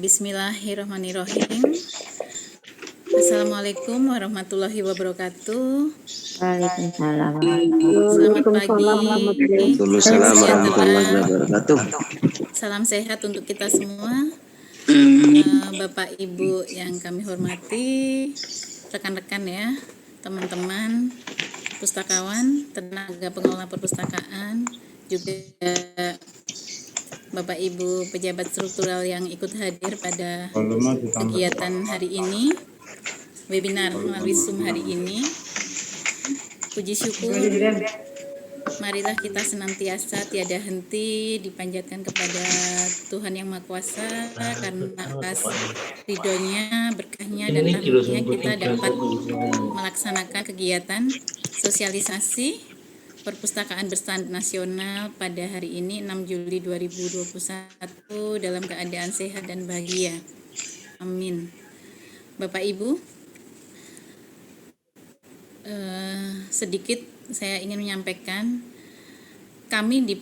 Bismillahirrahmanirrahim. Assalamualaikum warahmatullahi wabarakatuh. Waalaikumsalam. Selamat pagi, salam Waalaikumsalam warahmatullahi sejahtera, wabarakatuh. salam sehat untuk kita semua. Bapak Ibu yang kami hormati, rekan-rekan ya, teman-teman pustakawan, tenaga pengelola perpustakaan, juga Bapak Ibu pejabat struktural yang ikut hadir pada kegiatan hari ini, webinar melalui Zoom hari ini. Puji syukur, marilah kita senantiasa tiada henti dipanjatkan kepada Tuhan Yang Maha Kuasa, karena atas ridhonya, berkahnya, dan rahmatnya kita dapat melaksanakan kegiatan sosialisasi perpustakaan berstandar nasional pada hari ini 6 Juli 2021 dalam keadaan sehat dan bahagia. Amin. Bapak Ibu, sedikit saya ingin menyampaikan, kami di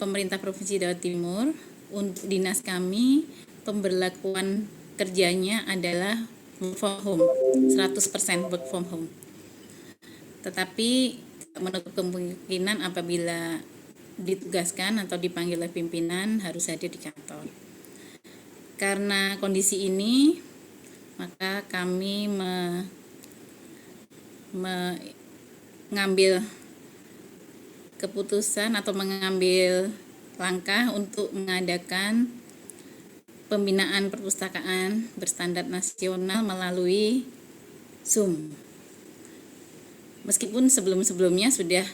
pemerintah Provinsi Jawa Timur, untuk dinas kami pemberlakuan kerjanya adalah work from home, 100% work from home. Tetapi menutup kemungkinan apabila ditugaskan atau dipanggil oleh pimpinan harus hadir di kantor. Karena kondisi ini, maka kami mengambil keputusan atau mengambil langkah untuk mengadakan pembinaan perpustakaan berstandar nasional melalui Zoom. Meskipun sebelum-sebelumnya sudah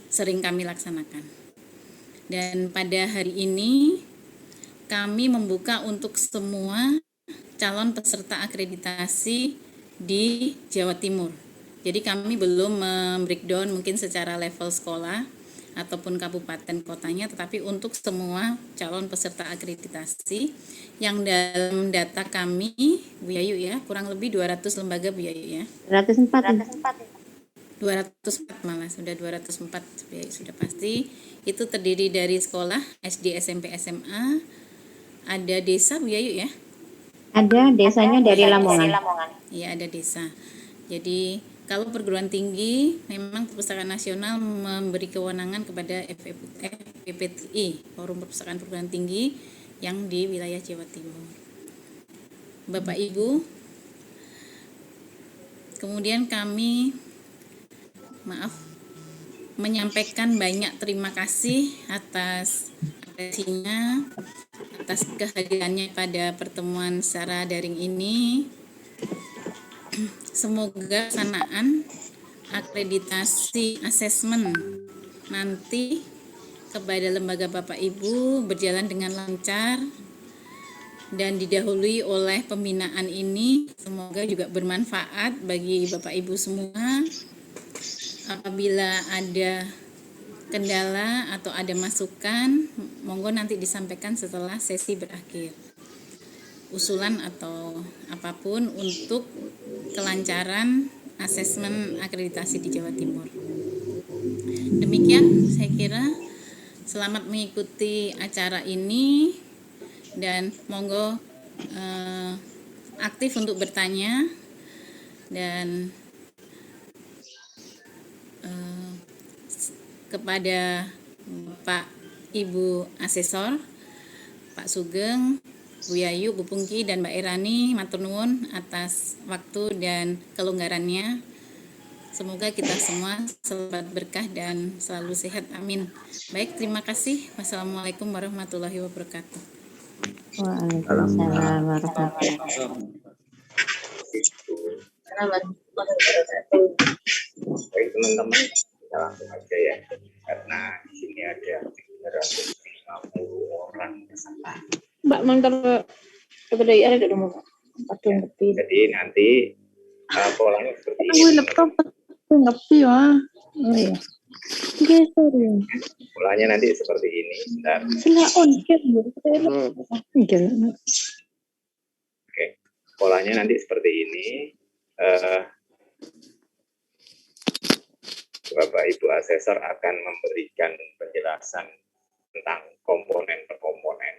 sering kami laksanakan. Dan pada hari ini kami membuka untuk semua calon peserta akreditasi di Jawa Timur. Jadi kami belum membreakdown mungkin secara level sekolah ataupun kabupaten kotanya, tetapi untuk semua calon peserta akreditasi yang dalam data kami, Bu Yayu ya, kurang lebih 200 lembaga Bu Yayu ya. 204. 204 malah, sudah 204 ya, sudah pasti. Itu terdiri dari sekolah SD, SMP, SMA, ada desa Bu Yayu ya? Ada desanya dari Lamongan. Iya, ada desa. Jadi kalau perguruan tinggi, memang Perpustakaan Nasional memberi kewenangan kepada FPPTI, Forum Perpustakaan Perguruan Tinggi yang di wilayah Jawa Timur. Bapak Ibu, kemudian kami menyampaikan banyak terima kasih atas apresiasinya, atas kehadirannya pada pertemuan secara daring ini. Semoga pelaksanaan akreditasi asesmen nanti kepada lembaga Bapak Ibu berjalan dengan lancar dan didahului oleh pembinaan ini. Semoga juga bermanfaat bagi Bapak Ibu semua. Apabila ada kendala atau ada masukan, monggo nanti disampaikan setelah sesi berakhir. Usulan atau apapun untuk kelancaran asesmen akreditasi di Jawa Timur. Demikian saya kira, selamat mengikuti acara ini dan monggo aktif untuk bertanya, dan kepada Pak Ibu Asesor, Pak Sugeng, Bu Yayu, Bu Pungki, dan Mbak Irani, matur nuwun atas waktu dan kelonggarannya. Semoga kita semua selamat berkah dan selalu sehat. Amin. Baik, terima kasih. Wassalamualaikum warahmatullahi wabarakatuh. Waalaikumsalam warahmatullahi wabarakatuh. Baik teman-teman, kita langsung aja ya, karena di sini ada 350 orang peserta. Mbak mentor kebudayaan ada dong, Jadi nanti polanya seperti ini. laptop ngepi wah. Oh iya. Geser ya. Polanya nanti seperti ini. Bentar. Sila on Oke, polanya nanti seperti ini. Bapak Ibu Asesor akan memberikan penjelasan tentang komponen per komponen.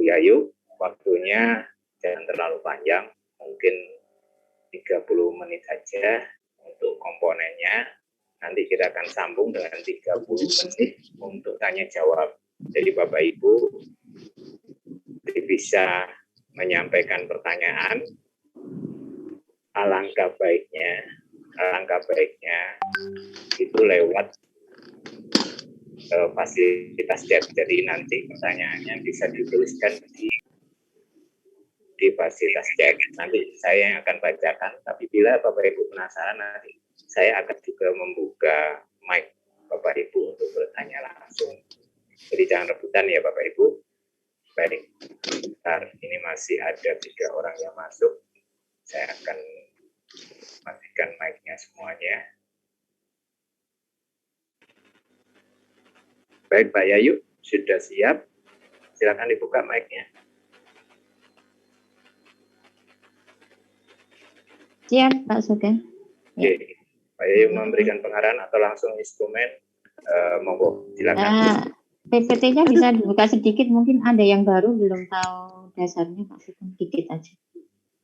Yayu, waktunya jangan terlalu panjang, mungkin 30 menit saja untuk komponennya. Nanti kita akan sambung dengan 30 menit untuk tanya jawab. Jadi Bapak Ibu bisa menyampaikan pertanyaan. Alangkah baiknya itu lewat fasilitas chat. Jadi nanti pertanyaannya bisa dituliskan di fasilitas chat. Nanti saya yang akan bacakan. Tapi bila Bapak Ibu penasaran, nanti saya akan juga membuka mic Bapak Ibu untuk bertanya langsung. Jadi jangan rebutan ya Bapak Ibu. Baik, bentar, ini masih ada 3 orang yang masuk. Saya akan matikan mic-nya semuanya. Baik, Mbak Yayu, sudah siap? Silakan dibuka mic-nya. Siap, Pak Sugeng. Oke, Mbak Yayu memberikan pengarahan atau langsung instrumen? Monggo, silakan. PPT-nya bisa dibuka sedikit, mungkin ada yang baru belum tahu dasarnya, Pak Sugeng, dikit aja.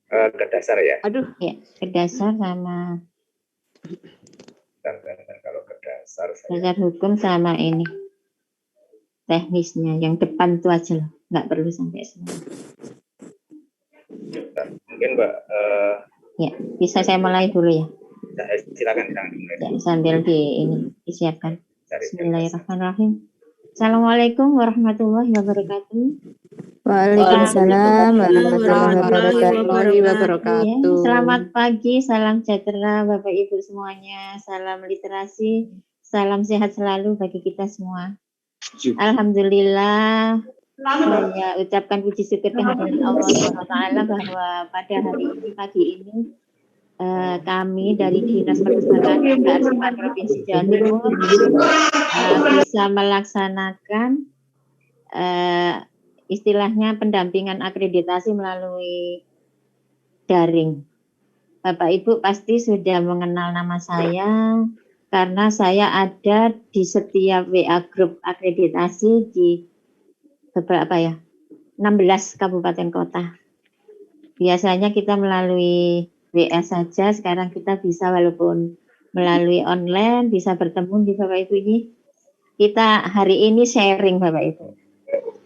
Ke dasar ya? Ya, ke dasar sama Bentar, kalau ke dasar saya. dasar hukum sama ini teknisnya, yang depan itu aja loh, nggak perlu sampai semua. Bentar. Mungkin Mbak, Ya, bisa saya mulai dulu ya. silakan dimulai. Ya, sambil disiapkan. Bismillahirrahmanirrahim. Assalamualaikum warahmatullahi wabarakatuh. Waalaikumsalam warahmatullahi wabarakatuh. Ya, selamat pagi, salam sejahtera Bapak Ibu semuanya, salam literasi, salam sehat selalu bagi kita semua. Alhamdulillah, saya ucapkan puji syukur kehadirat Allah SWT bahwa pada hari ini, pagi ini, kami dari Dinas Perpustakaan dan Kearsipan Provinsi Jawa Timur bisa melaksanakan istilahnya pendampingan akreditasi melalui daring. Bapak Ibu pasti sudah mengenal nama saya karena saya ada di setiap WA grup akreditasi di beberapa 16 kabupaten kota. Biasanya kita melalui WA saja, sekarang kita bisa walaupun melalui online, bisa bertemu di Bapak Ibu ini. Kita hari ini sharing Bapak Ibu.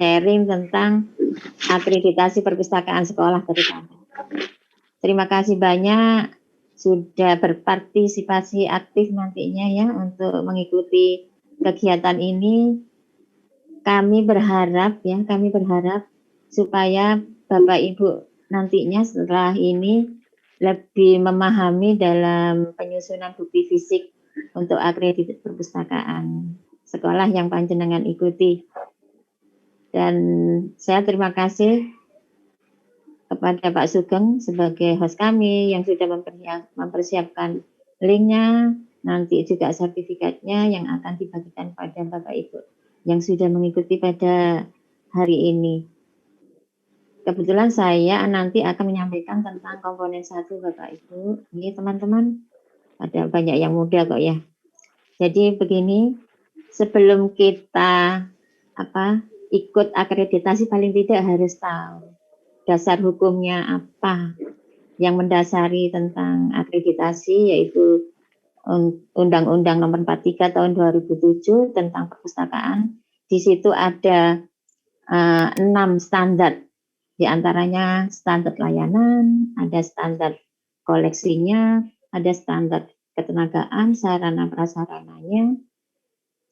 Sharing tentang akreditasi perpustakaan sekolah terutama. Terima kasih banyak sudah berpartisipasi aktif nantinya ya untuk mengikuti kegiatan ini. Kami berharap supaya Bapak Ibu nantinya setelah ini lebih memahami dalam penyusunan bukti fisik untuk akreditasi perpustakaan sekolah yang panjenengan ikuti. Dan saya terima kasih kepada Pak Sugeng sebagai host kami yang sudah mempersiapkan linknya, nanti juga sertifikatnya yang akan dibagikan pada Bapak Ibu yang sudah mengikuti pada hari ini. Kebetulan saya nanti akan menyampaikan tentang komponen 1 Bapak Ibu. Ini teman-teman, ada banyak yang muda kok ya. Jadi begini, sebelum kita ikut akreditasi paling tidak harus tahu dasar hukumnya apa yang mendasari tentang akreditasi, yaitu Undang-Undang Nomor 43 Tahun 2007 tentang perpustakaan. Di situ ada 6 standar. Di antaranya standar layanan, ada standar koleksinya, ada standar ketenagaan, sarana prasarananya,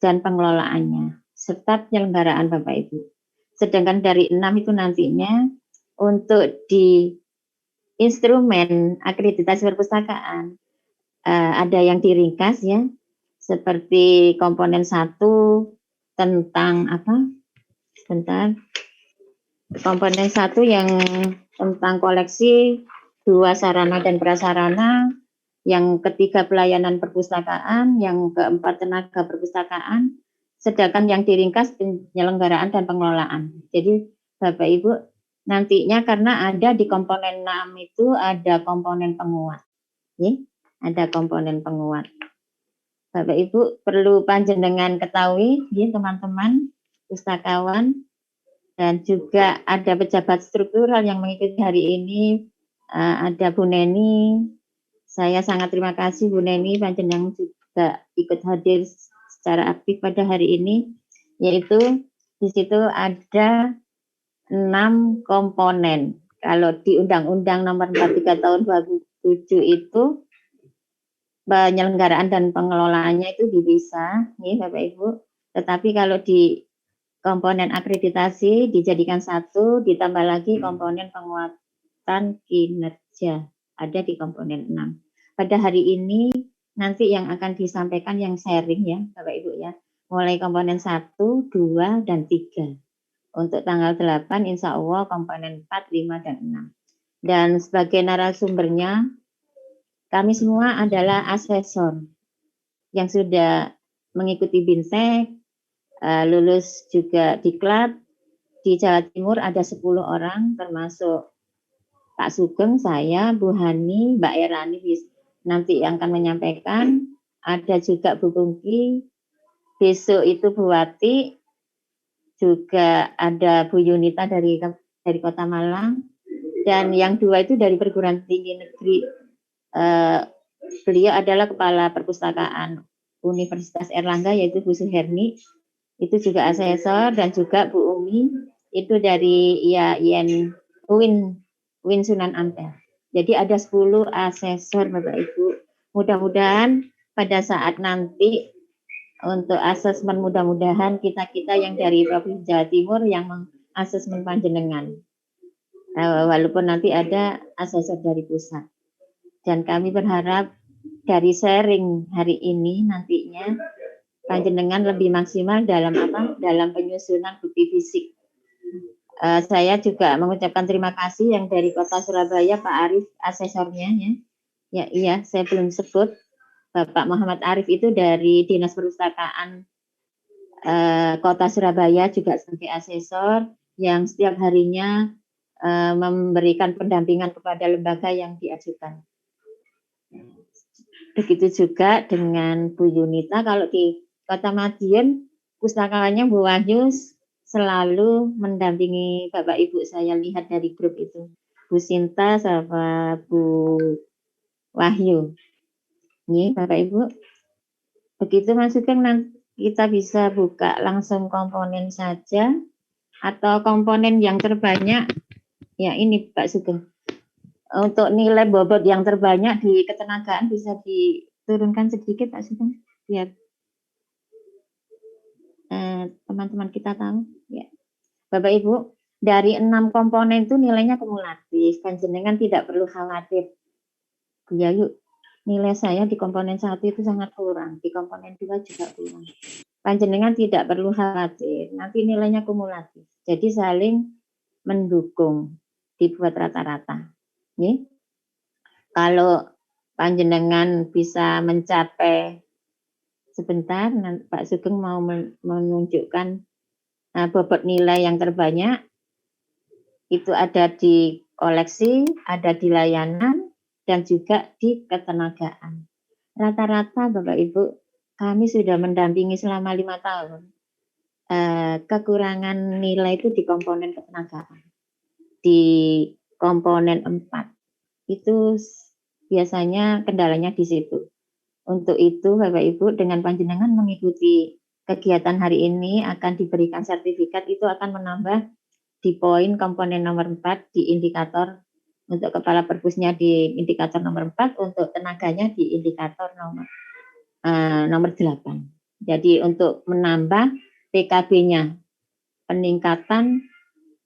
dan pengelolaannya, serta penyelenggaraan Bapak Ibu. Sedangkan dari 6 itu nantinya untuk di instrumen akreditasi perpustakaan ada yang diringkas ya, seperti komponen 1 tentang komponen 1 yang tentang koleksi, 2 sarana dan prasarana, yang ketiga pelayanan perpustakaan, yang keempat tenaga perpustakaan, sedangkan yang diringkas penyelenggaraan dan pengelolaan. Jadi Bapak Ibu nantinya karena ada di komponen 6 itu ada komponen penguat. Ya, ada komponen penguat. Bapak Ibu perlu panjenengan ketahui ya teman-teman pustakawan, Dan juga ada pejabat struktural yang mengikuti hari ini, ada Bu Neni. Saya sangat terima kasih Bu Neni, panjenengan juga ikut hadir secara aktif pada hari ini, yaitu di situ ada 6 komponen. Kalau di Undang-Undang Nomor 43 Tahun 2007 itu penyelenggaraan dan pengelolaannya itu dipisah, nih Bapak Ibu. Tetapi kalau di komponen akreditasi dijadikan satu, ditambah lagi komponen penguatan kinerja, ada di komponen 6. Pada hari ini nanti yang akan disampaikan yang sharing ya Bapak Ibu ya, mulai komponen 1, 2, dan 3. Untuk tanggal 8 insya Allah komponen 4, 5, dan 6. Dan sebagai narasumbernya, kami semua adalah asesor yang sudah mengikuti BINSEK, lulus juga diklat. Di Jawa Timur ada 10 orang, termasuk Pak Sugeng, saya, Bu Hani, Mbak Erani nanti yang akan menyampaikan. Ada juga Bu Pungki, besok itu Bu Wati, juga ada Bu Yunita dari Kota Malang, dan yang 2 itu dari perguruan tinggi negeri. Beliau adalah kepala perpustakaan Universitas Erlangga, yaitu Bu Suherni, itu juga asesor, dan juga Bu Umi itu dari Win Sunan Ampel. Jadi ada 10 asesor Bapak Ibu. Mudah-mudahan pada saat nanti untuk asesmen, mudah-mudahan kita yang dari Provinsi Jawa Timur yang mengasesmen panjenengan. Walaupun nanti ada asesor dari pusat. Dan kami berharap dari sharing hari ini nantinya panjenengan lebih maksimal dalam dalam penyusunan bukti fisik. Saya juga mengucapkan terima kasih yang dari Kota Surabaya, Pak Arif asesornya ya. Iya, saya belum sebut. Bapak Muhammad Arif itu dari Dinas Perpustakaan Kota Surabaya juga sebagai asesor yang setiap harinya memberikan pendampingan kepada lembaga yang diajukan. Begitu juga dengan Bu Yunita, kalau di Kota Madiun, pustakawannya Bu Wahyu selalu mendampingi Bapak Ibu, saya lihat dari grup itu. Bu Sinta sama Bu Wahyu. Ini Bapak Ibu. Begitu Mas Sugeng, nanti kita bisa buka langsung komponen saja, atau komponen yang terbanyak, ya ini Pak Sugeng. Untuk nilai bobot yang terbanyak di ketenagaan bisa diturunkan sedikit Pak Sugeng, biar teman-teman kita tahu ya. Bapak Ibu, dari 6 komponen itu nilainya kumulatif, panjenengan tidak perlu khawatir. Ya yuk, nilai saya di komponen 1 itu sangat kurang, di komponen 2 juga kurang. Panjenengan tidak perlu khawatir, nanti nilainya kumulatif. Jadi saling mendukung, dibuat rata-rata. Nih, kalau panjenengan bisa mencapai sebentar, Pak Sugeng mau menunjukkan bobot nilai yang terbanyak, itu ada di koleksi, ada di layanan, dan juga di ketenagaan. Rata-rata Bapak Ibu, kami sudah mendampingi selama 5 tahun. Kekurangan nilai itu di komponen ketenagaan. Di komponen 4, itu biasanya kendalanya di situ. Untuk itu Bapak Ibu, dengan panjenengan mengikuti kegiatan hari ini akan diberikan sertifikat, itu akan menambah di poin komponen nomor 4 di indikator, untuk kepala perpusnya di indikator nomor 4, untuk tenaganya di indikator nomor 8. Jadi untuk menambah PKB-nya, peningkatan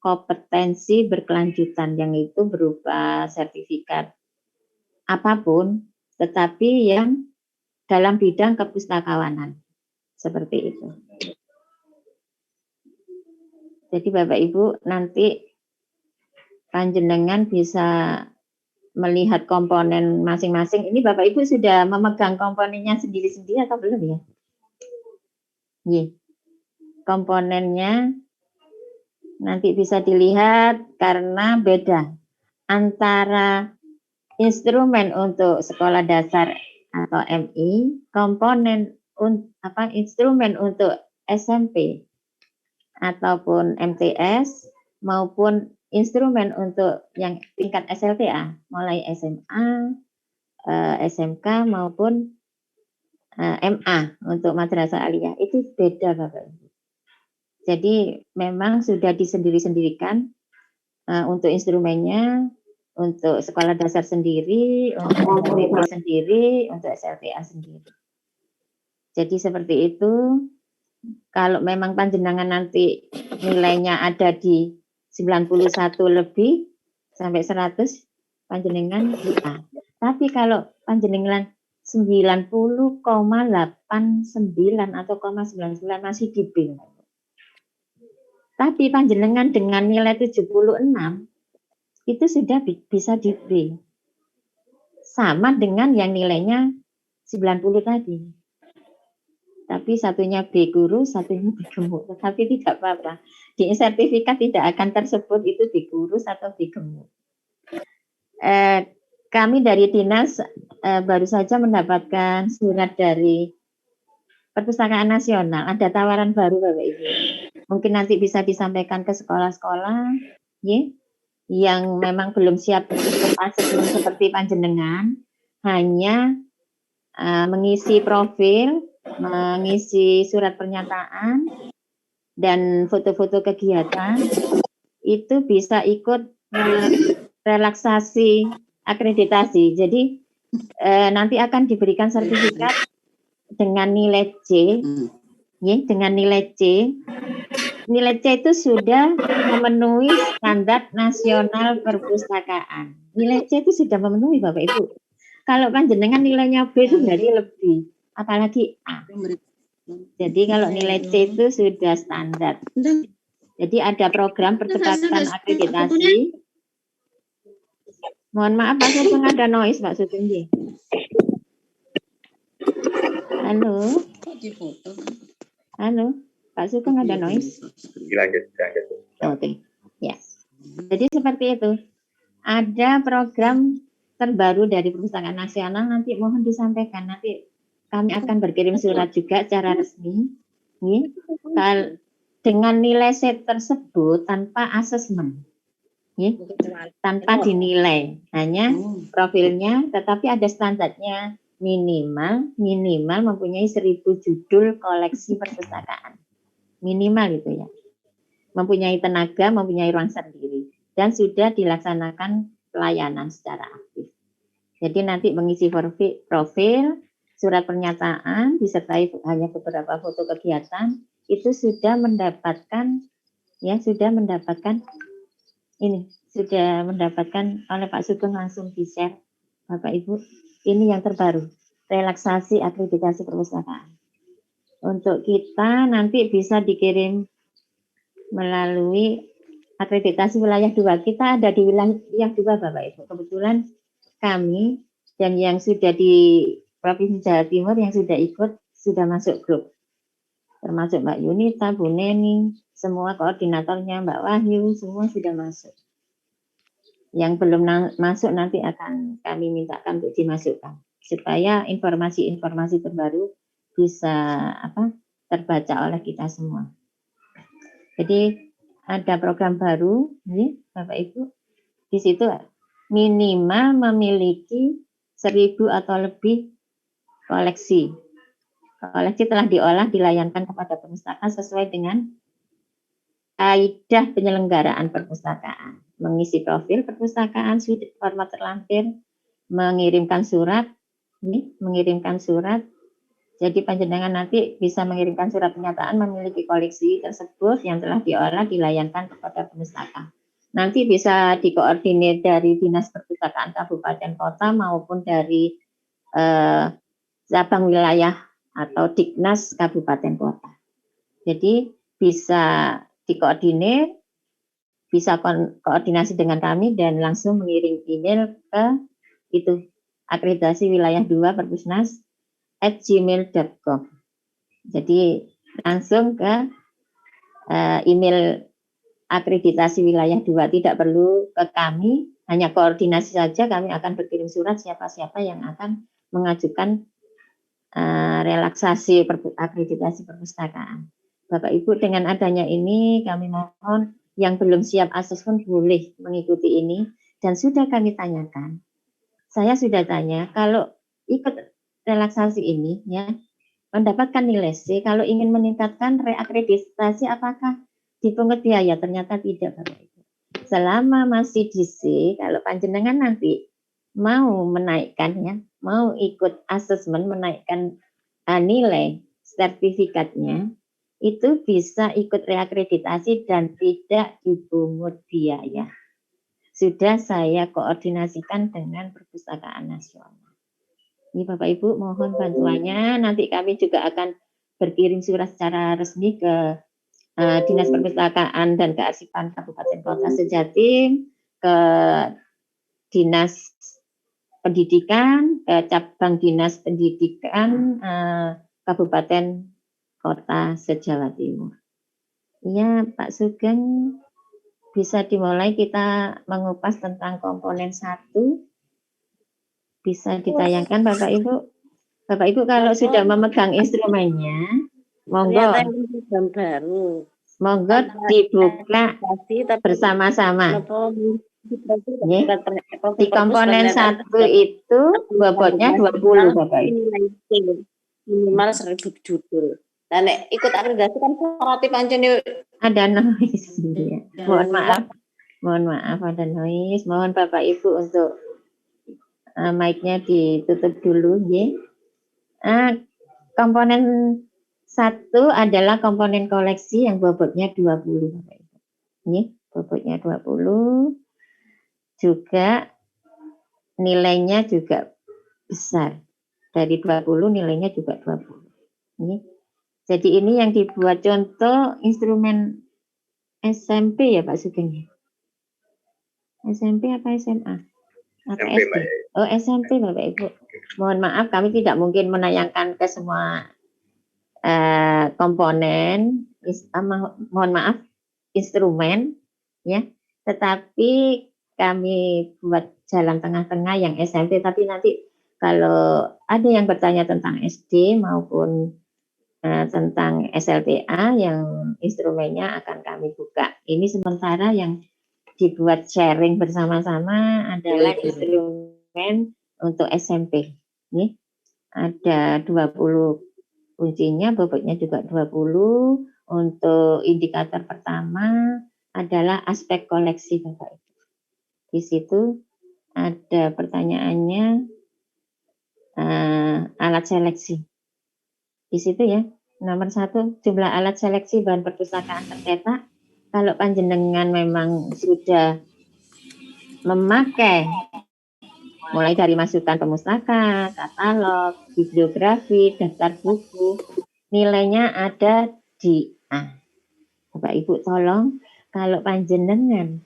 kompetensi berkelanjutan, yang itu berupa sertifikat apapun, tetapi yang dalam bidang kepustakawanan, seperti itu. Jadi Bapak Ibu, nanti panjenengan bisa melihat komponen masing-masing. Ini Bapak Ibu sudah memegang komponennya sendiri-sendiri atau belum ya? Iya. Komponennya nanti bisa dilihat karena beda antara instrumen untuk sekolah dasar atau MI, komponen instrumen untuk SMP ataupun MTS maupun instrumen untuk yang tingkat SLTA mulai SMA, SMK maupun MA untuk madrasah aliyah itu beda Bapak Ibu. Jadi memang sudah disendiri-sendirikan untuk instrumennya, untuk sekolah dasar sendiri, untuk MTP sendiri, untuk SLTA sendiri. Jadi seperti itu. Kalau memang panjenengan nanti nilainya ada di 91 lebih sampai 100, panjenengan A. Tapi kalau panjenengan 90,89 atau 99 masih di B. Tapi panjenengan dengan nilai 76 itu sudah bisa di B. Sama dengan yang nilainya 90 tadi. Tapi satunya B guru, satunya B gemuk. Tetapi tidak apa-apa. Di sertifikat tidak akan tersebut itu B guru atau B gemuk. Kami dari Dinas baru saja mendapatkan surat dari Perpustakaan Nasional. Ada tawaran baru Bapak Ibu. Mungkin nanti bisa disampaikan ke sekolah-sekolah yang memang belum siap untuk asesmen seperti panjenengan. Hanya mengisi profil, mengisi surat pernyataan dan foto-foto kegiatan itu bisa ikut relaksasi akreditasi. Jadi nanti akan diberikan sertifikat dengan nilai C, dengan nilai C. Nilai C itu sudah memenuhi standar nasional perpustakaan. Nilai C itu sudah memenuhi Bapak Ibu. Kalau panjenengan nilainya B itu berarti lebih. Apalagi A. Jadi kalau nilai C itu sudah standar. Jadi ada program percepatan akreditasi. Mohon maaf Pak Sugeng, ada noise Pak Sugeng. Halo. Halo, Pak Sugeng, ada noise. Lanjut. Oke. Ya. Jadi seperti itu. Ada program terbaru dari Perpustakaan Nasional, nanti mohon disampaikan. Nanti kami akan berkirim surat juga secara resmi dengan nilai C tersebut tanpa asesmen, tanpa dinilai, hanya profilnya, tetapi ada standarnya minimal mempunyai 1000 judul koleksi perpustakaan, minimal itu ya, mempunyai tenaga, mempunyai ruang sendiri, dan sudah dilaksanakan pelayanan secara aktif. Jadi nanti mengisi profil, surat pernyataan disertai hanya beberapa foto kegiatan itu sudah mendapatkan oleh Pak Sugeng langsung di-share Bapak Ibu. Ini yang terbaru, relaksasi akreditasi perpustakaan. Untuk kita nanti bisa dikirim melalui akreditasi wilayah 2. Kita ada di wilayah 2 Bapak Ibu. Kebetulan kami dan yang sudah di Provinsi Jawa Timur yang sudah ikut, sudah masuk grup. Termasuk Mbak Yunita, Bu Neni, semua koordinatornya, Mbak Wahyu, semua sudah masuk. Yang belum masuk nanti akan kami mintakan untuk dimasukkan. Supaya informasi-informasi terbaru bisa terbaca oleh kita semua. Jadi ada program baru, Bapak Ibu, di situ minimal memiliki 1000 atau lebih koleksi. Koleksi telah diolah, dilayangkan kepada perpustakaan sesuai dengan kaidah penyelenggaraan perpustakaan. Mengisi profil perpustakaan, format terlampir, mengirimkan surat. Jadi panjenengan nanti bisa mengirimkan surat pernyataan memiliki koleksi tersebut yang telah diolah, dilayangkan kepada perpustakaan. Nanti bisa dikoordinir dari Dinas Perpustakaan Kabupaten Kota maupun dari cabang wilayah atau Diknas Kabupaten Kota. Jadi bisa dikoordinir, bisa koordinasi dengan kami dan langsung mengirim email ke itu akreditasi wilayah 2 Perpusnas @gmail.com. Jadi langsung ke email akreditasi wilayah 2, tidak perlu ke kami, hanya koordinasi saja, kami akan berkirim surat siapa-siapa yang akan mengajukan relaksasi akreditasi perpustakaan. Bapak Ibu, dengan adanya ini kami mohon yang belum siap asesmen boleh mengikuti ini, dan sudah kami tanyakan. Saya sudah tanya, kalau ikut relaksasi ini ya mendapatkan nilai C, kalau ingin meningkatkan reakreditasi apakah dipungut biaya? Ternyata tidak, Bapak Ibu. Selama masih di C, kalau panjenengan nanti mau menaikkan ya, mau ikut asesmen menaikkan nilai sertifikatnya, itu bisa ikut reakreditasi dan tidak dipungut biaya. Sudah saya koordinasikan dengan Perpustakaan Nasional. Ini Bapak Ibu mohon bantuannya, nanti kami juga akan berkirim surat secara resmi ke Dinas Perpustakaan dan Kearsipan Kabupaten Kota Sejatim, ke Dinas Pendidikan, ke Cabang Dinas Pendidikan Kabupaten Kota se-Jawa Timur. Iya Pak Sugeng, bisa dimulai kita mengupas tentang komponen 1. Bisa ditayangkan Bapak Ibu. Bapak Ibu kalau sudah memegang instrumennya, monggo monggo dibuka bersama-sama. Di komponen 1 itu bobotnya 20 Bapak Ibu. Minimal 1000 judul. Dan ikut akreditasi kan syaratnya pancen ada noise ya. Mohon maaf ada noise. Mohon Bapak Ibu untuk mic-nya ditutup dulu ya. Komponen 1 adalah komponen koleksi yang bobotnya 20 Bapak Ibu. Ini bobotnya 20. Juga nilainya juga besar. Dari 20 nilainya juga 20. Ini. Jadi ini yang dibuat contoh instrumen SMP ya Pak Sugeng. SMP apa SMA? Atau SMP, SD? Oh SMP Bapak Ibu. Mohon maaf kami tidak mungkin menayangkan ke semua komponen. Mohon maaf instrumen ya. Tetapi kami buat jalan tengah-tengah yang SMP. Tapi nanti kalau ada yang bertanya tentang SD maupun tentang SLTA yang instrumennya akan kami buka. Ini sementara yang dibuat sharing bersama-sama adalah instrumen untuk SMP. Ini ada 20 kuncinya, bobotnya juga 20. Untuk indikator pertama adalah aspek koleksi Bapak Ibu. Di situ ada pertanyaannya alat seleksi. Di situ ya, nomor 1 jumlah alat seleksi bahan perpustakaan tercetak. Kalau panjenengan memang sudah memakai mulai dari masukan pemustaka, katalog, bibliografi, daftar buku, nilainya ada di A. Bapak Ibu tolong kalau panjenengan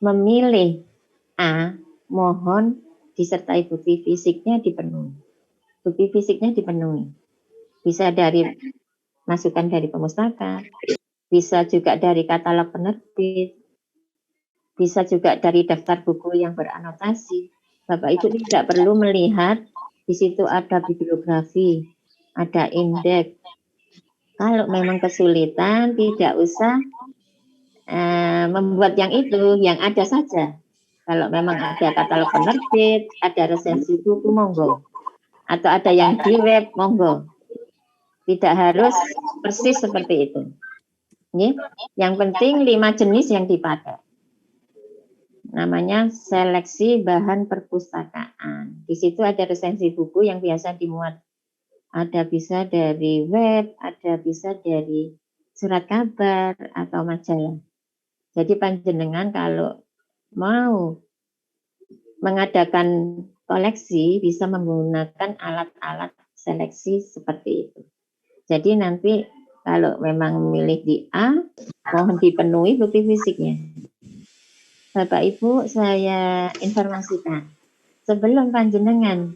memilih A, mohon disertai bukti fisiknya dipenuhi. Bukti fisiknya dipenuhi. Bisa dari masukan dari pemustaka, bisa juga dari katalog penerbit, bisa juga dari daftar buku yang beranotasi. Bapak Ibu tidak perlu melihat di situ ada bibliografi, ada indeks. Kalau memang kesulitan tidak usah membuat yang itu, yang ada saja. Kalau memang ada katalog penerbit, ada resensi buku, monggo. Atau ada yang di web, monggo. Tidak harus persis seperti itu. Ini, yang penting 5 jenis yang dipakai. Namanya seleksi bahan perpustakaan. Di situ ada resensi buku yang biasa dimuat. Ada bisa dari web, ada bisa dari surat kabar atau majalah. Jadi panjenengan kalau mau mengadakan koleksi bisa menggunakan alat-alat seleksi seperti itu. Jadi nanti kalau memang memilih di A, mohon dipenuhi bukti fisiknya. Bapak Ibu, saya informasikan. Sebelum panjenengan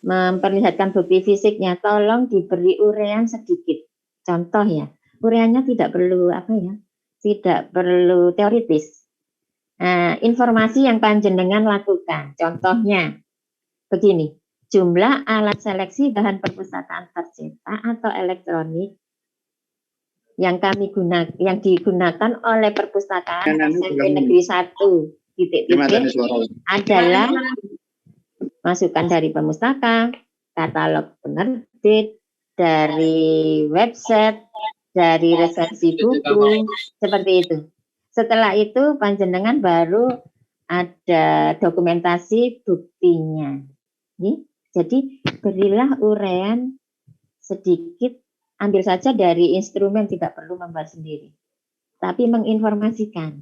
memperlihatkan bukti fisiknya, tolong diberi urean sedikit. Contoh ya, ureannya tidak perlu tidak perlu teoritis. Informasi yang panjenengan lakukan. Contohnya begini, jumlah alat seleksi bahan perpustakaan tercetak atau elektronik yang digunakan oleh perpustakaan SMP Negeri 1 adalah masukan dari pemustaka, katalog penerbit, dari website, dari resensi buku, seperti itu. Setelah itu panjenengan baru ada dokumentasi buktinya. Jadi berilah uraian sedikit, ambil saja dari instrumen, tidak perlu membuat sendiri. Tapi menginformasikan,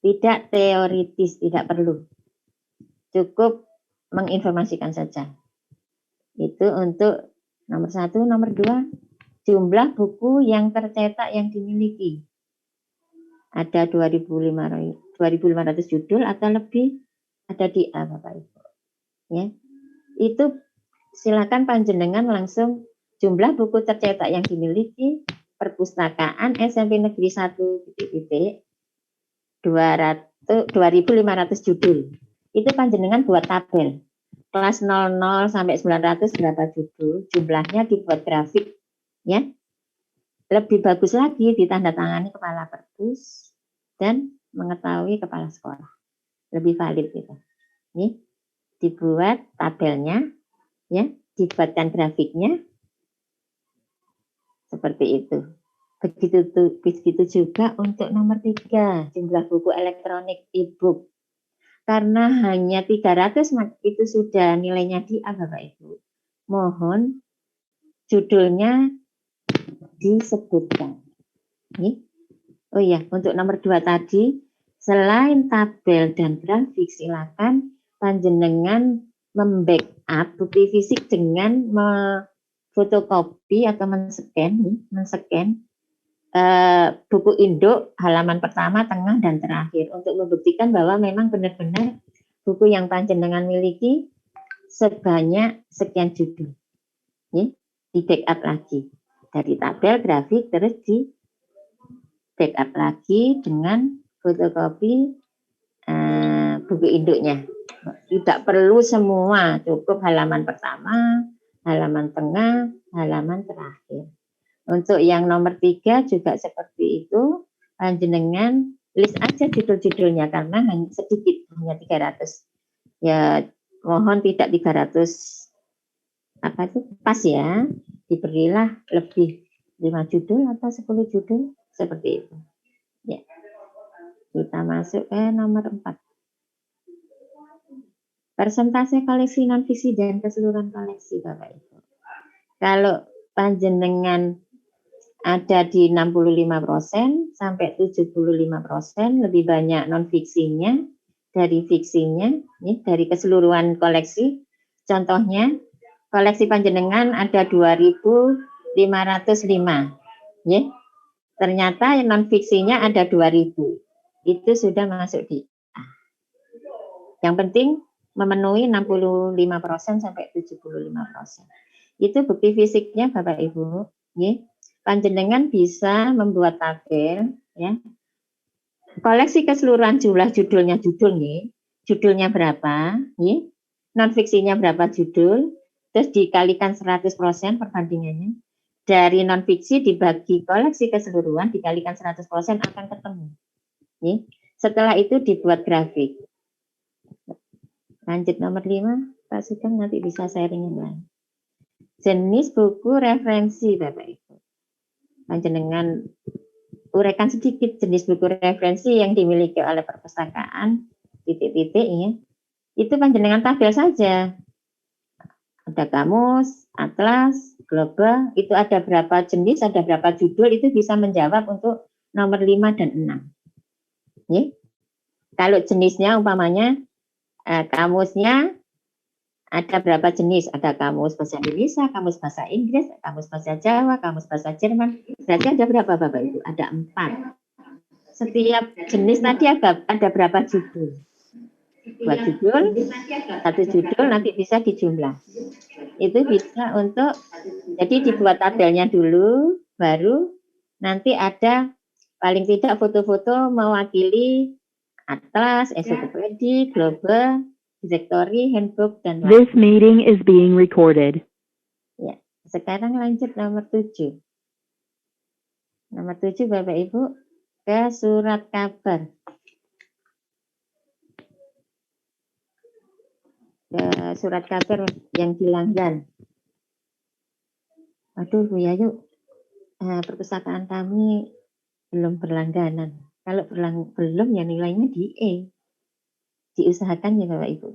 tidak teoritis, tidak perlu. Cukup menginformasikan saja. Itu untuk nomor 1, nomor 2, jumlah buku yang tercetak yang dimiliki. Ada 2.500 judul atau lebih, ada di A, Bapak Ibu. Ya. Itu silakan panjenengan langsung jumlah buku tercetak yang dimiliki perpustakaan SMP Negeri 1 2.500 judul. Itu panjenengan buat tabel. Kelas 00 sampai 900 berapa judul, jumlahnya dibuat grafik, ya. Lebih bagus lagi ditandatangani kepala perpus dan mengetahui kepala sekolah. Lebih valid itu. Nih, dibuat tabelnya, ya, dibuatkan grafiknya seperti itu. Begitu juga untuk nomor 3, jumlah buku elektronik e-book. Karena hanya 300 itu sudah nilainya di A, Bapak Ibu. Mohon judulnya disebutkan. Oh iya, untuk nomor 2 tadi, selain tabel dan grafik, silakan panjenengan membackup bukti fisik dengan fotokopi atau men-scan buku induk halaman pertama, tengah, dan terakhir untuk membuktikan bahwa memang benar-benar buku yang panjenengan miliki sebanyak sekian judul. Di backup lagi dari tabel, grafik, terus di backup lagi dengan fotokopi buku induknya. Tidak perlu semua, cukup halaman pertama, halaman tengah, halaman terakhir. Untuk yang nomor 3 juga seperti itu, panjenengan list aja judul-judulnya karena hanya sedikit, hanya 300. Ya, mohon tidak 300 pas ya, diberilah lebih 5 judul atau 10 judul seperti itu. Ya. Kita masuk ke nomor 4. Persentase koleksi non-fiksi dan keseluruhan koleksi, Bapak Ibu. Kalau panjenengan ada di 65% sampai 75%, lebih banyak non-fiksinya dari fiksinya, dari keseluruhan koleksi. Contohnya, koleksi panjenengan ada 2.505. Ternyata non-fiksinya ada 2.000. Itu sudah masuk di A. Yang penting memenuhi 65% sampai 75%. Itu bukti fisiknya, Bapak Ibu. Panjenengan bisa membuat tabel, ya. Koleksi keseluruhan jumlah judulnya judulnya berapa, non fiksinya berapa judul, terus dikalikan 100% perbandingannya. Dari non fiksi dibagi koleksi keseluruhan dikalikan 100% akan ketemu. Setelah itu dibuat grafik. Lanjut nomor 5, Pak Sugeng nanti bisa sharingin lagi. Jenis buku referensi, Bapak Ibu. Panjenengan uraikan sedikit jenis buku referensi yang dimiliki oleh perpustakaan, titik-titik, itu panjenengan tabel saja. Ada kamus, atlas, global, itu ada berapa jenis, ada berapa judul, itu bisa menjawab untuk nomor 5 dan 6. Kalau jenisnya umpamanya kamusnya ada berapa jenis? Ada kamus bahasa Indonesia, kamus bahasa Inggris, kamus bahasa Jawa, kamus bahasa Jerman. Berarti ada berapa, Bapak Ibu? Ada 4. Setiap jenis tadi ada berapa judul? 2 judul, 1 judul, nanti bisa dijumlah. Itu bisa untuk, jadi dibuat tabelnya dulu, baru nanti ada paling tidak foto-foto mewakili atlas, ensiklopedia, global, Directory, Handbook, dan lain. This meeting is being recorded. Sekarang lanjut nomor 7. Nomor 7 Bapak Ibu ke surat kabar. Ke surat kabar yang dilanggan. Aduh Bu Yayu, perpustakaan kami belum berlangganan. Kalau belum ya nilainya di E. Diusahakan ya Bapak Ibu.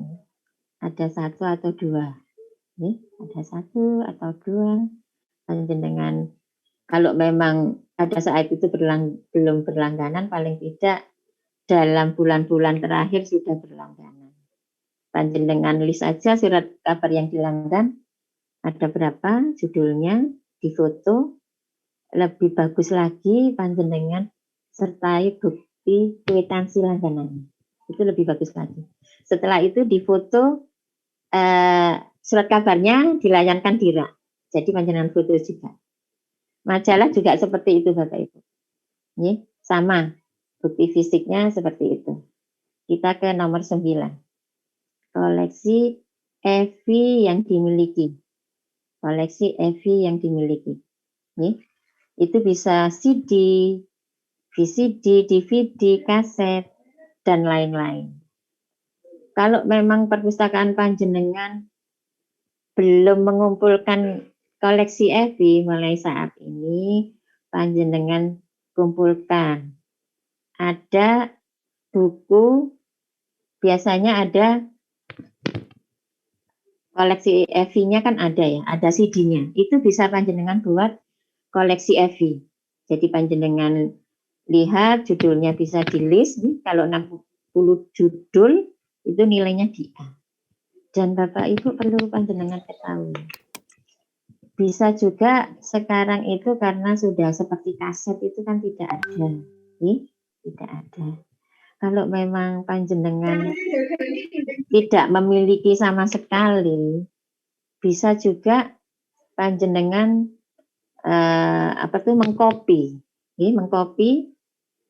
Ada 1 atau 2. Nih, ada 1 atau 2. Panjenengan kalau memang pada saat itu belum berlangganan, paling tidak dalam bulan-bulan terakhir sudah berlangganan. Panjenengan list saja surat kabar yang dilanggan, ada berapa, judulnya, difoto. Lebih bagus lagi panjenengan sertai bukti kwitansi langganannya. Itu lebih bagus lagi. Setelah itu difoto surat kabarnya dilayangkan di rak. Jadi panjenengan foto juga. Majalah juga seperti itu Bapak Ibu. Ini sama, bukti fisiknya seperti itu. Kita ke nomor 9. Koleksi EVI yang dimiliki. Koleksi EVI yang dimiliki. Nih, itu bisa CD, VCD, DVD, kaset, dan lain-lain. Kalau memang perpustakaan panjenengan belum mengumpulkan koleksi EVI mulai saat ini, panjenengan kumpulkan. Ada buku, biasanya ada koleksi EVI-nya kan ada ya, ada CD-nya. Itu bisa panjenengan buat koleksi EVI. Jadi panjenengan lihat judulnya bisa di list, nih, kalau 60 judul itu nilainya di A. Dan Bapak Ibu perlu panjenengan ketahui. Bisa juga sekarang itu karena sudah seperti kaset itu kan tidak ada. Nih, tidak ada. Kalau memang panjenengan tidak memiliki sama sekali, bisa juga panjenengan mengcopy. Mengcopy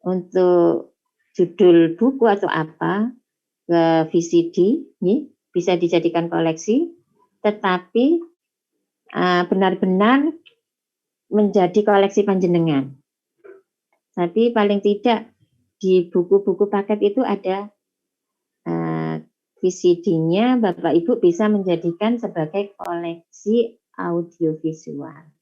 untuk judul buku atau apa ke VCD, bisa dijadikan koleksi, tetapi benar-benar menjadi koleksi panjenengan. Tapi paling tidak di buku-buku paket itu ada VCD-nya, Bapak Ibu bisa menjadikan sebagai koleksi audiovisual.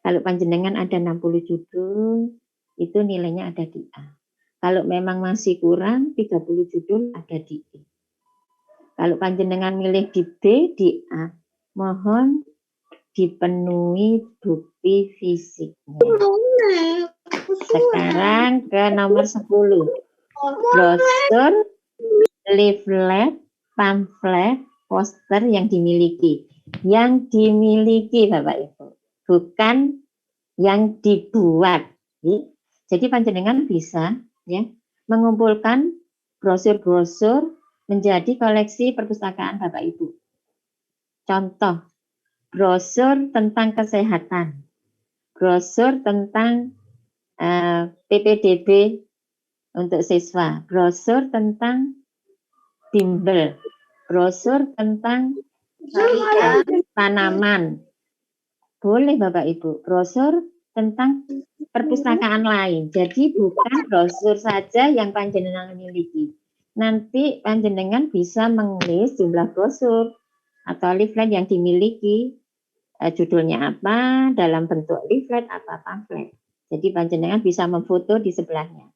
Kalau panjenengan ada 60 judul, itu nilainya ada di A. Kalau memang masih kurang, 30 judul ada di E. Kalau panjenengan milih di B, di A, mohon dipenuhi bukti fisiknya. Sekarang ke nomor 10. Brosur, leaflet, pamflet, poster yang dimiliki. Yang dimiliki Bapak Ibu, bukan yang dibuat. Jadi panjenengan bisa ya mengumpulkan brosur-brosur menjadi koleksi perpustakaan Bapak Ibu. Contoh, brosur tentang kesehatan, brosur tentang PPDB untuk siswa, brosur tentang bimbel, brosur tentang tanaman. Boleh Bapak Ibu, brosur tentang perpustakaan lain. Jadi bukan brosur saja yang panjenengan miliki. Nanti panjenengan bisa mengelis jumlah brosur atau leaflet yang dimiliki, judulnya apa, dalam bentuk leaflet apa pamflet. Jadi panjenengan bisa memfoto di sebelahnya.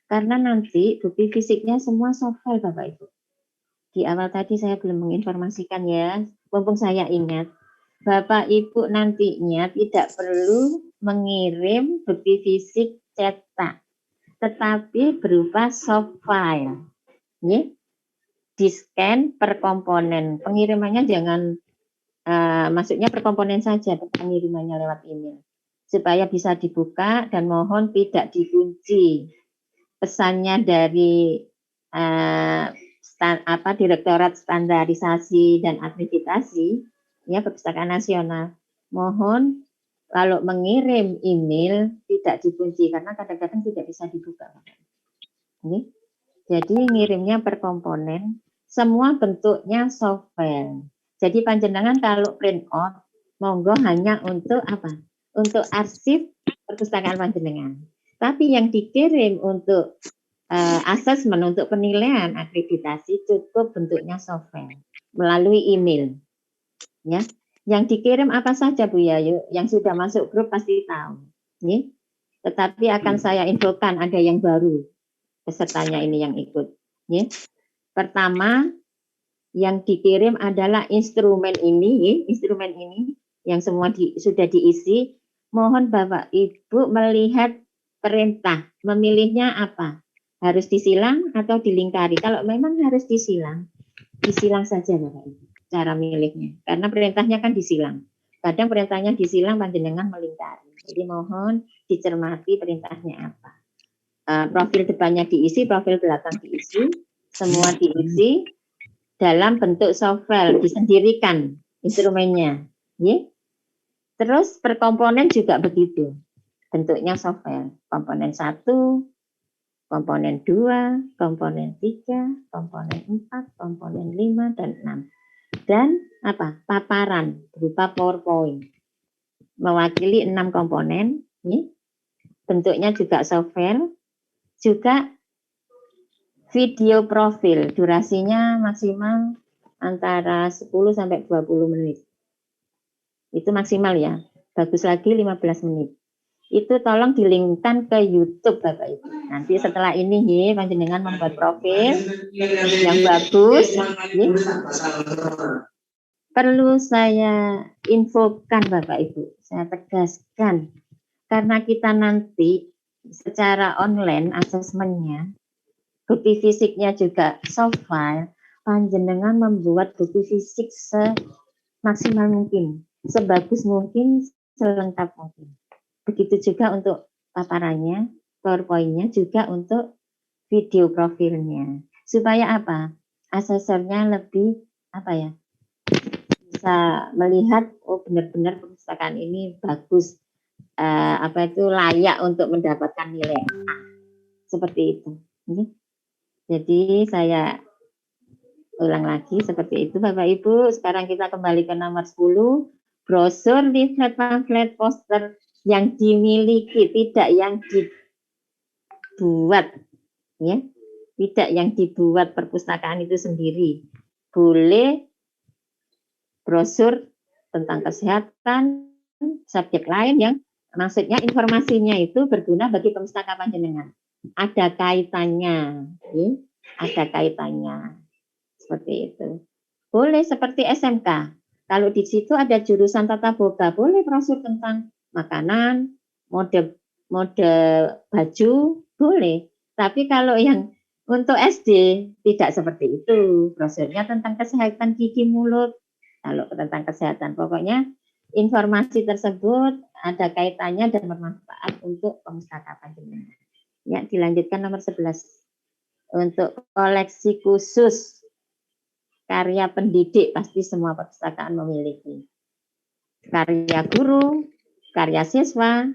Karena nanti bukti fisiknya semua soft file Bapak Ibu. Di awal tadi saya belum menginformasikan ya, mumpung saya ingat. Bapak Ibu nantinya tidak perlu mengirim bukti fisik cetak, tetapi berupa soft file. Di-scan per komponen. Pengirimannya jangan, maksudnya per komponen saja, pengirimannya lewat email. Supaya bisa dibuka dan mohon tidak dikunci. Pesannya dari Direktorat Standarisasi dan Akreditasi ya Perpustakaan Nasional, mohon kalau mengirim email tidak dikunci karena kadang-kadang tidak bisa dibuka. Jadi ngirimnya per komponen semua bentuknya soft file. Jadi panjenengan kalau print out, monggo hanya untuk apa? Untuk arsip perpustakaan panjenengan. Tapi yang dikirim untuk asesmen, untuk penilaian akreditasi cukup bentuknya soft file melalui email. Ya, yang dikirim apa saja Bu Yayu? Yang sudah masuk grup pasti tahu. Nih, tetapi akan saya infokan ada yang baru pesertanya ini yang ikut. Nih, pertama yang dikirim adalah instrumen ini yang semua sudah diisi. Mohon Bapak Ibu melihat perintah, memilihnya apa? Harus disilang atau dilingkari? Kalau memang harus disilang saja Bapak Ibu cara milihnya. Karena perintahnya kan disilang. Kadang perintahnya disilang, panjenengan melingkari. Jadi mohon dicermati perintahnya apa. Profil depannya diisi, profil belakang diisi, semua diisi dalam bentuk soft file, disendirikan instrumennya. Ya. Terus per komponen juga begitu. Bentuknya soft file. Komponen 1, komponen 2, komponen 3, komponen 4, komponen 5, dan 6. Dan apa? Paparan berupa PowerPoint. Mewakili 6 komponen. Ini bentuknya juga soft file. Juga video profil. Durasinya maksimal antara 10 sampai 20 menit. Itu maksimal ya. Bagus lagi 15 menit. Itu tolong dilinkkan ke YouTube Bapak Ibu. Nanti setelah ini panjenengan membuat profil yang bagus. Perlu saya infokan Bapak Ibu, saya tegaskan karena kita nanti secara online asesmennya, bukti fisiknya juga soft file, panjenengan membuat bukti fisik semaksimal mungkin, sebagus mungkin, selengkap mungkin. Begitu juga untuk paparannya, PowerPoint-nya, juga untuk video profilnya. Supaya apa? Asesornya lebih bisa melihat, oh benar-benar perpustakaan ini bagus, layak untuk mendapatkan nilai A. Seperti itu. Jadi saya ulang lagi seperti itu Bapak Ibu. Sekarang kita kembali ke nomor 10. Brosur, leaflet, pamflet, poster yang dimiliki, tidak yang dibuat, ya, tidak yang dibuat perpustakaan itu sendiri. Boleh brosur tentang kesehatan, subjek lain yang maksudnya informasinya itu berguna bagi perpustakaan panjenengan. Ada kaitannya, ya, ada kaitannya, seperti itu. Boleh seperti SMK. Kalau di situ ada jurusan tata boga, boleh brosur tentang makanan, mode baju, boleh. Tapi kalau yang untuk SD tidak seperti itu. Brosurnya tentang kesehatan gigi mulut. Kalau tentang kesehatan, pokoknya informasi tersebut ada kaitannya dan bermanfaat untuk perpustakaan panjenengan. Ya, dilanjutkan nomor 11. Untuk koleksi khusus karya pendidik, pasti semua perpustakaan memiliki. Karya guru, karya siswa,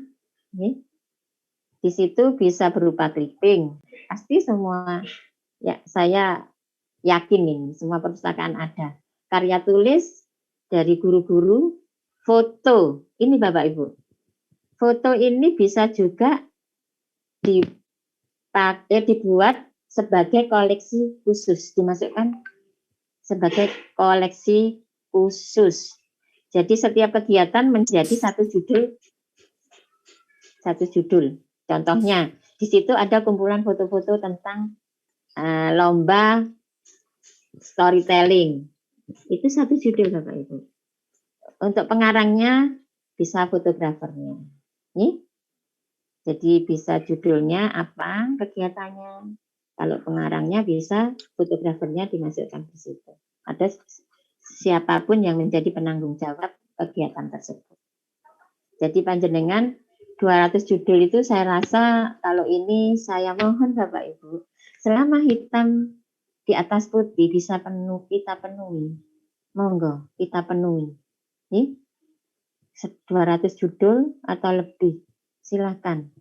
di situ bisa berupa clipping. Pasti semua, ya saya yakin ini semua perpustakaan ada. Karya tulis dari guru-guru, foto. Ini Bapak Ibu. Foto ini bisa juga dibuat sebagai koleksi khusus, dimasukkan sebagai koleksi khusus. Jadi setiap kegiatan menjadi satu judul. Contohnya, di situ ada kumpulan foto-foto tentang lomba storytelling. Itu satu judul Bapak Ibu. Untuk pengarangnya bisa fotografernya. Nih. Jadi bisa judulnya apa, kegiatannya. Kalau pengarangnya bisa fotografernya dimasukkan di situ. Ada siapapun yang menjadi penanggung jawab kegiatan tersebut. Jadi panjenengan 200 judul itu saya rasa kalau ini saya mohon Bapak Ibu, selama hitam di atas putih bisa kita penuhi. Monggo kita penuhi. 200 judul atau lebih, silakan.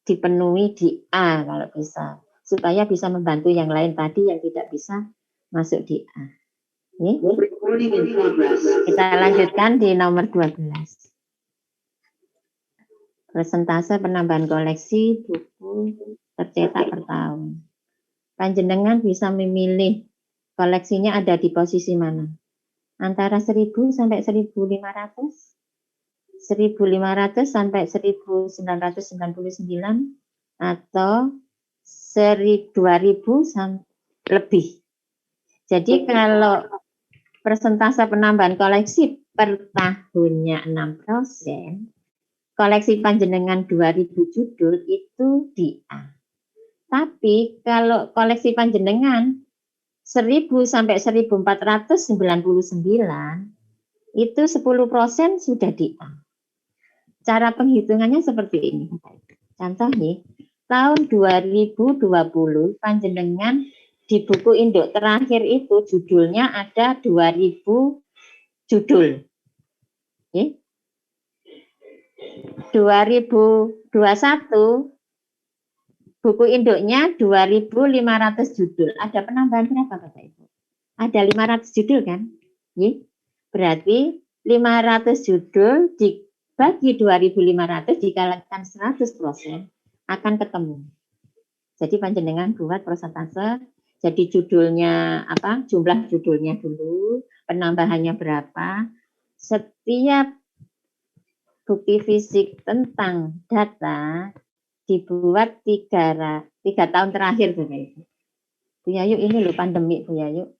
Dipenuhi di A kalau bisa. supaya bisa membantu yang lain tadi yang tidak bisa masuk di A. Nih. Kita lanjutkan di nomor 12. Persentase penambahan koleksi buku tercetak per tahun. Panjenengan bisa memilih koleksinya ada di posisi mana? Antara 1000 sampai 1500, 1500 sampai 1999, atau 2000 lebih. Jadi kalau persentase penambahan koleksi per tahunnya 6%, koleksi panjenengan 2000 judul itu di A. Tapi kalau koleksi panjenengan 1000 sampai 1499, itu 10% sudah di A. Cara penghitungannya seperti ini. Contoh nih, tahun 2020 panjenengan di buku induk terakhir itu judulnya ada 2000 judul. Oke. 2021 buku induknya 2500 judul. Ada penambahan berapa Bapak Ibu? Ada 500 judul kan? Berarti 500 judul dibagi 2500 dikalikan 100% akan ketemu. Jadi panjenengan buat persentase. Jadi judulnya apa? Jumlah judulnya dulu, penambahannya berapa? Setiap bukti fisik tentang data dibuat 3 tahun terakhir Bu Yayu. Bu Yayu ini loh pandemi Bu Yayu.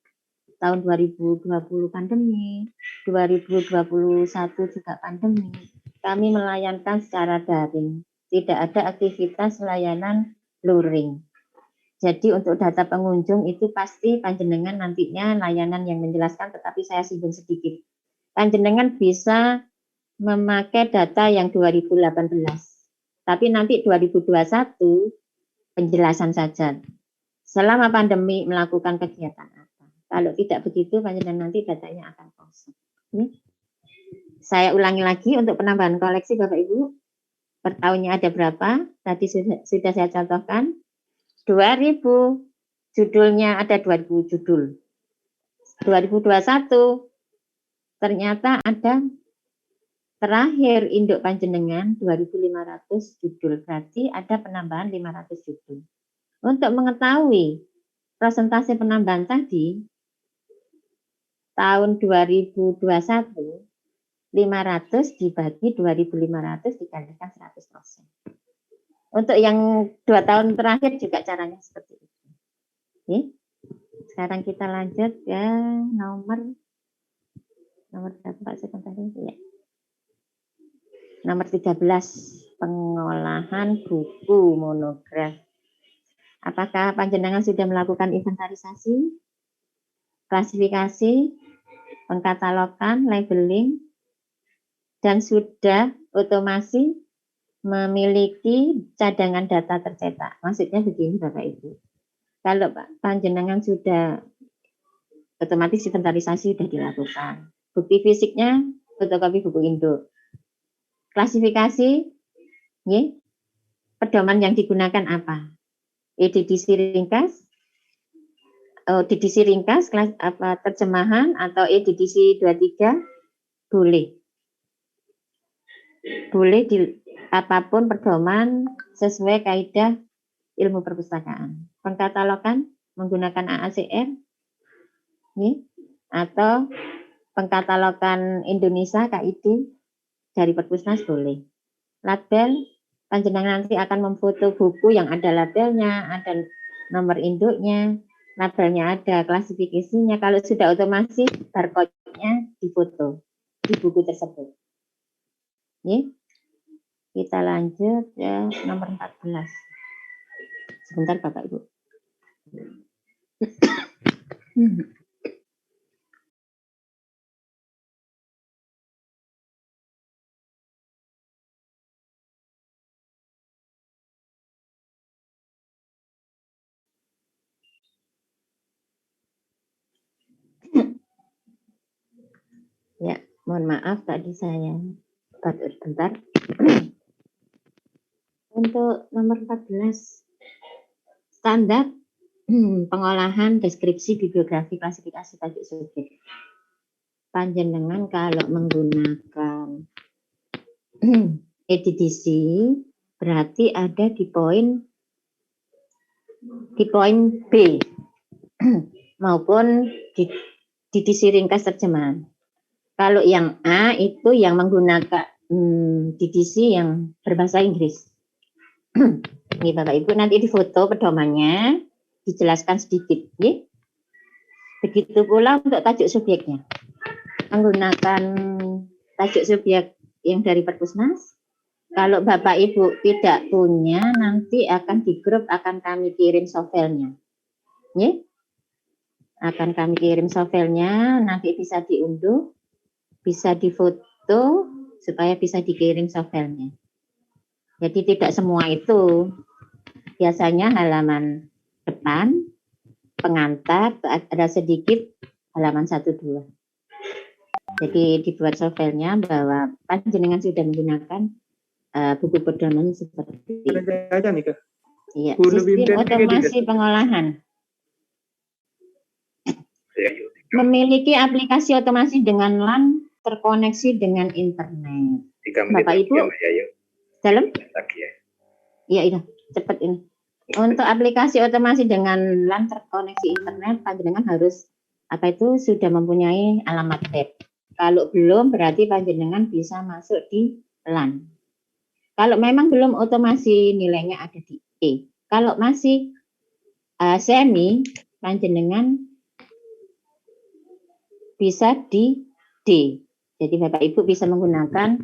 Tahun 2020 pandemi, 2021 juga pandemi. Kami melayangkan secara daring. Tidak ada aktivitas layanan luring. Jadi untuk data pengunjung itu pasti panjenengan nantinya layanan yang menjelaskan, tetapi saya singgung sedikit. Panjenengan bisa memakai data yang 2018. Tapi nanti 2021 penjelasan saja. Selama pandemi melakukan kegiatan apa. Kalau tidak begitu panjenengan nanti datanya akan kosong. Saya ulangi lagi untuk penambahan koleksi Bapak Ibu. Per tahunnya ada berapa? Tadi sudah saya contohkan. 2000 judulnya ada 2000 judul. 2021 ternyata ada terakhir induk panjenengan 2500 judul, berarti ada penambahan 500 judul. Untuk mengetahui persentase penambahan tadi, tahun 2021 500 dibagi 2500 dikalikan 100%. Untuk yang 2 tahun terakhir juga caranya seperti itu. Oke. Sekarang kita lanjut ke nomor berapa Pak sebentar ya. Nomor 13, pengolahan buku monograf. Apakah panjenengan sudah melakukan inventarisasi, klasifikasi, pengkatalogan, labeling, dan sudah otomasi memiliki cadangan data tercetak? Maksudnya begini Bapak Ibu. Kalau panjenengan sudah otomatis inventarisasi sudah dilakukan. Bukti fisiknya fotokopi buku induk. Klasifikasi, pedoman yang digunakan apa? EDDC ringkas, DDC ringkas, terjemahan atau EDDC 23 boleh. Boleh apapun pedoman sesuai kaidah ilmu perpustakaan. Pengkatalogan menggunakan AACR, atau pengkatalogan Indonesia KID dari Perpusnas boleh. Label, panjenengan nanti akan memfoto buku yang ada labelnya, ada nomor induknya, labelnya ada, klasifikasinya. Kalau sudah otomasi, barcode-nya difoto di buku tersebut. Kita lanjut ya nomor 14. Sebentar Bapak Ibu. Ya, mohon maaf tadi saya batuk sebentar. Untuk nomor 14, standar pengolahan deskripsi bibliografi klasifikasi tajuk subjek. Panjenengan kalau menggunakan edisi berarti ada di poin B maupun di didisi ringkas terjemahan. Kalau yang A itu yang menggunakan didisi yang berbahasa Inggris. Ini Bapak Ibu nanti di foto pedomannya dijelaskan sedikit, ya. Begitu pula untuk tajuk subjeknya. Menggunakan tajuk subjek yang dari Perpusnas. Kalau Bapak Ibu tidak punya, nanti akan di grup akan kami kirim softfile-nya. Ya. Akan kami kirim softfile-nya, nanti bisa diunduh, bisa difoto supaya bisa dikirim softfile-nya. Jadi tidak semua itu. Biasanya halaman depan, pengantar, ada sedikit halaman 1-2. Jadi dibuat softfile-nya bahwa panjenengan sudah menggunakan buku pedoman seperti itu. Iya, sistem otomasi pengolahan. Memiliki aplikasi otomasi dengan LAN terkoneksi dengan internet. 3 menit Bapak Ibu, ya, yuk. dalam? Lagi ya. Iya, cepat ini. Untuk aplikasi otomasi dengan LAN terkoneksi internet, panjenengan harus sudah mempunyai alamat tab. Kalau belum, berarti panjenengan bisa masuk di LAN. Kalau memang belum, otomasi nilainya ada di E. Kalau masih semi, panjenengan bisa di D. Jadi Bapak Ibu bisa menggunakan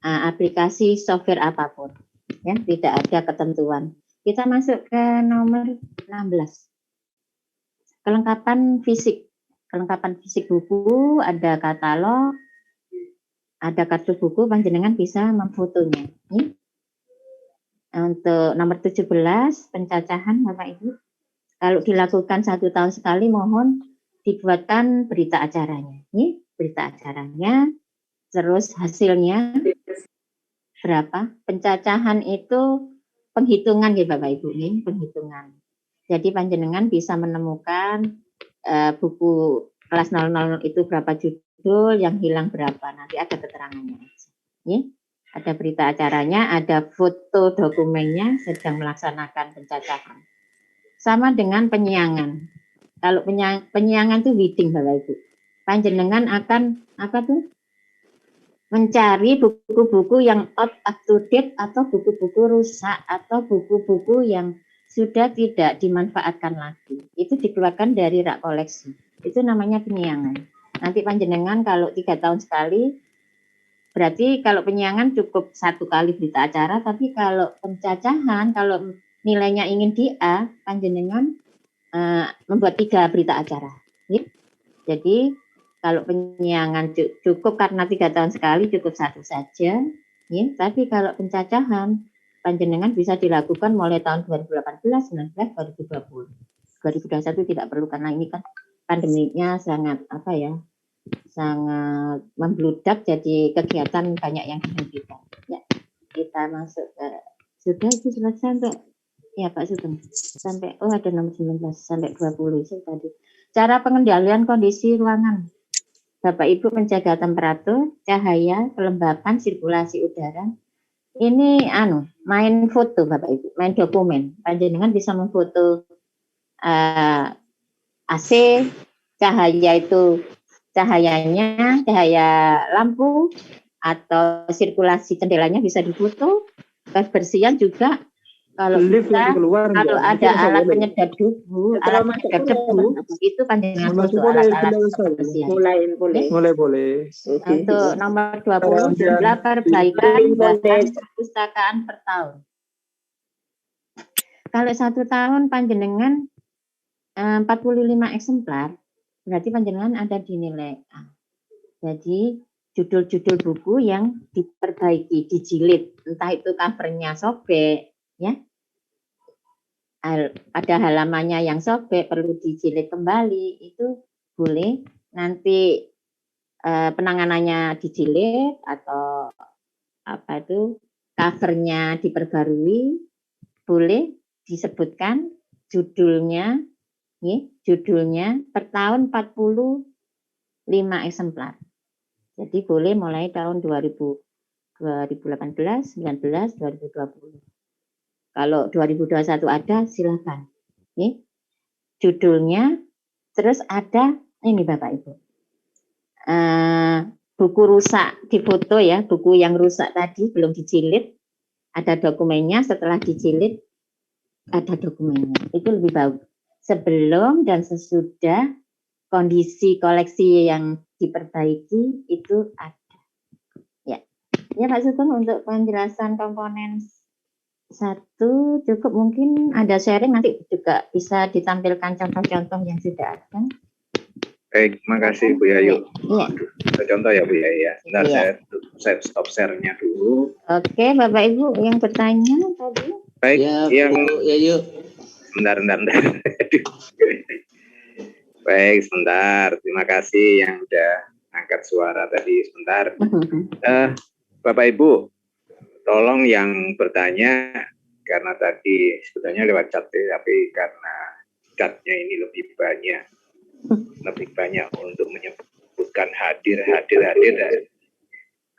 aplikasi software apapun. Ya, tidak ada ketentuan. Kita masuk ke nomor 16. Kelengkapan fisik. Kelengkapan fisik buku, ada katalog, ada kartu buku, panjenengan bisa memfotonya. Ini. Untuk nomor 17, pencacahan Bapak Ibu. Kalau dilakukan 1 tahun sekali, mohon dibuatkan berita acaranya. Ini berita acaranya, terus hasilnya berapa? Pencacahan itu penghitungan ya Bapak Ibu, ini penghitungan. Jadi panjenengan bisa menemukan buku kelas 00 itu berapa judul, yang hilang berapa, nanti ada keterangannya. Ya, ada berita acaranya, ada foto dokumennya sedang melaksanakan pencacahan. Sama dengan penyiangan. Kalau penyiangan itu reading Bapak Ibu. Panjenengan akan mencari buku-buku yang out to date atau buku-buku rusak atau buku-buku yang sudah tidak dimanfaatkan lagi. Itu dikeluarkan dari rak koleksi. Itu namanya penyiangan. Nanti panjenengan kalau 3 tahun sekali, berarti kalau penyiangan cukup 1 kali berita acara, tapi kalau pencacahan, kalau nilainya ingin di A, panjenengan membuat 3 berita acara. Ya. Jadi kalau penyiangan cukup karena 3 tahun sekali, cukup 1 saja. Ya. Tapi kalau pencacahan, panjenengan bisa dilakukan mulai tahun 2018, 19, 2020. 2021 tidak perlu karena ini kan pandemiknya sangat sangat membludak, jadi kegiatan banyak yang dihentikan. Ya, kita masuk ke sudah itu selesai untuk ya Pak Sugeng sampai ada nomor 19 sampai 20 itu tadi. Cara pengendalian kondisi ruangan. Bapak Ibu menjaga temperatur, cahaya, kelembapan, sirkulasi udara. Ini main foto Bapak Ibu, main dokumen. Panjenengan bisa memfoto AC, cahaya itu cahaya lampu atau sirkulasi jendelanya bisa difoto. Kebersihan juga kalau ada alat penyedot debu, itu panjenengan foto alat kebersihan. Mulai boleh. Untuk nomor 20 jumlah perbaikan bahan perpustakaan per tahun. Kalau 1 tahun panjenengan 45 eksemplar, berarti panjenengan ada di nilai A. Jadi judul-judul buku yang diperbaiki, dijilid, entah itu covernya sobek, ya. Ada halamannya yang sobek perlu dijilid kembali, itu boleh. Nanti penanganannya dijilid atau covernya diperbarui, boleh disebutkan judulnya per tahun 45 eksemplar. Jadi boleh mulai tahun 2018, 19, 2020. Kalau 2021 ada, silakan. Judulnya, terus ada ini Bapak Ibu. Buku rusak difoto ya, buku yang rusak tadi belum dijilid, ada dokumennya. Setelah dijilid ada dokumennya. Itu lebih bagus. Sebelum dan sesudah kondisi koleksi yang diperbaiki itu ada. Ya Pak Sugeng, untuk penjelasan komponen 1 cukup, mungkin ada sharing nanti juga bisa ditampilkan contoh-contoh yang sudah ada. Baik, makasih Bu Yayu. Iya. Contoh ya Bu Yayu. Bentar, Iya. saya stop share-nya dulu. Oke, Bapak Ibu yang bertanya tadi. Baik, Ya, yang Bu Yayu. bentar. Baik, sebentar. Terima kasih yang udah angkat suara tadi sebentar. Bapak Ibu, tolong yang bertanya, karena tadi sebetulnya lewat chat, tapi karena chatnya ini lebih banyak untuk menyebutkan hadir.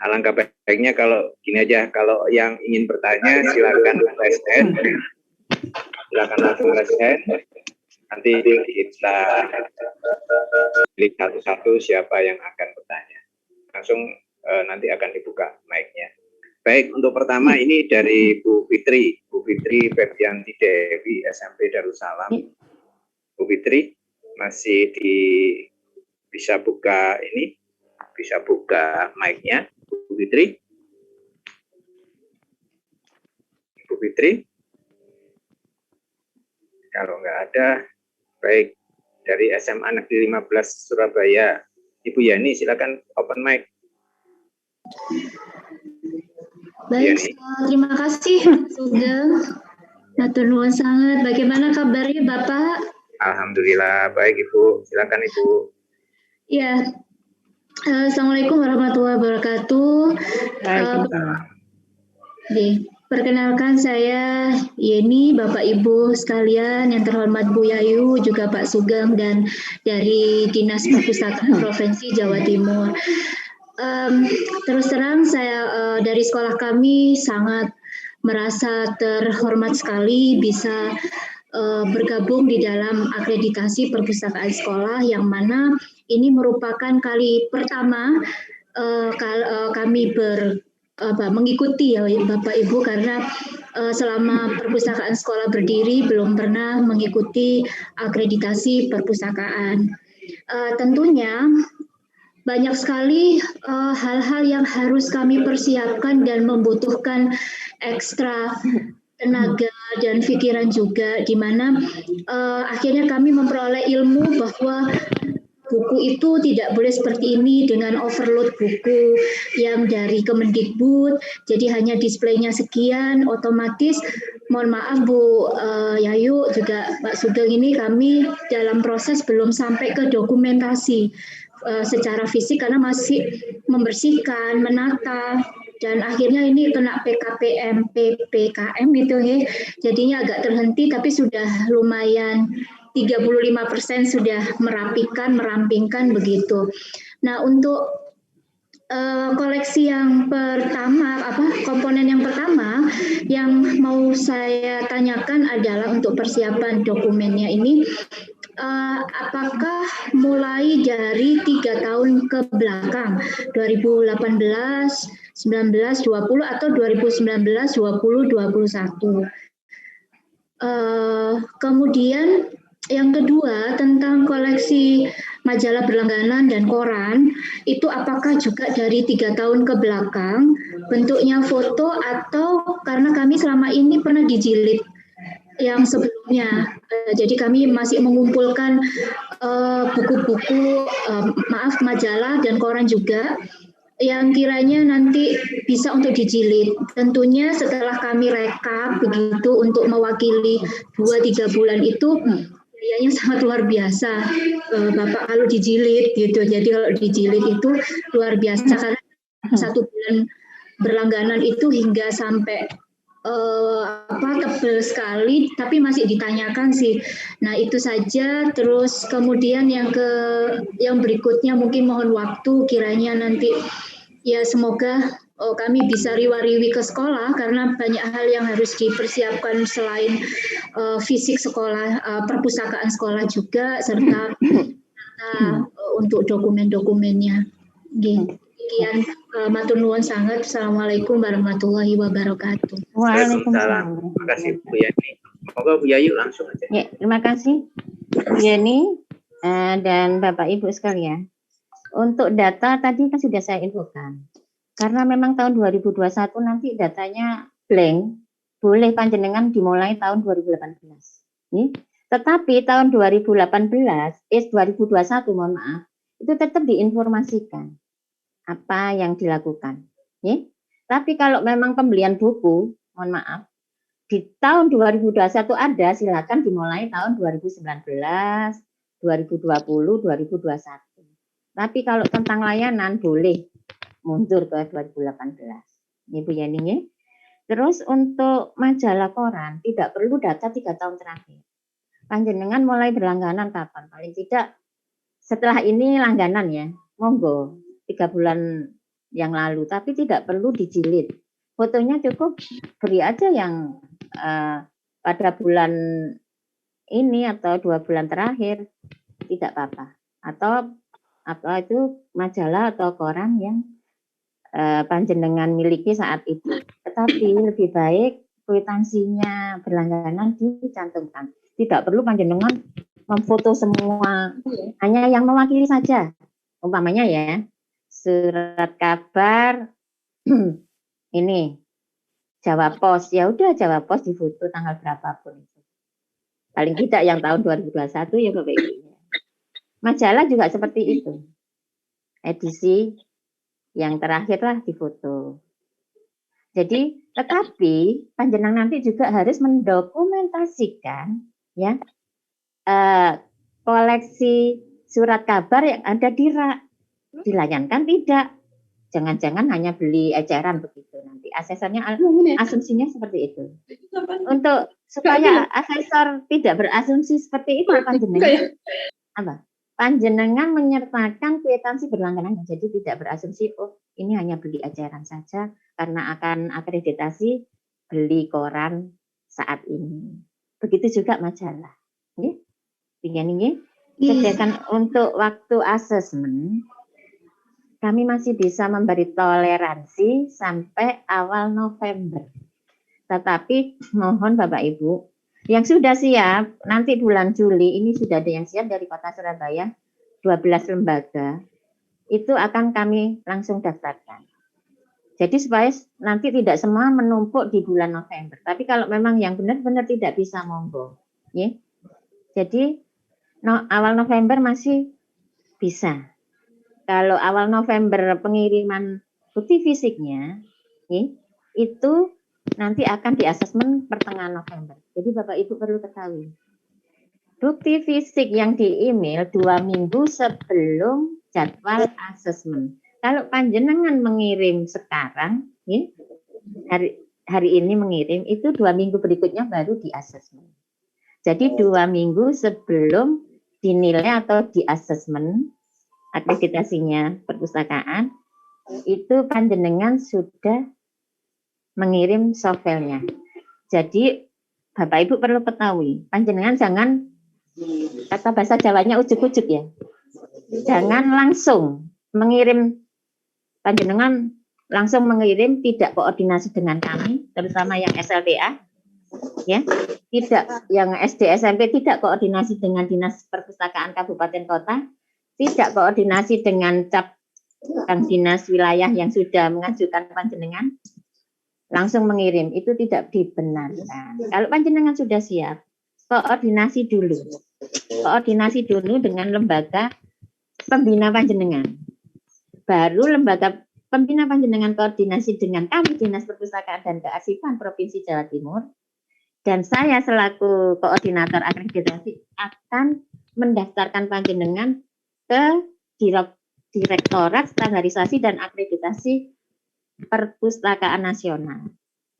Alangkah baiknya kalau gini aja, kalau yang ingin bertanya silakan raise hand, langsung raise hand. Nanti kita pilih satu-satu siapa yang akan bertanya. Langsung nanti akan dibuka mic-nya. Baik, untuk pertama ini dari Bu Fitri Febianti Dewi, SMP Darussalam. Bu Fitri masih bisa buka mic-nya, Bu Fitri. Kalau nggak ada, baik, dari SMA Negeri 15 Surabaya, Ibu Yani, silakan open mic. Baik, terima kasih Sugeng. Matur nuwun sangat. Bagaimana kabarnya Bapak? Alhamdulillah baik Ibu, silakan Ibu. Ya, Assalamualaikum warahmatullahi wabarakatuh. Perkenalkan saya Yeni, Bapak Ibu sekalian yang terhormat Bu Yayu, juga Pak Sugeng dan dari Dinas Perpustakaan Provinsi Jawa Timur. Terus terang saya dari sekolah kami sangat merasa terhormat sekali bisa bergabung di dalam akreditasi perpustakaan sekolah, yang mana ini merupakan kali pertama kami mengikuti ya Bapak Ibu, karena selama perpustakaan sekolah berdiri belum pernah mengikuti akreditasi perpustakaan. Tentunya banyak sekali hal-hal yang harus kami persiapkan dan membutuhkan ekstra tenaga dan pikiran juga, di mana akhirnya kami memperoleh ilmu bahwa buku itu tidak boleh seperti ini dengan overload buku yang dari Kemendikbud, jadi hanya displaynya sekian, otomatis mohon maaf Bu Yayu juga Pak Sugeng, ini kami dalam proses belum sampai ke dokumentasi secara fisik karena masih membersihkan, menata, dan akhirnya ini kena PKPM gitu ya. Jadinya agak terhenti, tapi sudah lumayan 35% sudah merampingkan begitu. Nah, untuk koleksi yang pertama, komponen yang pertama yang mau saya tanyakan adalah untuk persiapan dokumennya ini, apakah mulai dari 3 tahun ke belakang, 2018, 19, 20 atau 2019, 20, 21. Kemudian yang kedua tentang koleksi majalah berlangganan dan koran, itu apakah juga dari 3 tahun ke belakang, bentuknya foto atau karena kami selama ini pernah dijilid yang sebelumnya. Jadi kami masih mengumpulkan buku-buku, majalah dan koran juga yang kiranya nanti bisa untuk dijilid. Tentunya setelah kami rekap begitu untuk mewakili 2-3 bulan itu, biayanya sangat luar biasa, Bapak, kalau dijilid gitu. Jadi kalau dijilid itu luar biasa karena 1 bulan berlangganan itu hingga sampai tebal sekali, tapi masih ditanyakan sih. Nah itu saja. Terus kemudian yang berikutnya mungkin mohon waktu kiranya nanti ya semoga kami bisa riwa-riwi ke sekolah karena banyak hal yang harus dipersiapkan selain fisik sekolah, perpustakaan sekolah juga serta untuk dokumen-dokumennya. Sekian, matur nuwun sangat. Assalamualaikum warahmatullahi wabarakatuh. Waalaikumsalam. Terima kasih Bu Yani. Semoga Bu Yayu langsung aja. Ya, terima kasih Bu Yeni dan Bapak Ibu sekalian. Untuk data tadi kan sudah saya infokan. Karena memang tahun 2021 nanti datanya blank, boleh panjenengan dimulai tahun 2018. Nih. Tetapi tahun 2021 mohon maaf, itu tetap diinformasikan apa yang dilakukan. Nih. Tapi kalau memang pembelian buku, mohon maaf, di tahun 2021 ada, silakan dimulai tahun 2019, 2020, 2021. Tapi kalau tentang layanan boleh mundur ke 2018. Ini Bu Yani. Terus untuk majalah koran tidak perlu data 3 tahun terakhir. Panjenengan mulai berlangganan kapan? Paling tidak setelah ini langganan ya, monggo 3 bulan yang lalu. Tapi tidak perlu dijilid. Fotonya cukup beri aja yang pada bulan ini atau 2 bulan terakhir, tidak apa-apa. Atau apa itu majalah atau koran yang panjenengan miliki saat itu. Tetapi lebih baik kwitansinya berlangganan dicantumkan. Tidak perlu panjenengan memfoto semua, hanya yang mewakili saja. Umpamanya ya, surat kabar ini Jawa Pos, ya udah Jawa Pos difoto tanggal berapapun itu. Paling tidak yang tahun 2021 ya Bapak Ibu. Majalah juga seperti itu. Edisi yang terakhir lah difoto. Jadi, tetapi panjenengan nanti juga harus mendokumentasikan ya koleksi surat kabar yang ada di rak. Dilayankan tidak. Jangan-jangan hanya beli eceran begitu nanti. Asesornya asumsinya seperti itu. Untuk supaya asesor tidak berasumsi seperti itu panjenengan apa? Panjenengan menyertakan kwitansi berlangganan, jadi tidak berasumsi oh ini hanya beli eceran saja karena akan akreditasi beli koran saat ini. Begitu juga majalah. Ini. Sedangkan untuk waktu asesmen kami masih bisa memberi toleransi sampai awal November. Tetapi mohon Bapak Ibu, yang sudah siap, nanti bulan Juli ini sudah ada yang siap dari Kota Surabaya, 12 lembaga, itu akan kami langsung daftarkan. Jadi supaya nanti tidak semua menumpuk di bulan November. Tapi kalau memang yang benar-benar tidak bisa, monggo. Ya. Jadi awal November masih bisa. Kalau awal November pengiriman bukti fisiknya, itu nanti akan diasesmen pertengahan November. Jadi Bapak Ibu perlu ketahui. Bukti fisik yang di email 2 minggu sebelum jadwal asesmen. Kalau panjenengan mengirim sekarang, hari ini mengirim, itu 2 minggu berikutnya baru di asesmen. Jadi 2 minggu sebelum dinilai atau di asesmen, akreditasinya perpustakaan, itu panjenengan sudah mengirim softwarenya. Jadi Bapak Ibu perlu ketahui, panjenengan jangan, kata bahasa Jawanya ujuk-ujuk ya, jangan langsung mengirim, panjenengan langsung mengirim tidak koordinasi dengan kami, terutama yang SLTA, ya, tidak yang SD SMP tidak koordinasi dengan Dinas Perpustakaan Kabupaten Kota, tidak koordinasi dengan cap dinas wilayah yang sudah mengajukan panjenengan, langsung mengirim, itu tidak dibenarkan. Kalau panjenengan sudah siap, koordinasi dulu dengan lembaga pembina panjenengan. Baru lembaga pembina panjenengan koordinasi dengan kami Dinas Perpustakaan dan Kearsifan Provinsi Jawa Timur, dan saya selaku koordinator akreditasi akan mendaftarkan panjenengan ke Direktorat Standarisasi dan Akreditasi Perpustakaan Nasional.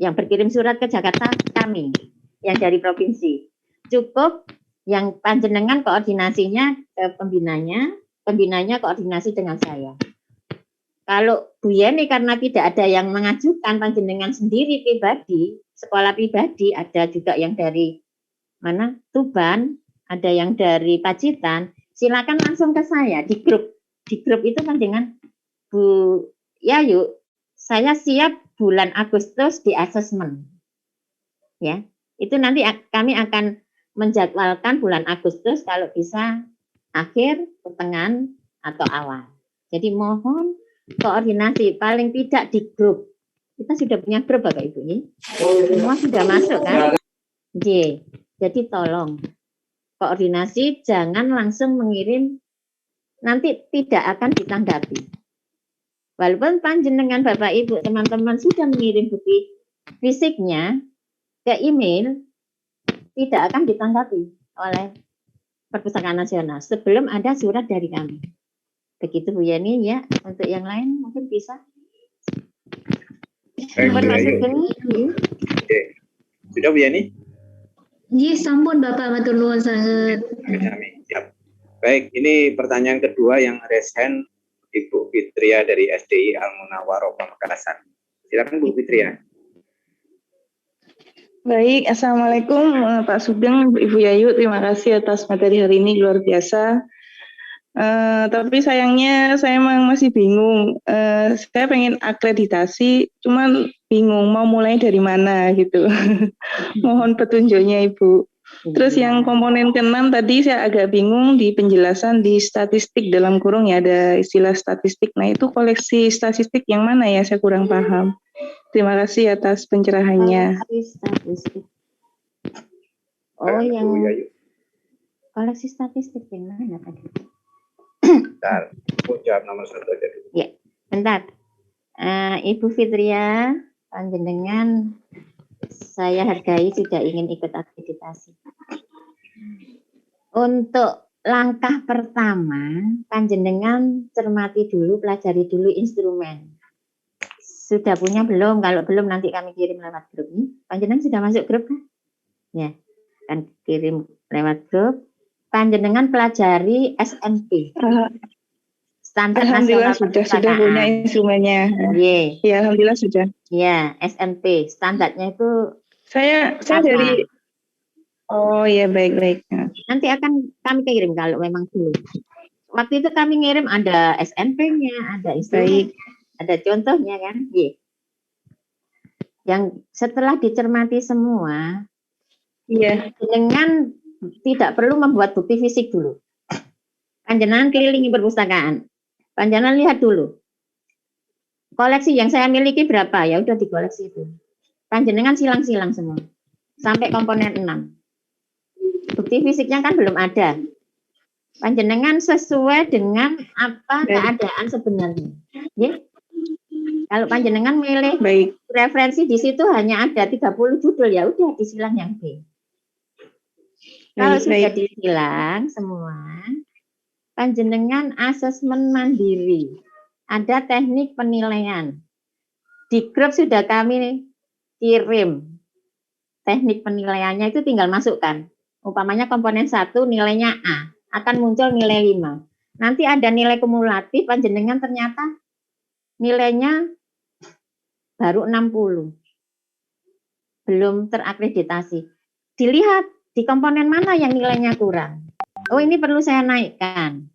yang berkirim surat ke Jakarta kami, yang dari provinsi. Cukup yang panjenengan koordinasinya ke pembinanya koordinasi dengan saya. Kalau Bu Yeni karena tidak ada yang mengajukan, panjenengan sendiri pribadi, sekolah pribadi, ada juga yang dari mana Tuban, ada yang dari Pacitan, silakan langsung ke saya di grup. Di grup itu panjenengan Bu Yayu, saya siap bulan Agustus di asesmen. Ya, itu nanti kami akan menjadwalkan bulan Agustus kalau bisa akhir, pertengahan atau awal. Jadi mohon koordinasi paling tidak di grup. Kita sudah punya grup Bapak Ibu ya. Semua sudah masuk kan? Jadi tolong koordinasi, jangan langsung mengirim, nanti tidak akan ditanggapi. Walaupun panjenengan Bapak Ibu teman-teman sudah mengirim bukti fisiknya ke email, tidak akan ditanggapi oleh Perpustakaan Nasional sebelum ada surat dari kami. Begitu Bu Yeni ya. Untuk yang lain mungkin bisa. Baik, Bu Yayu. Oke. Sudah Bu Yani? Nggih, sampun Bapak matur nuwun sanget. Amin. Siap. Baik, ini pertanyaan kedua yang resen Ibu Fitria dari SDI Al-Munawwaroh Pamekasan. Silakan Bu Fitria. Baik, Assalamualaikum Pak Sugeng, Ibu Yayu, terima kasih atas materi hari ini, luar biasa. Tapi sayangnya saya memang masih bingung. Saya pengen akreditasi, cuman bingung mau mulai dari mana gitu. Mohon petunjuknya Ibu. Terus yang komponen ke-6 tadi saya agak bingung di penjelasan di statistik dalam kurung ya ada istilah statistik. Nah itu koleksi statistik yang mana ya, saya kurang paham. Terima kasih atas pencerahannya. Statistik. Oh, yang koleksi statistik yang mana tadi? Bentar, Bu jawab nomor 1 aja dulu. Ya, bentar. Ibu Fitria, panjenengan saya hargai sudah ingin ikut akreditasi. Untuk langkah pertama, panjenengan cermati dulu, pelajari dulu instrumen. Sudah punya belum? Kalau belum nanti kami kirim lewat grup ini. Panjenengan sudah masuk grup kan? Ya, kan kirim lewat grup. Panjenengan pelajari SNP. Standar Alhamdulillah Nasional sudah punya instrumennya. Ya, alhamdulillah sudah. Ya, SNP. Standarnya itu saya dari ya baik. Nanti akan kami kirim kalau memang belum. Waktu itu kami ngirim ada SNP-nya, ada instrumen, ada contohnya kan. Yang setelah dicermati semua, dengan tidak perlu membuat bukti fisik dulu. Panjenengan kelilingi perpustakaan. Panjenengan lihat dulu. Koleksi yang saya miliki berapa? Ya udah dikoleksi itu. Panjenengan silang-silang semua. Sampai komponen 6. Bukti fisiknya kan belum ada. Panjenengan sesuai dengan apa keadaan sebenarnya. Ya. Kalau panjenengan milih referensi di situ hanya ada 30 judul, ya udah disilang yang B. Kalau sudah disilang semua, panjenengan asesmen mandiri. Ada teknik penilaian. Di grup sudah kami kirim. Teknik penilaiannya itu tinggal masukkan. Umpamanya komponen 1 nilainya A, akan muncul nilai 5. Nanti ada nilai kumulatif, panjenengan ternyata nilainya baru 60. Belum terakreditasi. Dilihat di komponen mana yang nilainya kurang. Oh, ini perlu saya naikkan.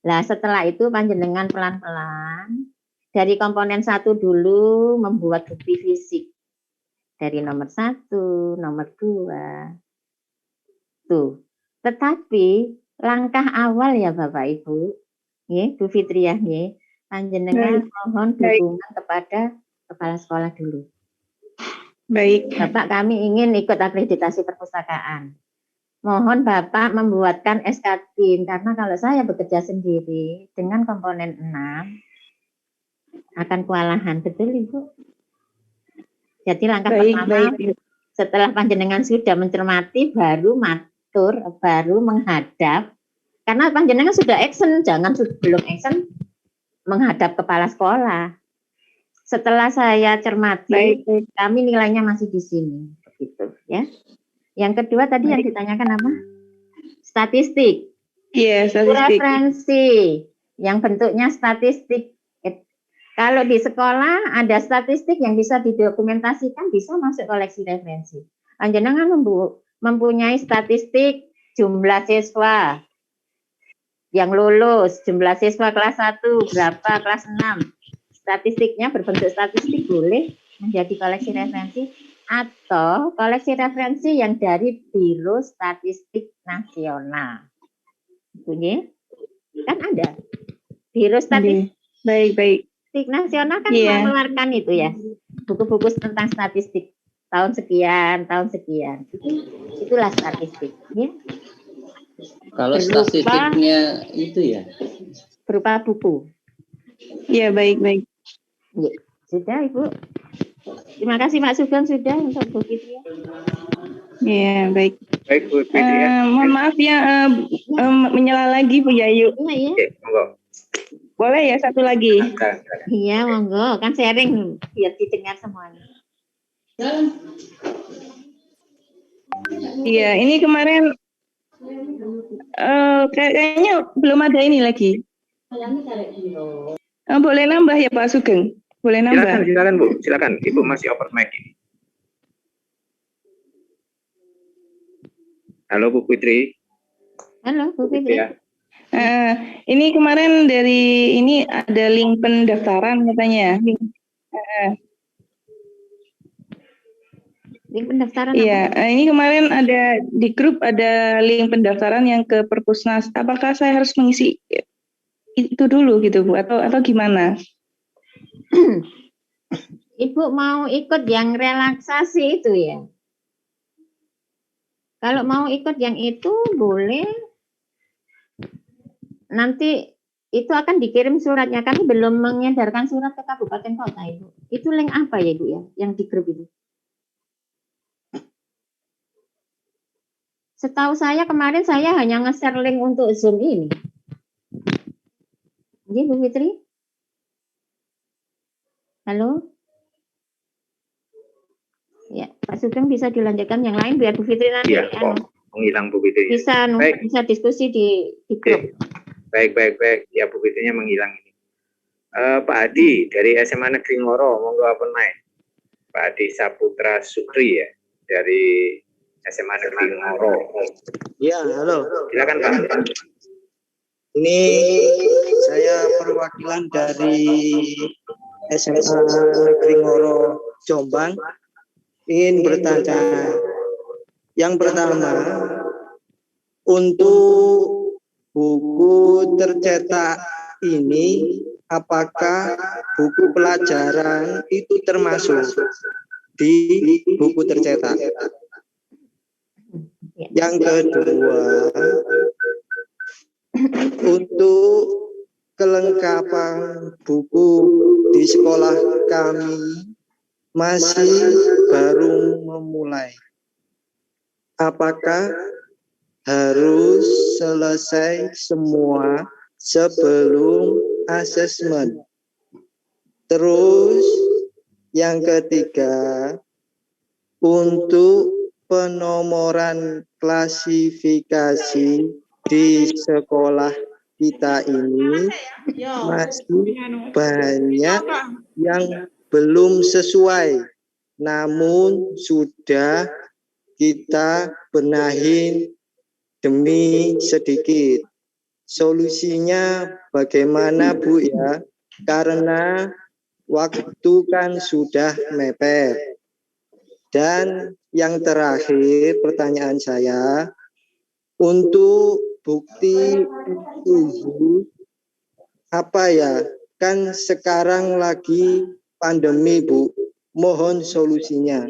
Nah, setelah itu panjenengan pelan-pelan dari komponen 1 dulu membuat bukti fisik. Dari nomor 1, nomor 2. Tuh. Tetapi langkah awal ya Bapak Ibu, Bu Fitriah, panjenengan mohon dukungan kepada kepala sekolah dulu. Baik. Bapak, kami ingin ikut akreditasi perpustakaan. Mohon Bapak membuatkan SK-TIM, karena kalau saya bekerja sendiri dengan komponen 6 akan kewalahan. Betul Ibu? Jadi langkah pertama, setelah panjenengan sudah mencermati, baru matur, baru menghadap. Karena panjenengan sudah action, jangan belum action menghadap kepala sekolah. setelah saya cermati, Baik. kami nilainya masih di sini, gitu ya. Yang kedua tadi yang ditanyakan apa? Statistik. Iya, statistik. Referensi yang bentuknya statistik. Kalau di sekolah ada statistik yang bisa didokumentasikan, bisa masuk koleksi referensi. Panjenengan mempunyai statistik jumlah siswa yang lulus, jumlah siswa kelas 1 berapa, kelas 6. Statistiknya berbentuk statistik boleh menjadi koleksi referensi, atau koleksi referensi yang dari Biro Statistik Nasional. Bunyi? Kan ada. Biro Statistik Baik. Nasional kan Iya. mengeluarkan itu ya, buku-buku tentang statistik tahun sekian. Itulah statistik. Ya. Kalau statistiknya itu ya? Berupa buku. Iya, baik. Ya. Sudah, Ibu. Terima kasih Pak Sugeng sudah untuk Bu Fitri. Iya, baik. Baik Bu Fitri ya. Mohon maaf ya, menyela lagi Bu Yayu. Iya. Oke, monggo. Boleh ya satu lagi? Iya, monggo. Kan sharing biar didengar semuanya. Iya, ini kemarin kayaknya belum ada ini lagi. Boleh nambah ya Pak Sugeng? Boleh nambah? Silakan Bu, silakan. Ibu masih open mic ini. Halo Bu Fitri. Halo Bu Fitri. Ya. Ini kemarin dari ini ada link pendaftaran katanya. Link pendaftaran Iya, ini kemarin ada di grup ada link pendaftaran yang ke Perpusnas. Apakah saya harus mengisi itu dulu gitu Bu atau gimana? Ibu mau ikut yang relaksasi itu ya? Kalau mau ikut yang itu boleh. Nanti itu akan dikirim suratnya. Kami belum mengedarkan surat ke kabupaten kota Ibu. Itu link apa ya Ibu ya? Yang di grup itu? Setahu saya kemarin saya hanya nge-share link untuk Zoom ini. Iya Bu Fitri? Halo? Ya, Pak Sugeng bisa dilanjutkan yang lain biar Bu Fitri nanti Iya, kok menghilang Bu Fitri. bisa diskusi di grup. Baik. Ya Bu Fitrinya menghilang ini. Pak Adi dari SMA Negeri Ngoro, monggo open mic. Pak Adi Saputra Sukri ya dari SMA Negeri Ngoro. Ya, halo. Silakan Pak. Ini saya perwakilan dari SMA Negeri Ngoro Jombang ingin bertanya. Yang pertama, untuk buku tercetak ini apakah buku pelajaran itu termasuk di buku tercetak? Yang kedua, untuk kelengkapan buku di sekolah kami masih baru memulai. Apakah harus selesai semua sebelum asesmen? Terus yang ketiga, untuk penomoran klasifikasi di sekolah kita ini masih banyak yang belum sesuai, namun sudah kita benahin demi sedikit. Solusinya bagaimana Bu ya? Karena waktu kan sudah mepet. Dan yang terakhir pertanyaan saya, untuk bukti uji apa ya? Kan sekarang lagi pandemi Bu. Mohon solusinya.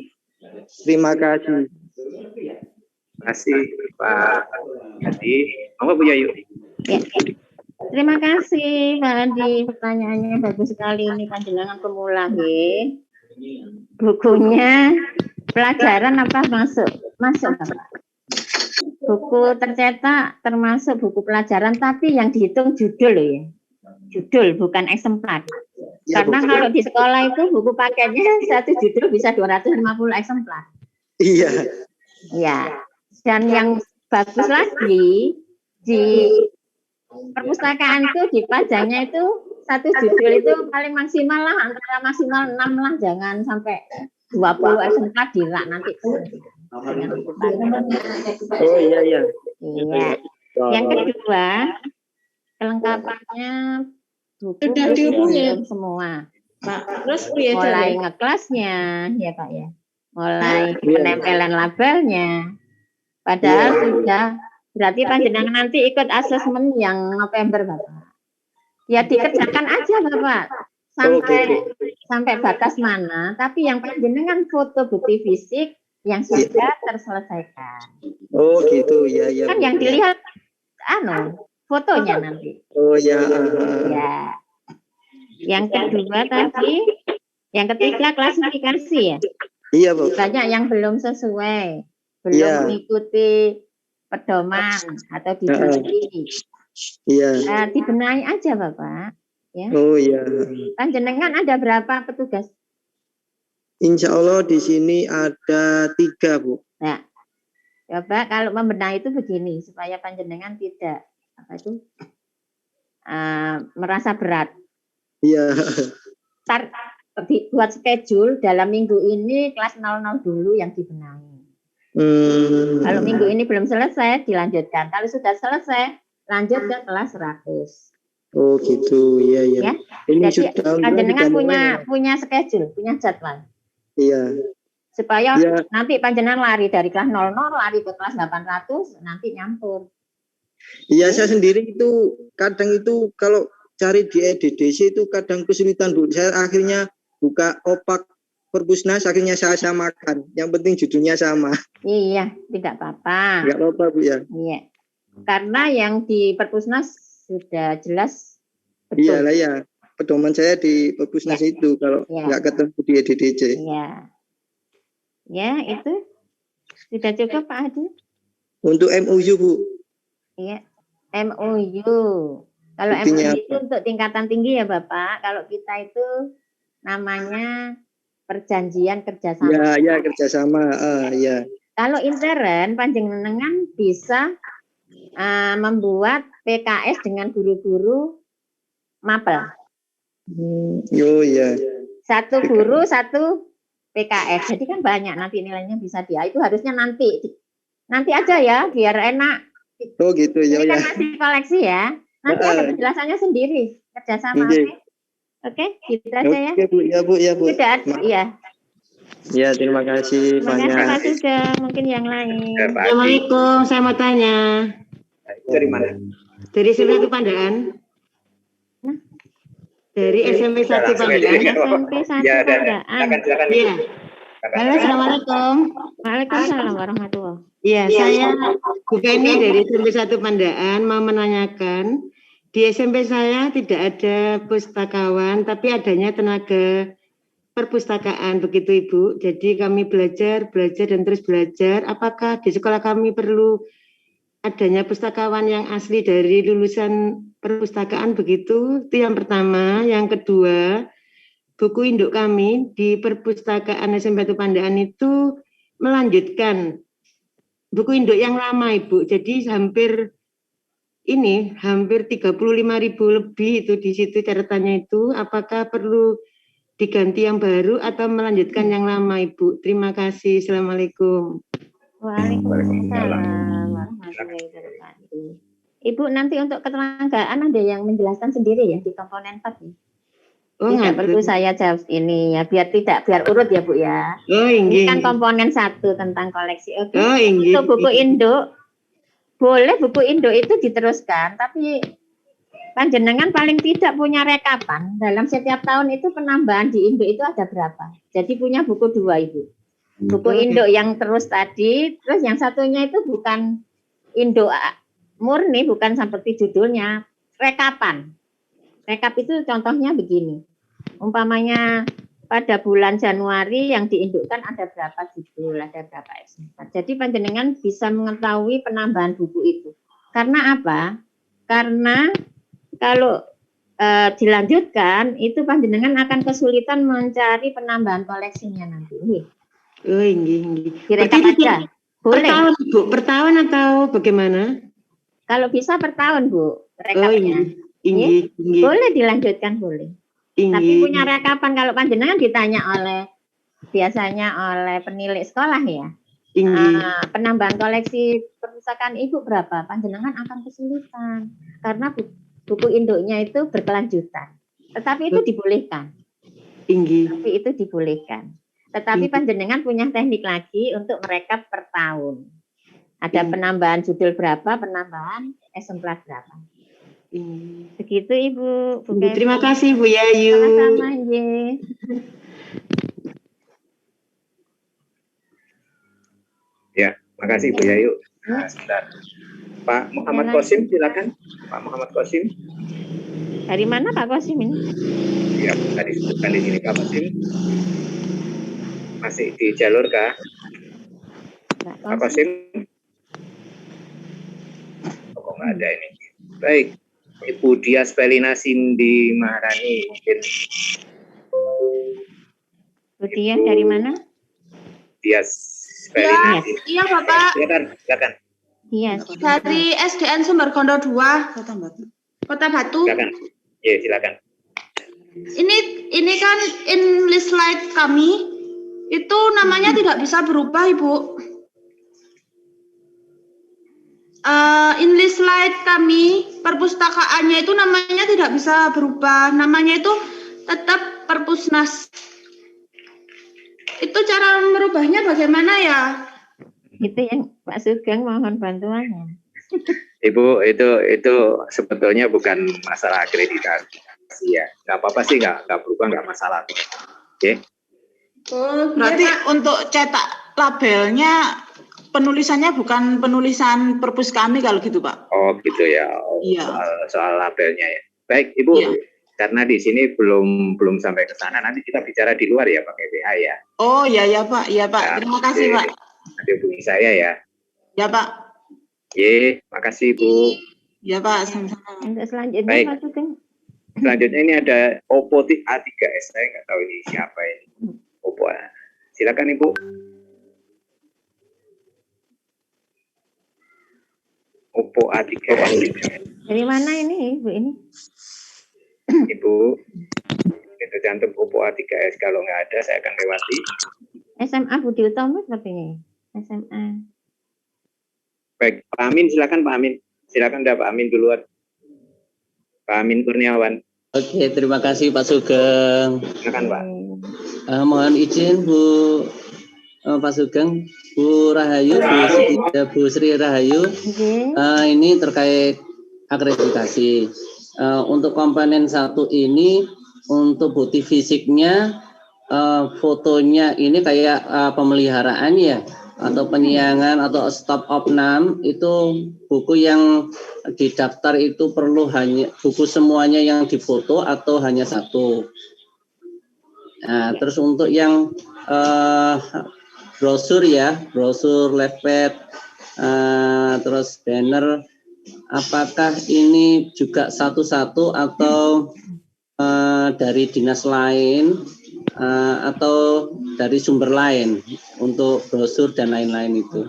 Terima kasih. Terima kasih Pak Adi. Monggo Bu Yayu. Ya. Terima kasih Pak Adi, pertanyaannya bagus sekali ini panjenengan pemula nggih. Bukunya pelajaran apa masuk Bapak? Buku tercetak termasuk buku pelajaran tapi yang dihitung judul loh ya. Judul bukan eksemplar. Ya, Karena Bu. kalau di sekolah itu buku paketnya satu judul bisa 250 eksemplar. Iya. Ya. Dan yang bagus lagi di perpustakaan itu dipajangnya itu satu judul itu paling maksimal lah, antara maksimal 6 lah, jangan sampai 20 eksemplar dirak nanti. Dengan buku paket. Oh iya iya. Iya. Yang kedua, kelengkapannya buku Sudah belum dihubungi, semua. Pak. Terus ya Mulai ngekelasnya, ya Pak ya. Mulai penempelan labelnya. Padahal sudah, berarti panjenengan nanti ikut asesmen yang November Bapak. Ya dikerjakan aja Bapak. Sampai batas mana, tapi yang panjenengan foto bukti fisik yang sudah terselesaikan. Oh gitu, ya ya. Kan yang dilihat fotonya nanti. Oh ya. Ya. Yang kedua tadi, yang ketiga klasifikasi ya. Iya, Bu. Banyak yang belum sesuai, belum mengikuti pedoman atau dicuci. Iya. Dibenahi aja Bapak. Ya. Oh iya. Panjenengan ada berapa petugas? Insya Allah di sini ada 3, Bu. Nah, coba kalau membenahi itu begini supaya panjenengan tidak merasa berat. Iya. Buat schedule dalam minggu ini kelas 00 dulu yang dibenahi. Kalau minggu ini belum selesai dilanjutkan. Kalau sudah selesai lanjut ke kelas 100. Oh gitu, iya iya. Ya? Ini Jadi panjenengan punya schedule, punya jadwal. Iya. Supaya nanti panjenengan lari dari kelas 00 lari ke kelas 800 nanti nyampur. Iya, saya sendiri itu kadang itu kalau cari di EDDC itu kadang kesulitan, Bu. Saya akhirnya buka opak Perpusnas, akhirnya saya samakan. Yang penting judulnya sama. Iya, tidak apa-apa. Enggak apa-apa, Bu ya. Iya. Karena yang di Perpusnas sudah jelas betul. Iyalah ya. Pedoman saya di Perpusnas itu kalau nggak ketemu di EDDC. Iya. Ya, itu sudah cukup Pak Hadi. Untuk MOU, Bu. Iya, MOU. Kalau Buktinya MOU itu untuk tingkatan tinggi ya Bapak. Kalau kita itu namanya perjanjian kerjasama. Ya kerjasama. Ya. Kalau intern, panjenengan bisa membuat PKS dengan guru-guru mapel. Oh iya. Satu guru, satu PKS. Jadi kan banyak nanti nilainya bisa dia. Itu harusnya nanti aja ya, biar enak. Oh gitu ya. Ini kan masih koleksi ya. Nanti ada penjelasannya sendiri kerjasama. Oke, gitu aja ya. Oke, Bu. Ya, Bu. Ya, Bu. Sudah, iya. Ya, terima kasih banyak. Terima kasih juga. Mungkin yang lain. Assalamualaikum, saya mau tanya. Dari mana? Dari SMP Pandaan. Dari SMP 1 Pandaan. SMP 1 Pandaan. Iya. Halo, assalamualaikum. Waalaikumsalam warahmatullahi. Iya, saya bukan ini dari SMP 1 Pandaan mau menanyakan di SMP saya tidak ada pustakawan, tapi adanya tenaga perpustakaan, begitu Ibu. Jadi kami belajar dan terus belajar. Apakah di sekolah kami perlu adanya pustakawan yang asli dari lulusan perpustakaan begitu? Itu yang pertama. Yang kedua, buku induk kami di perpustakaan SMP 1 Pandaan itu melanjutkan buku induk yang lama Ibu. Jadi hampir 35.000 lebih itu di situ catatannya itu. Apakah perlu diganti yang baru atau melanjutkan yang lama Ibu? Terima kasih. Assalamualaikum. Waalaikumsalam warahmatullahi wabarakatuh. Ibu nanti untuk ketenagaan ada yang menjelaskan sendiri ya di komponen 4 ya. Tidak perlu saya jawab ini ya, biar urut ya Bu ya. Ini kan komponen 1 tentang koleksi. Oke. Untuk buku induk, boleh buku induk itu diteruskan, tapi panjenengan paling tidak punya rekapan dalam setiap tahun itu penambahan di induk itu ada berapa. Jadi punya buku 2 Ibu. Buku induk yang terus tadi, terus yang satunya itu bukan induk murni, bukan seperti judulnya, rekapan. Rekap itu contohnya begini. Umpamanya pada bulan Januari yang diindukkan ada berapa judul, ada berapa eksemplar. Jadi panjenengan bisa mengetahui penambahan buku itu. Karena apa? Karena kalau dilanjutkan, itu panjenengan akan kesulitan mencari penambahan koleksinya nanti. Oh, inggih. Direkap aja. Per Boleh. tahun, Bu? Per tahun atau bagaimana? Kalau bisa per tahun, Bu, rekapnya. Inggih. Boleh dilanjutkan, boleh. Tapi punya rekapan kalau panjenengan ditanya biasanya oleh penilik sekolah ya. Penambahan koleksi perpustakaan Ibu berapa? Panjenengan akan kesulitan karena buku induknya itu berkelanjutan. Tetapi itu dibolehkan. Tapi itu dibolehkan. Tetapi panjenengan punya teknik lagi untuk merekap per tahun. Ada penambahan judul berapa, penambahan eksemplar berapa. Begitu Ibu. Terima kasih Bu Yayu. Sama-sama, nggih. Ya, makasih Bu Yayu. Nah, sebentar. Pak Muhammad Qasim, silakan. Pak Muhammad Qasim. Dari mana Pak Qasim ini? Ya, tadi disebutkan di sini Pak Qasim. Masih di jalur kah? Pak Qasim? Oh, nggak ada ini. Baik. Ibu Dias Pelina Cindy Maharani mungkin. Bu Dias dari mana? Dias Pelina. Iya Bapak. Silakan. Dias. Dari SDN Sumberkondo 2, Kota Batu. Silakan. Ya, silakan. Ini kan in list slide kami itu namanya tidak bisa berubah, Ibu. In list slide kami perpustakaannya itu namanya tidak bisa berubah, namanya itu tetap Perpusnas. Itu cara merubahnya bagaimana ya? Itu yang Pak Sugeng mohon bantuannya. Ibu, itu sebetulnya bukan masalah akreditasi ya. Nggak apa-apa sih, nggak berubah, nggak masalah. Oke. Oh, berarti untuk cetak labelnya penulisannya bukan penulisan perpus kami kalau gitu, Pak? Oh gitu ya. Iya. Soal labelnya ya. Baik Ibu, iya. Karena di sini belum sampai ke sana, nanti kita bicara di luar ya pakai WA ya. Oh ya Pak, iya Pak. Ya, terima kasih Pak. Nanti hubungi saya ya. Ya Pak. Makasih Bu. Ya Pak, sama-sama. Untuk selanjutnya baik. Pak Sugeng. Selanjutnya ini ada Oppo A3s, saya nggak tahu ini siapa ini. Oppo. Silakan Ibu. Oppo A3s. Dari mana ini Ibu ini? Ibu, itu cantum Oppo A3s. Kalau nggak ada, saya akan lewati. SMA Budi Utomo sepertinya. SMA. Baik, Pak Amin, silakan Pak Amin. Silakan dah Pak Amin duluan. Pak Amin Kurniawan. Oke, terima kasih Pak Sugeng. Silakan Pak. Mohon izin Bu Pak Sugeng, Bu Rahayu, Bu Sri Rahayu. Ini terkait akreditasi. Untuk komponen 1 ini untuk bukti fisiknya, fotonya ini kayak pemeliharaan ya, atau penyiangan atau stop opnam, itu buku yang didaftar itu perlu hanya buku semuanya yang difoto atau hanya 1. Nah, terus untuk yang brosur ya, brosur leaflet, terus banner, apakah ini juga satu-satu atau dari dinas lain atau dari sumber lain untuk brosur dan lain-lain itu?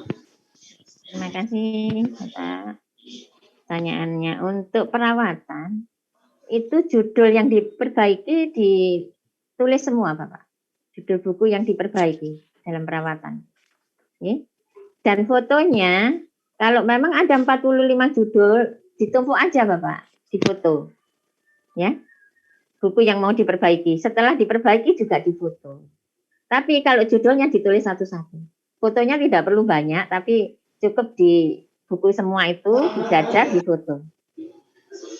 Terima kasih atas pertanyaannya. Untuk perawatan itu judul yang diperbaiki ditulis semua Bapak. Judul buku yang diperbaiki dalam perawatan. Dan fotonya kalau memang ada 45 judul ditumpuk aja Bapak di foto. Ya. Buku yang mau diperbaiki. Setelah diperbaiki juga difoto. Tapi kalau judulnya ditulis satu-satu. Fotonya tidak perlu banyak, tapi cukup di buku semua itu dijajar, difoto.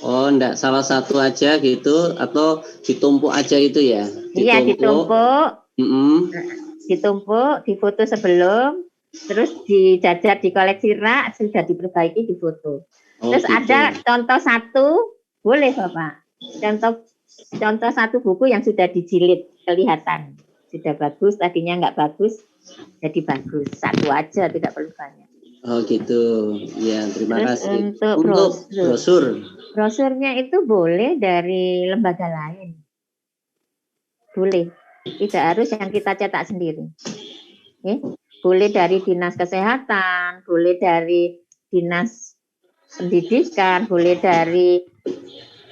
Oh, enggak salah satu aja gitu, atau ditumpuk aja itu ya? Iya, ditumpuk. Ditumpuk, difoto sebelum, terus dijajar di koleksi rak, sudah diperbaiki, difoto. Terus gitu. Ada contoh 1, boleh Bapak. Contoh 1 buku yang sudah dijilid, kelihatan sudah bagus, tadinya nggak bagus jadi bagus, 1 aja, tidak perlu banyak. Oh gitu, ya terima kasih. Untuk brosur Brosurnya itu boleh dari lembaga lain. Boleh. Tidak harus yang kita cetak sendiri. Boleh dari dinas kesehatan, boleh dari dinas pendidikan, boleh dari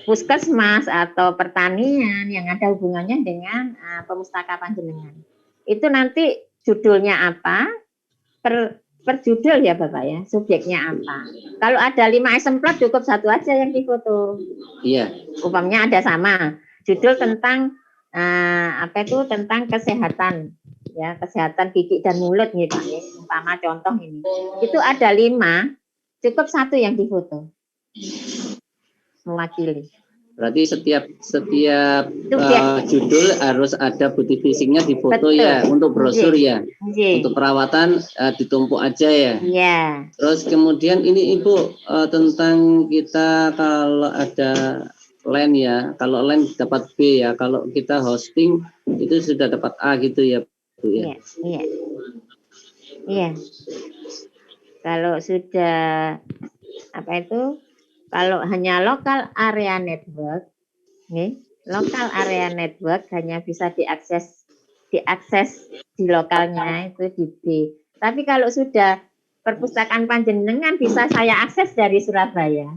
puskesmas atau pertanian yang ada hubungannya dengan pemustaka panjenengan. Itu nanti judulnya apa, per judul ya Bapak ya, subjeknya apa. Kalau ada 5 eksemplar cukup 1 aja yang difoto. Iya. Umpamanya ada sama, judul tentang tentang kesehatan. Ya, kesehatan gigi dan mulut nih Pak, umpama contoh ini. Itu ada 5, cukup 1 yang difoto. Mewakili. Berarti setiap judul harus ada bukti fisiknya difoto. Betul. Ya, untuk brosur ya. Untuk perawatan ditumpuk aja ya. Iya. Terus kemudian ini Ibu tentang kita kalau ada LAN ya, kalau LAN dapat B ya, kalau kita hosting itu sudah dapat A gitu ya. Iya, iya. Iya. Kalau sudah kalau hanya lokal area network, lokal area network hanya bisa diakses di lokalnya itu di B. Tapi kalau sudah perpustakaan panjenengan bisa saya akses dari Surabaya,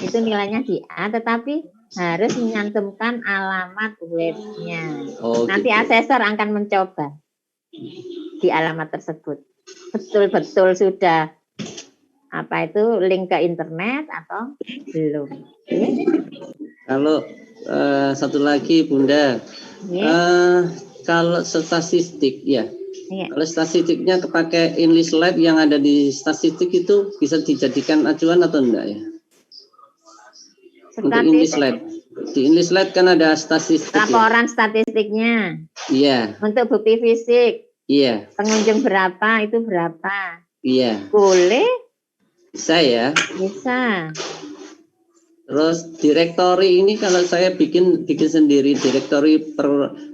itu nilainya di A, tetapi harus menyantumkan alamat webnya. Nanti asesor akan mencoba di alamat tersebut. Betul-betul sudah link ke internet atau belum. Kalau satu lagi Bunda, kalau statistik ya, kalau statistiknya pakai English Lab yang ada di statistik itu bisa dijadikan acuan atau enggak ya? Untuk English Lab. Di English Lab kan ada statistik. Laporan statistiknya. Iya. Untuk bukti fisik. Iya. Pengunjung berapa, itu berapa. Iya. Boleh. Bisa ya? Bisa. Terus direktori ini kalau saya bikin sendiri direktori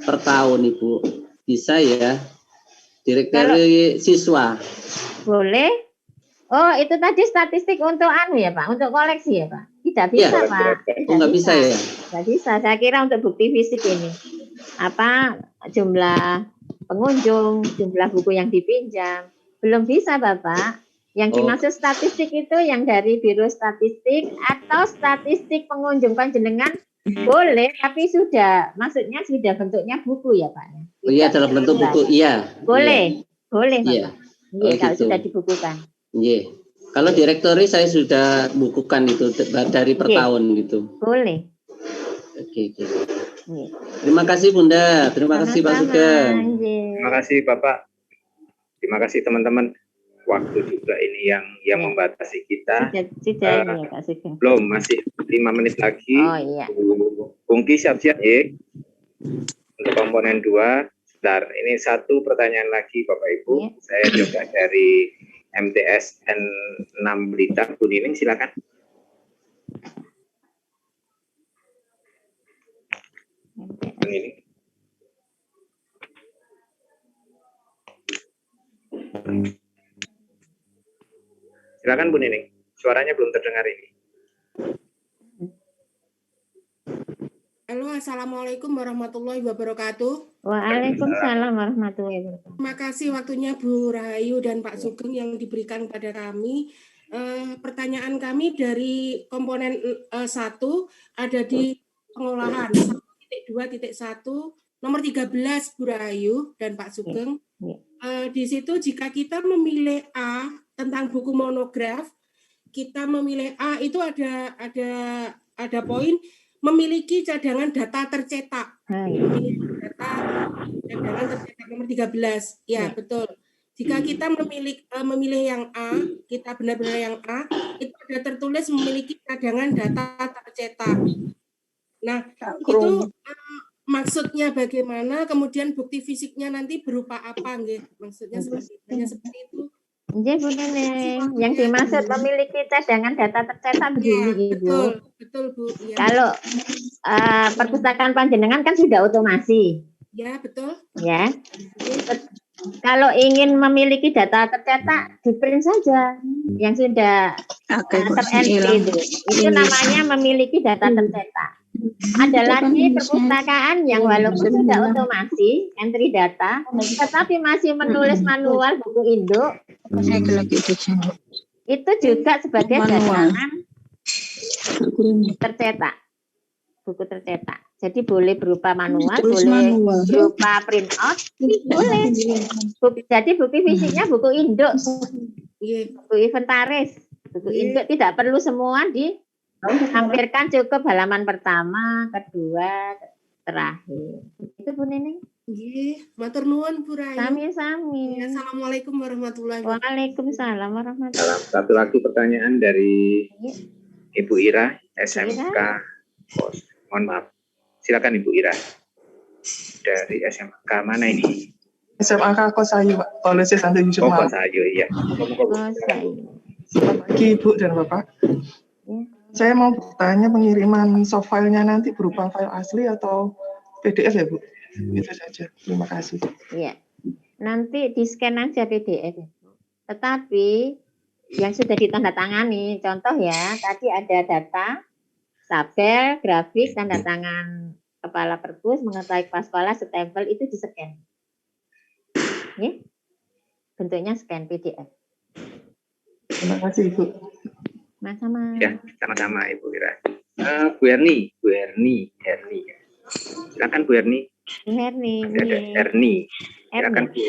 per tahun Ibu. Bisa ya? Direktori siswa. Boleh. Oh, itu tadi statistik untuk ya Pak, untuk koleksi ya Pak? Tidak bisa ya, Pak. Nggak bisa ya? Nggak bisa. Saya kira untuk bukti fisik ini. Jumlah pengunjung, jumlah buku yang dipinjam. Belum bisa Bapak. Yang dimaksud statistik itu yang dari Biro Statistik atau statistik pengunjung panjenengan boleh, tapi maksudnya sudah bentuknya buku ya Pak. Oh iya, dalam bentuk buku, iya. Boleh, boleh Bapak. Iya. Kalau gitu. Sudah dibukukan. Iya. Kalau direktori saya sudah bukukan itu dari per tahun gitu. Boleh. Oke. Terima kasih Bunda, terima kasih Pak Sugeng. Terima kasih Bapak. Terima kasih teman-teman. Waktu juga ini yang membatasi kita. Sudah ya Pak Sugeng. Belum, masih 5 menit lagi. Oh iya. Bungki siap-siap ya. Untuk komponen 2. Bentar, ini 1 pertanyaan lagi Bapak Ibu. Iya. Saya juga dari MTS N6 Blitar. Bu Nining silakan. Bu Nining. Silakan Bu Nining. Suaranya belum terdengar ini. Halo, Assalamualaikum warahmatullahi wabarakatuh. Waalaikumsalam warahmatullahi wabarakatuh. Terima kasih waktunya Bu Rahayu dan Pak Sugeng yang diberikan pada kami. Pertanyaan kami dari komponen 1 ada di pengolahan 1.2.1 nomor 13 Bu Rahayu dan Pak Sugeng. Di situ jika kita memilih A tentang buku monograf, kita memilih A itu ada poin memiliki cadangan data tercetak. Memiliki cadangan tercetak nomor 13. Ya, betul. Jika kita memilih yang A, kita benar-benar yang A, itu ada tertulis memiliki cadangan data tercetak. Nah, itu maksudnya bagaimana, kemudian bukti fisiknya nanti berupa apa, nggih? Maksudnya seperti itu. Iya Bu Neneng, yang dimaksud memiliki cadangan data tercetak begini Ibu. Betul Bu. Ya. Kalau perpustakaan panjenengan kan sudah otomasi. Ya betul. Ya. Kalau ingin memiliki data tercetak, di print saja yang sudah ter-entry itu namanya memiliki data tercetak. Ada lagi perpustakaan yang walaupun sudah otomasi entry data, tetapi masih menulis manual buku induk. Itu juga sebagai datangan tercetak, buku tercetak. Jadi boleh berupa manual, boleh berupa print out, boleh. Jadi bukti fisiknya buku induk, buku inventaris, buku induk tidak perlu semua dilampirkan, cukup halaman pertama, kedua, terakhir. Itu Bu Nining. Nggih, matur nuwun Bu Rahayu. Sami-sami. Assalamualaikum warahmatullahi wabarakatuh. Waalaikumsalam warahmatullahi wabarakatuh. Satu lagi pertanyaan dari Ibu Ira, SMK Kos. Mohon maaf. Silakan Ibu Ira. Dari SMK mana ini? SMK Kosayu, Pak. Polisi Santi Yusuf. Kosayu, iya. Selamat pagi Ibu dan Bapak. Saya mau bertanya pengiriman soft file-nya nanti berupa file asli atau PDF ya Bu? Itu saja. Terima kasih. Iya. Nanti di-scan aja PDF. Tetapi yang sudah ditandatangani, contoh ya, tadi ada data, tabel, grafik, tanda tangan kepala perpus, mengetahui kepala sekolah, stempel, itu di-scan. Ya? Bentuknya scan PDF. Terima kasih Ibu. Sama-sama. Ya, sama-sama Ibu Ira. Bu Herni. Silakan Bu Herni. Bu Herni. Ada Herni. Silakan Bu.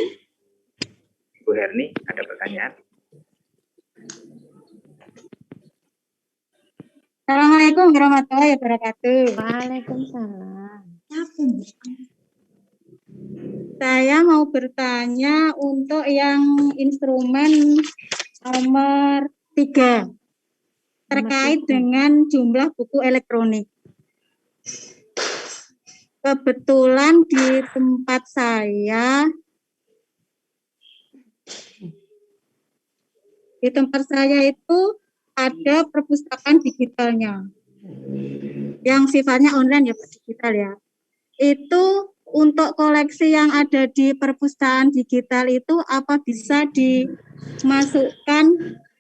Bu Herni, ada pertanyaan? Assalamualaikum warahmatullahi wabarakatuh. Waalaikumsalam. Saya mau bertanya untuk yang instrumen nomor 3 terkait dengan jumlah buku elektronik. Kebetulan di tempat saya itu ada perpustakaan digitalnya yang sifatnya online ya, digital ya. Itu untuk koleksi yang ada di perpustakaan digital itu apa bisa dimasukkan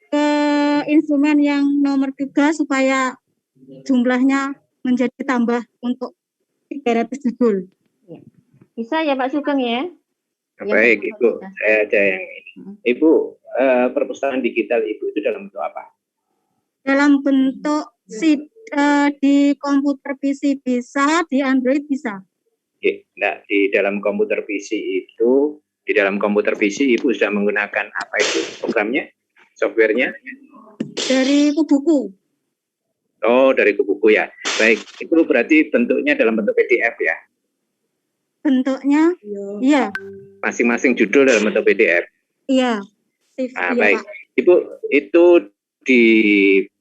ke instrumen yang nomor 3 supaya jumlahnya menjadi tambah untuk 300 judul. Bisa ya Pak Sugeng ya? Baik Ibu, saya ada yang ini. Ibu, perpustakaan digital Ibu itu dalam bentuk apa? Dalam bentuk di komputer PC bisa, di Android bisa. Nah, di dalam komputer PC itu, di dalam komputer PC Ibu sudah menggunakan apa itu programnya, softwarenya? Dari buku. Oh, dari buku ya. Baik, itu berarti bentuknya dalam bentuk PDF ya? Bentuknya, iya. Masing-masing judul dalam bentuk PDF? Iya. Nah, baik. Ibu, itu di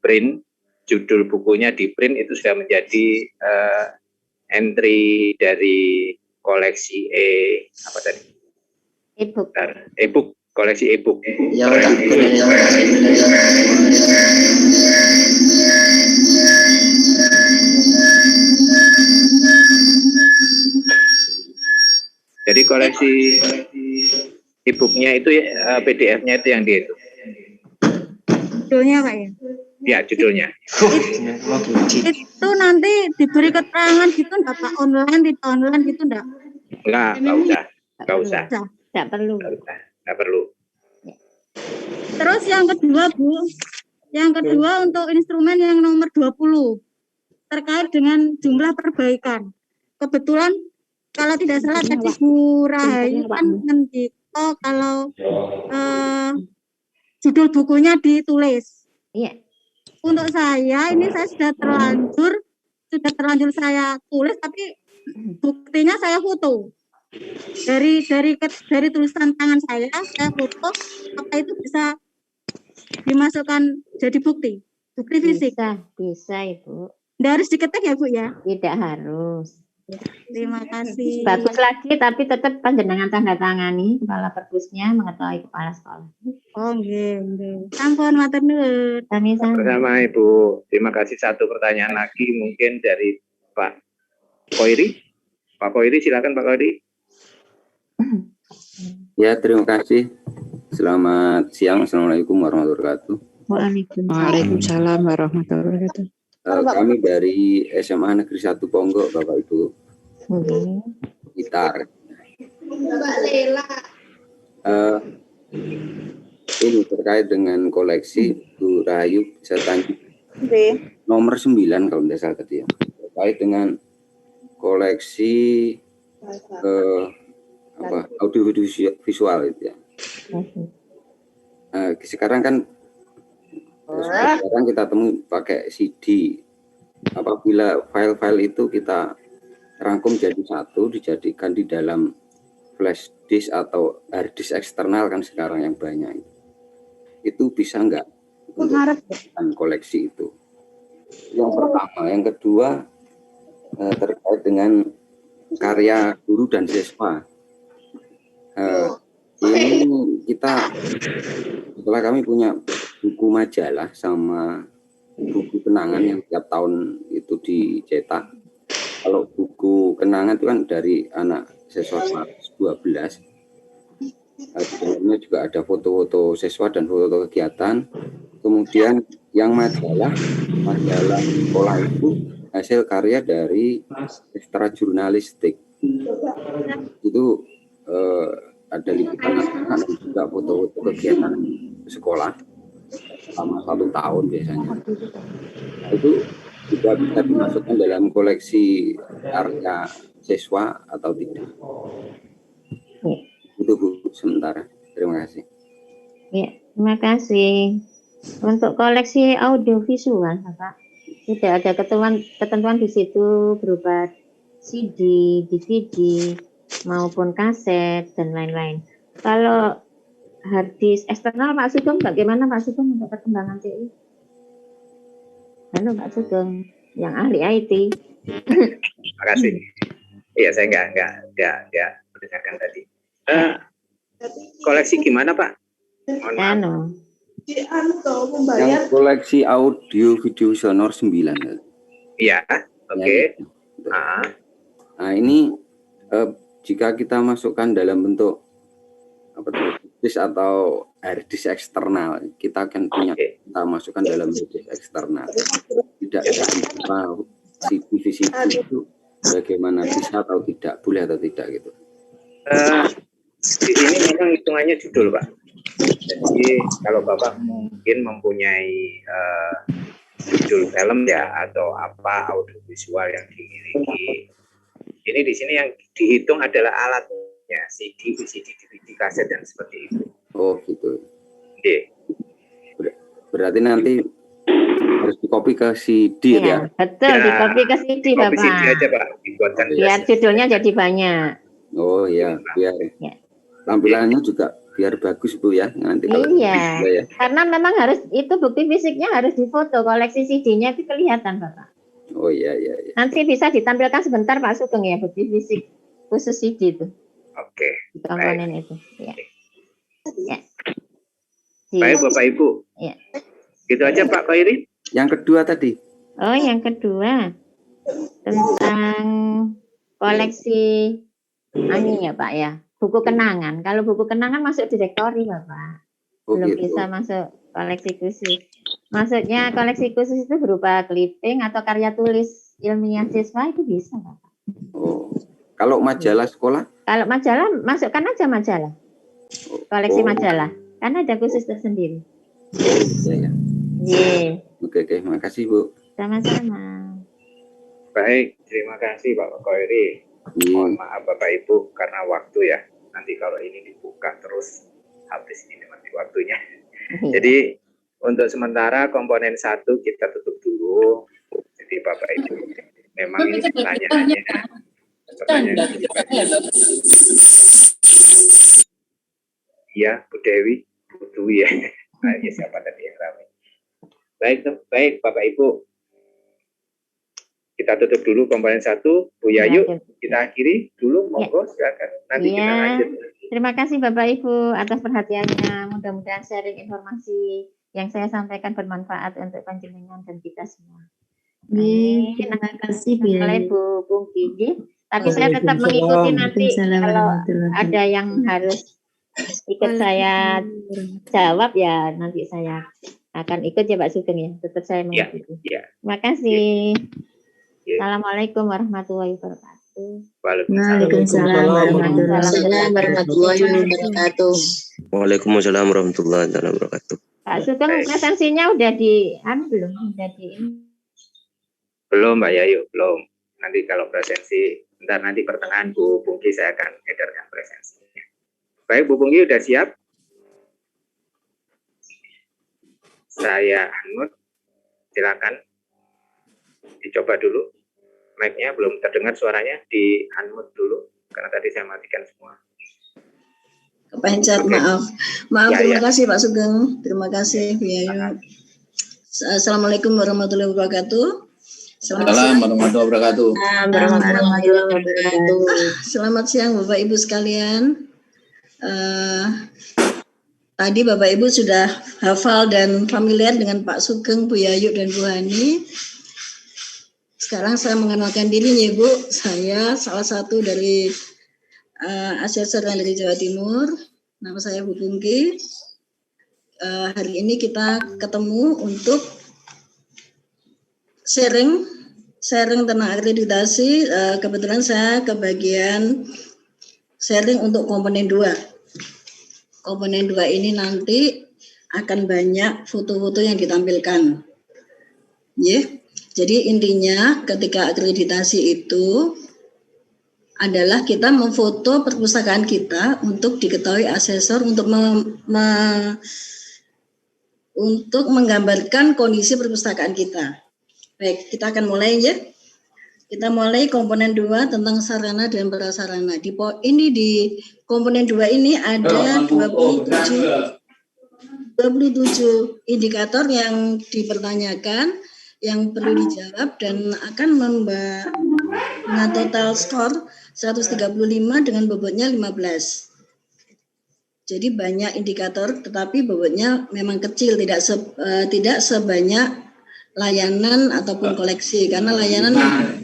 print, judul bukunya di print itu sudah menjadi entry dari koleksi apa tadi? E-book. E-book, koleksi e-book. Ya, jadi koleksi e-booknya itu PDF-nya itu yang itu. Judulnya Pak ya? Ya, judulnya. Itu nanti diberi keterangan gitu enggak Pak? Online, tidak online gitu enggak? Enggak usah. Enggak perlu. Enggak perlu. Terus yang kedua Bu, yang kedua untuk instrumen yang nomor 20 terkait dengan jumlah perbaikan. Kebetulan kalau tidak salah tadi Bu Rahayu kan mendikto kalau judul bukunya ditulis. Iya. Untuk saya ini saya sudah terlanjur saya tulis, tapi buktinya saya foto. Dari tulisan tangan saya foto, apa itu bisa dimasukkan jadi bukti fisik? Bisa Ibu. Nggak harus diketik ya Bu ya? Tidak harus. Terima kasih. Bagus lagi, tapi tetap panjenengan tanda tangani kepala perpusnya mengetahui kepala sekolah. Oh nggih. Sampun matur nuwun. Sama Ibu. Terima kasih. Satu pertanyaan lagi mungkin dari Pak Koiri. Pak Koiri, silakan Pak Koiri. Ya, terima kasih. Selamat siang. Assalamualaikum warahmatullahi wabarakatuh. Waalaikumsalam warahmatullahi wabarakatuh. Kami dari SMA Negeri 1 Ponggok, Bapak Ibu. Gitar. Ini terkait dengan koleksi Bu Rahayu, saya tanya. Nomor 9 kalau tidak salah tadi ya. Terkait dengan koleksi audio visual itu ya. Sekarang kan kita temui pakai CD. Apabila file-file itu kita rangkum jadi satu, dijadikan di dalam flash disk atau hard disk eksternal kan sekarang yang banyak itu bisa nggak untuk koleksi itu? Yang pertama, yang kedua terkait dengan karya guru dan siswa. Ini kita setelah kami punya buku majalah sama buku kenangan yang tiap tahun itu dicetak. Kalau buku kenangan itu kan dari anak siswa kelas 12. Di dalamnya juga ada foto-foto siswa dan foto-foto kegiatan. Kemudian yang majalah sekolah itu hasil karya dari ekstra jurnalistik. Itu ada liputan anak-anak dan juga foto-foto kegiatan sekolah selama 1 tahun biasanya. Itu juga bisa dimasukkan dalam koleksi karya siswa atau tidak. Itu Bu sementara. Terima kasih. Ya, terima kasih. Untuk koleksi audiovisual, Bapak, tidak ada ketentuan di situ berupa CD, DVD, maupun kaset dan lain-lain. Kalau hard disk eksternal, Pak Sugeng, bagaimana Pak Sugeng untuk perkembangan TI? Halo Pak Sugeng, yang ahli IT. Terima kasih. Iya, saya nggak mendengarkan tadi. Koleksi gimana Pak? Yang koleksi audio video sonor 9. Iya, oke. Nah ini jika kita masukkan dalam bentuk disk atau hard disk eksternal, kita akan punya kita masukkan dalam disk eksternal. Tidak ada CCTV itu bagaimana bisa atau tidak, boleh atau tidak gitu. Di sini memang hitungannya judul Pak. Jadi kalau Bapak mungkin mempunyai judul film ya atau apa audiovisual yang dimiliki, ini di sini yang dihitung adalah alatnya, CD, VCD, DVD, kaset dan seperti itu. Oh gitu. Berarti nanti harus dikopi ke CD ya? Betul, dikopi ke CD Bapak. CD aja Pak, dibuatkan biar judulnya jadi banyak. Oh iya, biar tampilannya juga biar bagus Bu ya nanti kalau ya. Karena memang harus itu bukti fisiknya harus difoto, koleksi CD-nya itu kelihatan Bapak. Oh iya. Nanti bisa ditampilkan sebentar Pak Sugeng ya, bukti fisik khusus CD itu. Oke. Komponen itu. Ya. Baik Bapak Ibu. Ya. Gitu aja Pak Khairi. Yang kedua tadi. Oh yang kedua tentang koleksi ya Pak ya. Buku kenangan. Kalau buku kenangan masuk direktori Bapak. Belum bisa masuk koleksi khusus. Maksudnya koleksi khusus itu berupa clipping atau karya tulis ilmiah siswa itu bisa Bapak. Oh. Kalau majalah sekolah? Kalau majalah masukkan aja majalah. Koleksi majalah. Karena ada khusus tersendiri. Iya. Oke, terima kasih Bu. Sama-sama. Baik, terima kasih Pak Khairi. Mohon maaf Bapak Ibu karena waktu ya. Nanti kalau ini dibuka terus habis ini nanti waktunya. Jadi untuk sementara komponen 1 kita tutup dulu. Jadi Bapak Ibu memang ini pertanyaannya. Iya, Bu Dewi, Bu Dwi ya. Nah, siapa tadi yang ramai? Baik Bapak Ibu. Kita tutup dulu komponen 1, Bu Yayu, kita akhiri dulu, monggo silakan. Nanti kita lanjut. Terima kasih Bapak Ibu atas perhatiannya. Mudah-mudahan sharing informasi yang saya sampaikan bermanfaat untuk panjenengan dan kita semua. Terima kasih Bu Pungki. Tapi saya tetap mengikuti nanti kalau ada yang harus ikut saya jawab ya, nanti saya akan ikut ya Pak Sugeng ya, tetap saya mengikuti. Terima kasih. Assalamualaikum warahmatullahi wabarakatuh. Waalaikumsalam warahmatullahi wabarakatuh. Waalaikumsalam warahmatullahi wabarakatuh. Pak Sugeng presensinya udah di belum? Udah di Belum Mbak Yayu, belum. Nanti kalau presensi, nanti pertengahan Bu Pungki saya akan edarkan presensinya. Baik, Bu Pungki udah siap? Saya unmute, silakan. Dicoba dulu. Mic-nya belum terdengar suaranya, di unmute dulu. Karena tadi saya matikan semua. Kepencet, maaf. Terima kasih Pak Sugeng. Terima kasih Bu Yayu. Assalamualaikum warahmatullahi wabarakatuh. Assalamualaikum warahmatullahi wabarakatuh. Selamat siang Bapak Ibu sekalian. Tadi Bapak Ibu sudah hafal dan familiar dengan Pak Sugeng, Bu Yayu, dan Bu Hani. Sekarang saya mengenalkan diri ya Bu. Saya salah satu dari asesor yang dari Jawa Timur. Nama saya Bu Pungki. Hari ini kita ketemu untuk sharing tentang akreditasi. Kebetulan saya kebagian sharing untuk komponen 2. Komponen 2 ini nanti akan banyak foto-foto yang ditampilkan. Jadi intinya ketika akreditasi itu adalah kita memfoto perpustakaan kita untuk diketahui asesor untuk untuk menggambarkan kondisi perpustakaan kita. Baik, kita akan mulai ya. Kita mulai komponen 2 tentang sarana dan prasarana. Di komponen 2 ini ada 27 indikator yang dipertanyakan, yang perlu dijawab dan akan dengan total skor 135 dengan bobotnya 15. Jadi banyak indikator, tetapi bobotnya memang kecil, tidak sebanyak layanan ataupun koleksi, karena layanan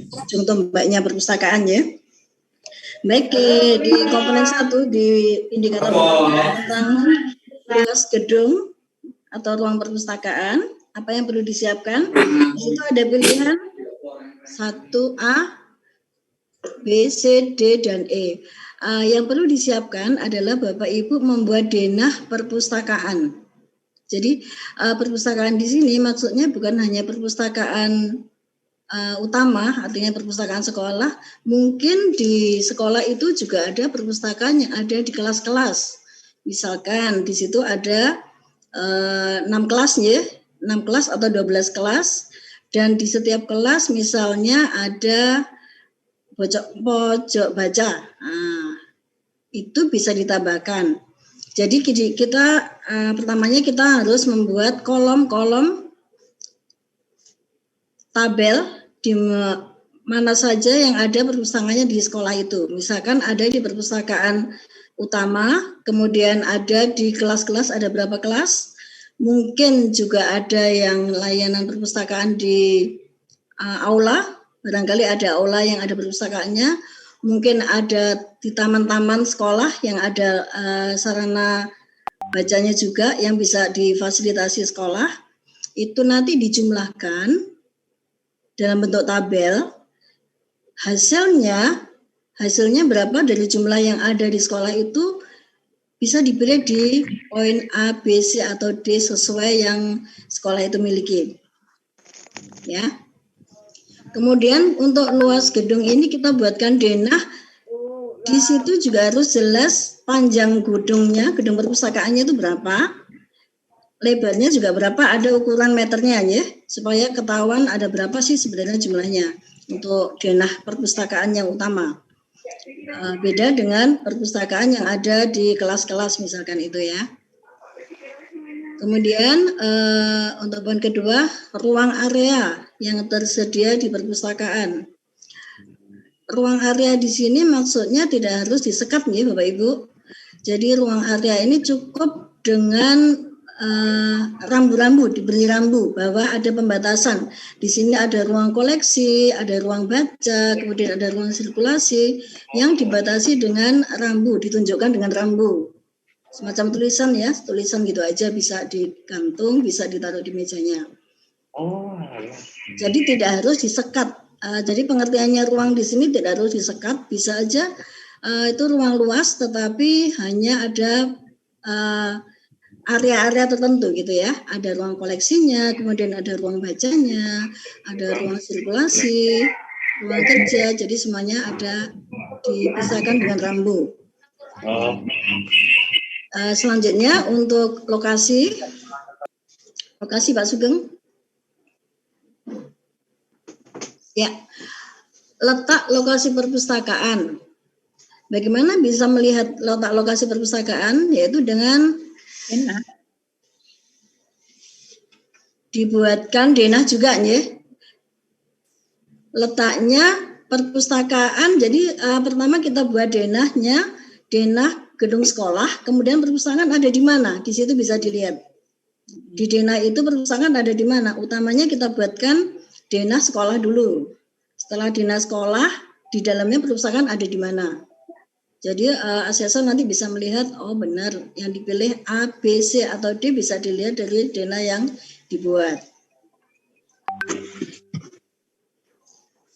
contoh mbaknya perpustakaan ya. Baik, di komponen 1 di indikator tentang luas gedung atau ruang perpustakaan, apa yang perlu disiapkan? Di situ ada pilihan 1A, B, C, D, dan E. Yang perlu disiapkan adalah Bapak Ibu membuat denah perpustakaan. Jadi perpustakaan di sini maksudnya bukan hanya perpustakaan utama, artinya perpustakaan sekolah. Mungkin di sekolah itu juga ada perpustakaan yang ada di kelas-kelas. Misalkan di situ ada 6 kelas ya, 6 kelas atau 12 kelas, dan di setiap kelas misalnya ada pojok baca. Itu bisa ditambahkan. Jadi kita pertamanya kita harus membuat kolom-kolom tabel di mana saja yang ada perpustakaannya di sekolah itu. Misalkan ada di perpustakaan utama, kemudian ada di kelas-kelas, ada berapa kelas. Mungkin juga ada yang layanan perpustakaan di aula, barangkali ada aula yang ada perpustakaannya. Mungkin ada di taman-taman sekolah yang ada sarana bacanya juga yang bisa difasilitasi sekolah. Itu nanti dijumlahkan dalam bentuk tabel. Hasilnya berapa dari jumlah yang ada di sekolah itu bisa dipilih di poin A, B, C, atau D sesuai yang sekolah itu miliki. Ya. Kemudian untuk luas gedung ini kita buatkan denah. Di situ juga harus jelas panjang gedungnya, gedung perpustakaannya itu berapa. Lebarnya juga berapa, ada ukuran meternya ya, supaya ketahuan ada berapa sih sebenarnya jumlahnya untuk denah perpustakaan yang utama. Beda dengan perpustakaan yang ada di kelas-kelas misalkan itu ya. Kemudian untuk poin kedua, ruang area yang tersedia di perpustakaan. Ruang area di sini maksudnya tidak harus disekap nih Bapak Ibu. Jadi ruang area ini cukup dengan rambu-rambu, diberi rambu bahwa ada pembatasan. Di sini ada ruang koleksi, ada ruang baca, kemudian ada ruang sirkulasi yang dibatasi dengan rambu, ditunjukkan dengan rambu. semacam tulisan ya, tulisan gitu aja, bisa digantung, bisa ditaruh di mejanya. Oh, Jadi tidak harus disekat. Jadi pengertiannya ruang di sini tidak harus disekat, bisa aja itu ruang luas, tetapi hanya ada area-area tertentu gitu ya. Ada ruang koleksinya, kemudian ada ruang bacanya, ada ruang sirkulasi, ruang kerja. Jadi semuanya ada dipisahkan dengan rambu. Selanjutnya untuk lokasi Pak Sugeng. Ya, letak lokasi perpustakaan. Bagaimana bisa melihat letak lokasi perpustakaan? Yaitu dengan dibuatkan denah juga ya. Letaknya perpustakaan, jadi pertama kita buat denahnya, denah gedung sekolah, kemudian perpustakaan ada di mana? Di situ bisa dilihat. Di denah itu perpustakaan ada di mana? Utamanya kita buatkan denah sekolah dulu. Setelah denah sekolah, di dalamnya perpustakaan ada di mana? Jadi asesor nanti bisa melihat, oh benar, yang dipilih A, B, C, atau D bisa dilihat dari denah yang dibuat.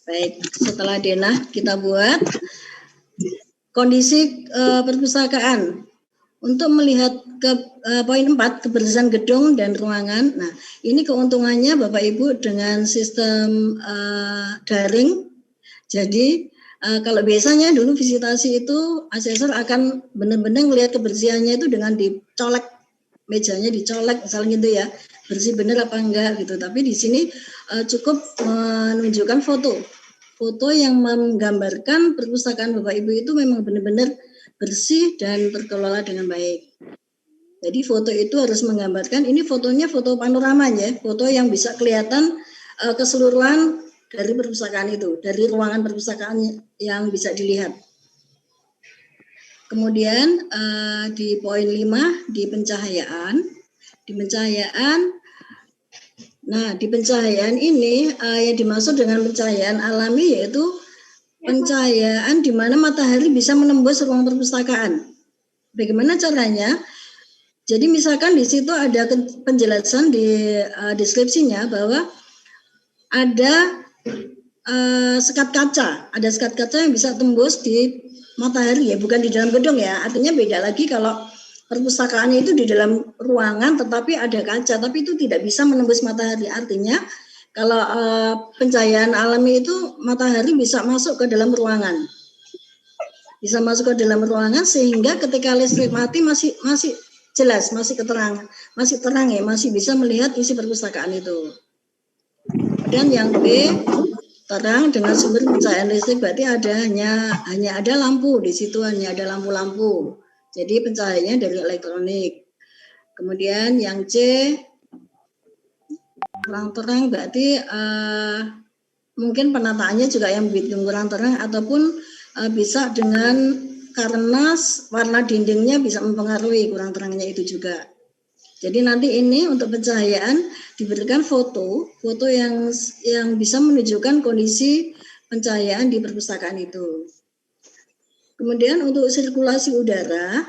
Baik, setelah denah kita buat, kondisi perpustakaan. Untuk melihat ke poin 4, kebersihan gedung dan ruangan. Nah, ini keuntungannya Bapak Ibu dengan sistem daring. Jadi, kalau biasanya dulu visitasi itu asesor akan benar-benar melihat kebersihannya itu dengan dicolek, mejanya dicolek misalnya gitu ya, bersih benar apa enggak gitu. Tapi di sini cukup menunjukkan foto yang menggambarkan perpustakaan Bapak Ibu itu memang benar-benar bersih dan terkelola dengan baik. Jadi foto itu harus menggambarkan, ini fotonya foto panoramanya, foto yang bisa kelihatan keseluruhan dari perpustakaan itu, dari ruangan perpustakaan yang bisa dilihat. Kemudian di poin 5 di pencahayaan. Nah, di pencahayaan ini yang dimaksud dengan pencahayaan alami yaitu pencahayaan di mana matahari bisa menembus ruang perpustakaan. Bagaimana caranya? Jadi misalkan di situ ada penjelasan di deskripsinya bahwa ada sekat kaca, yang bisa tembus di matahari ya, bukan di dalam gedung ya. Artinya beda lagi kalau perpustakaannya itu di dalam ruangan tetapi ada kaca, tapi itu tidak bisa menembus matahari. Artinya kalau pencahayaan alami itu matahari bisa masuk ke dalam ruangan. Bisa masuk ke dalam ruangan sehingga ketika listrik mati masih jelas, masih terang ya, masih bisa melihat isi perpustakaan itu. Dan yang B, terang dengan sumber pencahayaan listrik, berarti hanya ada lampu di situ, hanya ada lampu-lampu. Jadi pencahayaannya dari elektronik. Kemudian yang C, kurang terang berarti mungkin penataannya juga yang bikin kurang terang ataupun bisa karena warna dindingnya bisa mempengaruhi kurang terangnya itu juga. Jadi nanti ini untuk pencahayaan diberikan foto yang bisa menunjukkan kondisi pencahayaan di perpustakaan itu. Kemudian untuk sirkulasi udara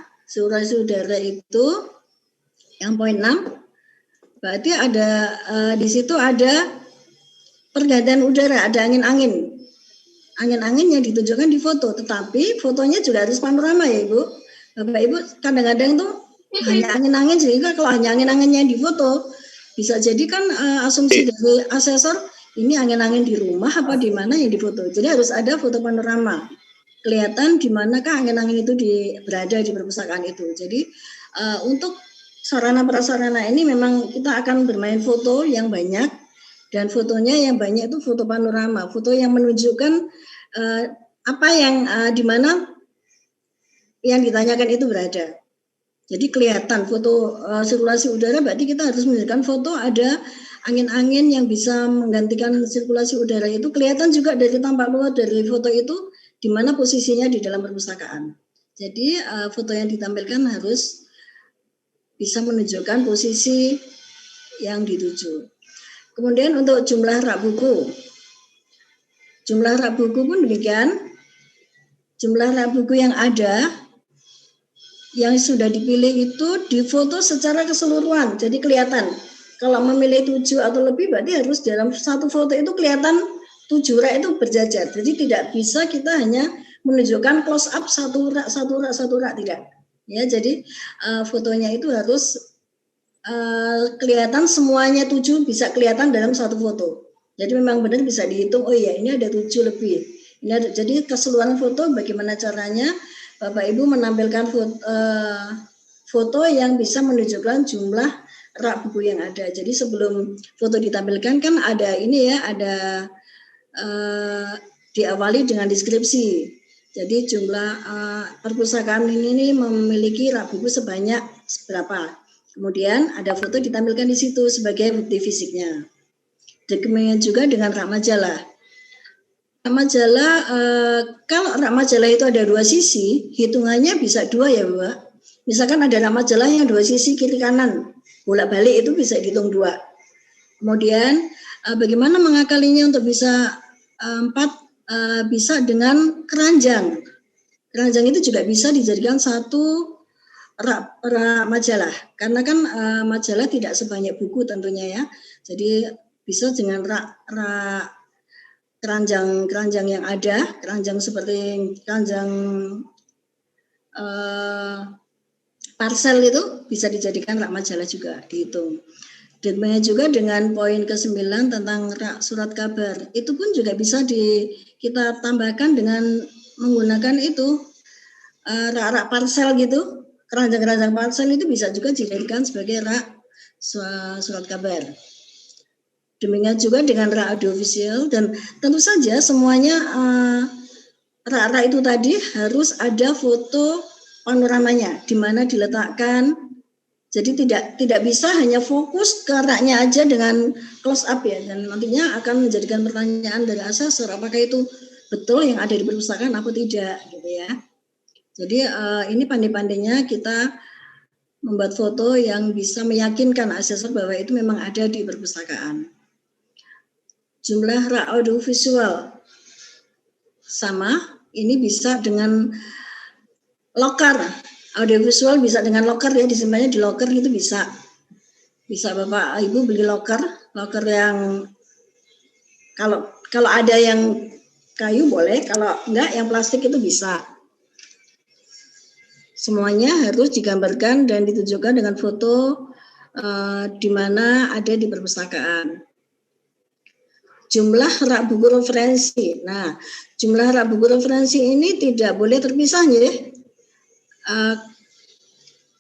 itu yang poin 6. Berarti ada di situ ada pergantian udara, ada angin-angin. Angin-angin yang ditunjukkan di foto, tetapi fotonya juga harus panorama ya Ibu. Bapak Ibu kadang-kadang tuh hanya angin-angin, sehingga kalau hanya angin-anginnya di foto, bisa jadi kan asumsi dari asesor ini angin-angin di rumah apa di mana yang difoto. Jadi harus ada foto panorama. Kelihatan di manakah angin-angin itu berada di perpustakaan itu. Jadi untuk sarana prasarana ini memang kita akan bermain foto yang banyak, dan fotonya yang banyak itu foto panorama, foto yang menunjukkan apa yang di mana yang ditanyakan itu berada. Jadi kelihatan foto sirkulasi udara, berarti kita harus menunjukkan foto ada angin-angin yang bisa menggantikan sirkulasi udara itu, kelihatan juga dari tampak luar dari foto itu di mana posisinya di dalam perpustakaan. Jadi foto yang ditampilkan harus bisa menunjukkan posisi yang dituju. Kemudian untuk jumlah rak buku. Jumlah rak buku pun demikian. Jumlah rak buku yang ada yang sudah dipilih itu difoto secara keseluruhan, jadi kelihatan. Kalau memilih 7 atau lebih berarti harus dalam satu foto itu kelihatan 7 rak itu berjajar. Jadi tidak bisa kita hanya menunjukkan close up satu rak tidak. Ya, jadi fotonya itu harus kelihatan semuanya 7 bisa kelihatan dalam satu foto. Jadi memang benar bisa dihitung, oh iya ini ada 7 lebih. Ini ada, jadi keseluruhan foto bagaimana caranya Bapak Ibu menampilkan foto yang bisa menunjukkan jumlah rak buku yang ada. Jadi sebelum foto ditampilkan kan ada ini ya, ada diawali dengan deskripsi. Jadi jumlah perpustakaan ini memiliki rak buku sebanyak berapa. Kemudian ada foto ditampilkan di situ sebagai bukti fisiknya. Demikian juga dengan rak majalah. Rak majalah, kalau rak majalah itu ada 2 sisi, hitungannya bisa 2 ya Mbak. Misalkan ada rak majalah yang 2 sisi kiri kanan, bolak-balik itu bisa dihitung 2. Kemudian bagaimana mengakalinya untuk bisa 4, bisa dengan keranjang. Keranjang itu juga bisa dijadikan satu rak majalah, karena kan majalah tidak sebanyak buku tentunya ya. Jadi bisa dengan rak keranjang yang ada, keranjang seperti keranjang parcel itu bisa dijadikan rak majalah juga dihitung. Demikian juga dengan poin ke-9 tentang rak surat kabar, itu pun juga bisa kita tambahkan dengan menggunakan itu rak-rak parcel gitu, keranjang-keranjang parcel itu bisa juga dijadikan sebagai rak surat kabar. Demikian juga dengan rak audiovisual, dan tentu saja semuanya rak-rak itu tadi harus ada foto panoramanya di mana diletakkan. Jadi tidak bisa hanya fokus ke raknya aja dengan close up ya, dan nantinya akan menjadikan pertanyaan dari asesor apakah itu betul yang ada di perpustakaan atau tidak gitu ya. Jadi ini pandai-pandainya kita membuat foto yang bisa meyakinkan asesor bahwa itu memang ada di perpustakaan. Jumlah rak audiovisual sama, ini bisa dengan loker. Audiovisual bisa dengan loker ya, disimpannya di loker itu bisa. Bisa Bapak Ibu beli loker yang kalau ada yang kayu boleh, kalau enggak yang plastik itu bisa. Semuanya harus digambarkan dan ditunjukkan dengan foto di mana ada di perpustakaan. Jumlah rak buku referensi. Nah, jumlah rak buku referensi ini tidak boleh terpisah ya.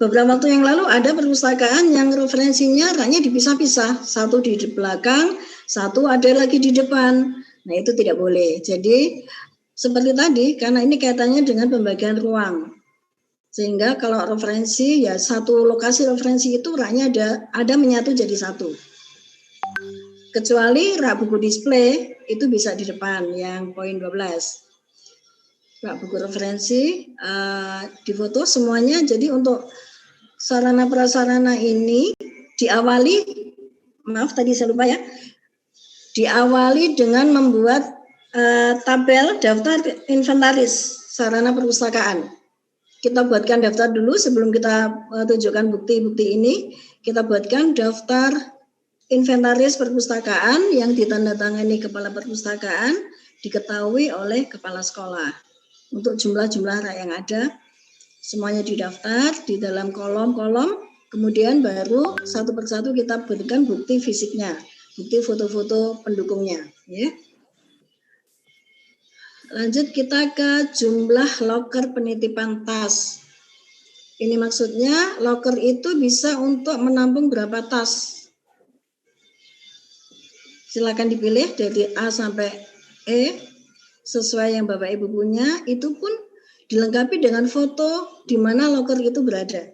Beberapa waktu yang lalu ada perpustakaan yang referensinya raknya dipisah-pisah, satu di belakang, satu ada lagi di depan. Nah itu tidak boleh. Jadi seperti tadi, karena ini kaitannya dengan pembagian ruang, sehingga kalau referensi ya satu lokasi referensi itu raknya ada menyatu jadi satu. Kecuali rak buku display itu bisa di depan, yang poin 12. Rak buku referensi difoto semuanya. Jadi untuk sarana prasarana ini diawali, maaf tadi saya lupa ya, diawali dengan membuat tabel daftar inventaris sarana perpustakaan. Kita buatkan daftar dulu sebelum kita tunjukkan bukti-bukti ini. Kita buatkan daftar inventaris perpustakaan yang ditandatangani kepala perpustakaan, diketahui oleh kepala sekolah. Untuk jumlah-jumlah rak yang ada, semuanya didaftar di dalam kolom-kolom, kemudian baru satu persatu kita berikan bukti fisiknya, bukti foto-foto pendukungnya. Ya. Lanjut kita ke jumlah loker penitipan tas. Ini maksudnya loker itu bisa untuk menampung berapa tas. Silakan dipilih dari A sampai E. Sesuai yang Bapak Ibu punya, itu pun dilengkapi dengan foto di mana loker itu berada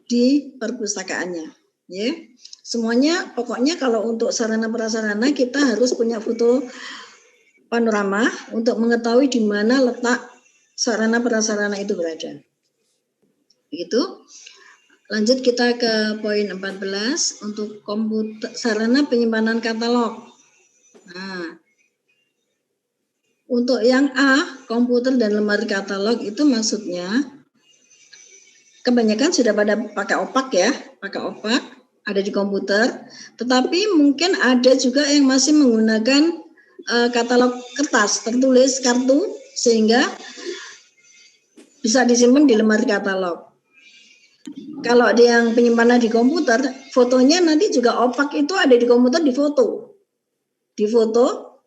di perpustakaannya. Ya. Semuanya pokoknya kalau untuk sarana prasarana kita harus punya foto panorama untuk mengetahui di mana letak sarana prasarana itu berada. Begitu. Lanjut kita ke poin 14 untuk komputer, sarana penyimpanan katalog. Nah, untuk yang A, komputer dan lemari katalog itu maksudnya kebanyakan sudah pada pakai opak ya, pakai opak, ada di komputer. Tetapi mungkin ada juga yang masih menggunakan katalog kertas tertulis kartu sehingga bisa disimpan di lemari katalog. Kalau dia yang penyimpanan di komputer, fotonya nanti juga opak itu ada di komputer difoto. Difoto,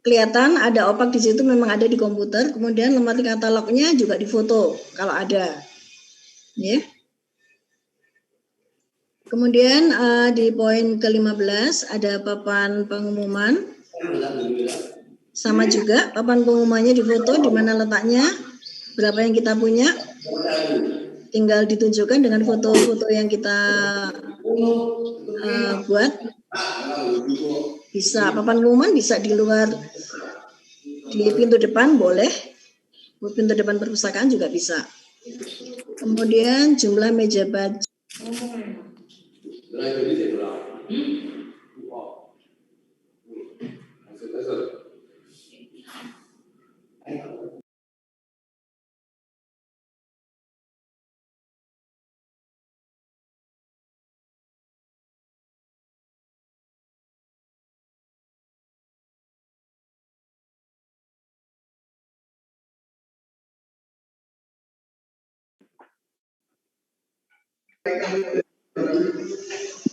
kelihatan ada opak di situ memang ada di komputer, kemudian lemari katalognya juga difoto kalau ada. Ya. Kemudian di poin ke-15 ada papan pengumuman. Sama juga papan pengumumannya difoto, di mana letaknya, berapa yang kita punya. Tinggal ditunjukkan dengan foto-foto yang kita buat. Bisa papan pengumuman bisa di luar, di pintu depan boleh, pintu depan perpustakaan juga bisa. Kemudian jumlah meja baca.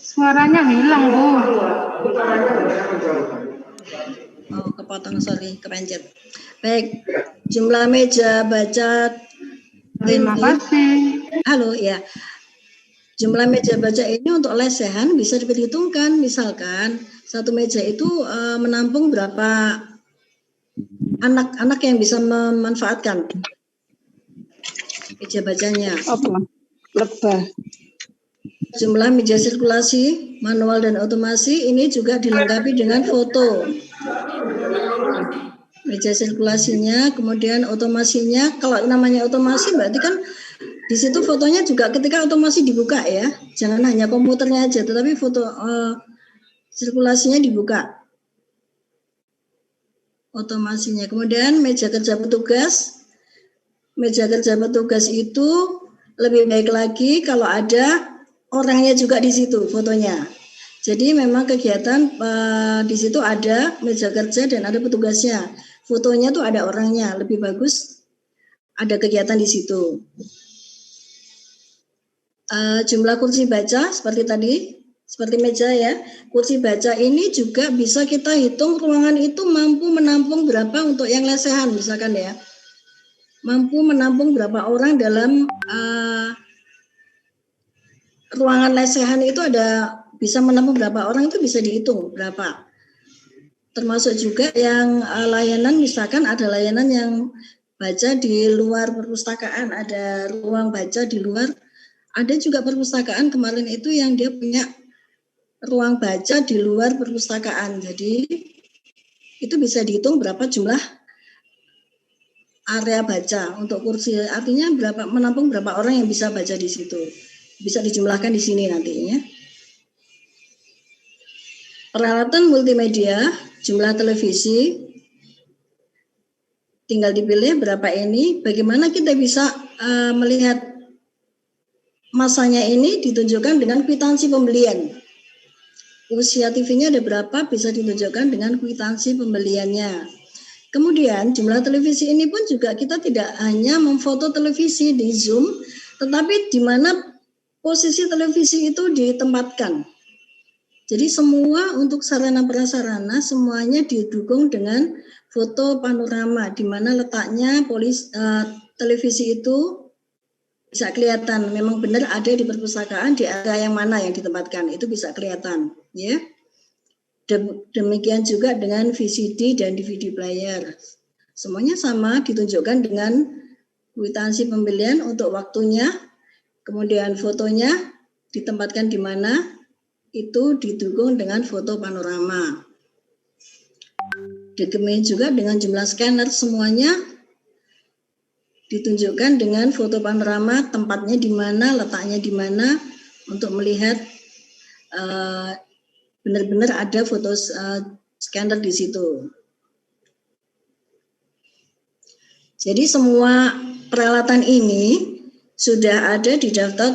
Suaranya hilang, Bu. Oh, kepotong, sorry, kepencet. Baik, jumlah meja baca. Terima kasih. Halo, ya. Jumlah meja baca ini untuk lesehan bisa diperhitungkan. Misalkan satu meja itu menampung berapa anak-anak yang bisa memanfaatkan meja bacanya. Lebah. Jumlah meja sirkulasi, manual dan otomasi ini juga dilengkapi dengan foto. Meja sirkulasinya, kemudian otomasinya. Kalau namanya otomasi berarti kan di situ fotonya juga ketika otomasi dibuka ya. Jangan hanya komputernya aja, tetapi foto sirkulasinya dibuka. Otomasinya. Kemudian meja kerja petugas. Meja kerja petugas itu lebih baik lagi kalau ada orangnya juga di situ fotonya. Jadi memang kegiatan di situ ada meja kerja dan ada petugasnya. Fotonya tuh ada orangnya, lebih bagus ada kegiatan di situ. Jumlah kursi baca seperti tadi, seperti meja ya. Kursi baca ini juga bisa kita hitung ruangan itu mampu menampung berapa untuk yang lesehan misalkan ya. Mampu menampung berapa orang dalam ruangan lesehan itu ada bisa menampung berapa orang itu bisa dihitung berapa. Termasuk juga yang layanan, misalkan ada layanan yang baca di luar perpustakaan, ada ruang baca di luar. Ada juga perpustakaan kemarin itu yang dia punya ruang baca di luar perpustakaan. Jadi itu bisa dihitung berapa jumlah area baca untuk kursi, artinya berapa menampung berapa orang yang bisa baca di situ. Bisa dijumlahkan di sini nantinya. Peralatan multimedia, jumlah televisi, tinggal dipilih berapa ini. Bagaimana kita bisa melihat masanya ini ditunjukkan dengan kwitansi pembelian. Usia TV-nya ada berapa bisa ditunjukkan dengan kwitansi pembeliannya. Kemudian jumlah televisi ini pun juga kita tidak hanya memfoto televisi di Zoom, tetapi di mana posisi televisi itu ditempatkan. Jadi semua untuk sarana prasarana semuanya didukung dengan foto panorama, di mana letaknya televisi itu bisa kelihatan. Memang benar ada di perpustakaan, di area yang mana yang ditempatkan itu bisa kelihatan, ya. Demikian juga dengan VCD dan DVD player. Semuanya sama ditunjukkan dengan kwitansi pembelian untuk waktunya. Kemudian fotonya ditempatkan di mana, itu didukung dengan foto panorama. Demikian juga dengan jumlah scanner, semuanya ditunjukkan dengan foto panorama, tempatnya di mana, letaknya di mana, untuk melihat benar-benar ada foto scanner di situ. Jadi semua peralatan ini sudah ada di daftar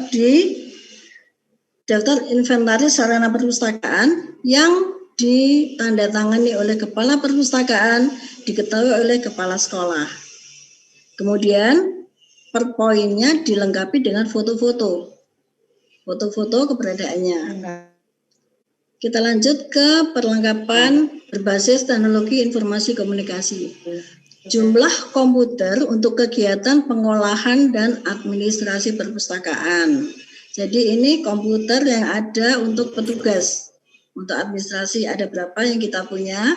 inventaris sarana perpustakaan yang ditandatangani oleh kepala perpustakaan, diketahui oleh kepala sekolah. Kemudian per poinnya dilengkapi dengan foto-foto keberadaannya. Kita lanjut ke perlengkapan berbasis teknologi informasi komunikasi. Jumlah komputer untuk kegiatan pengolahan dan administrasi perpustakaan. Jadi ini komputer yang ada untuk petugas. Untuk administrasi ada berapa yang kita punya.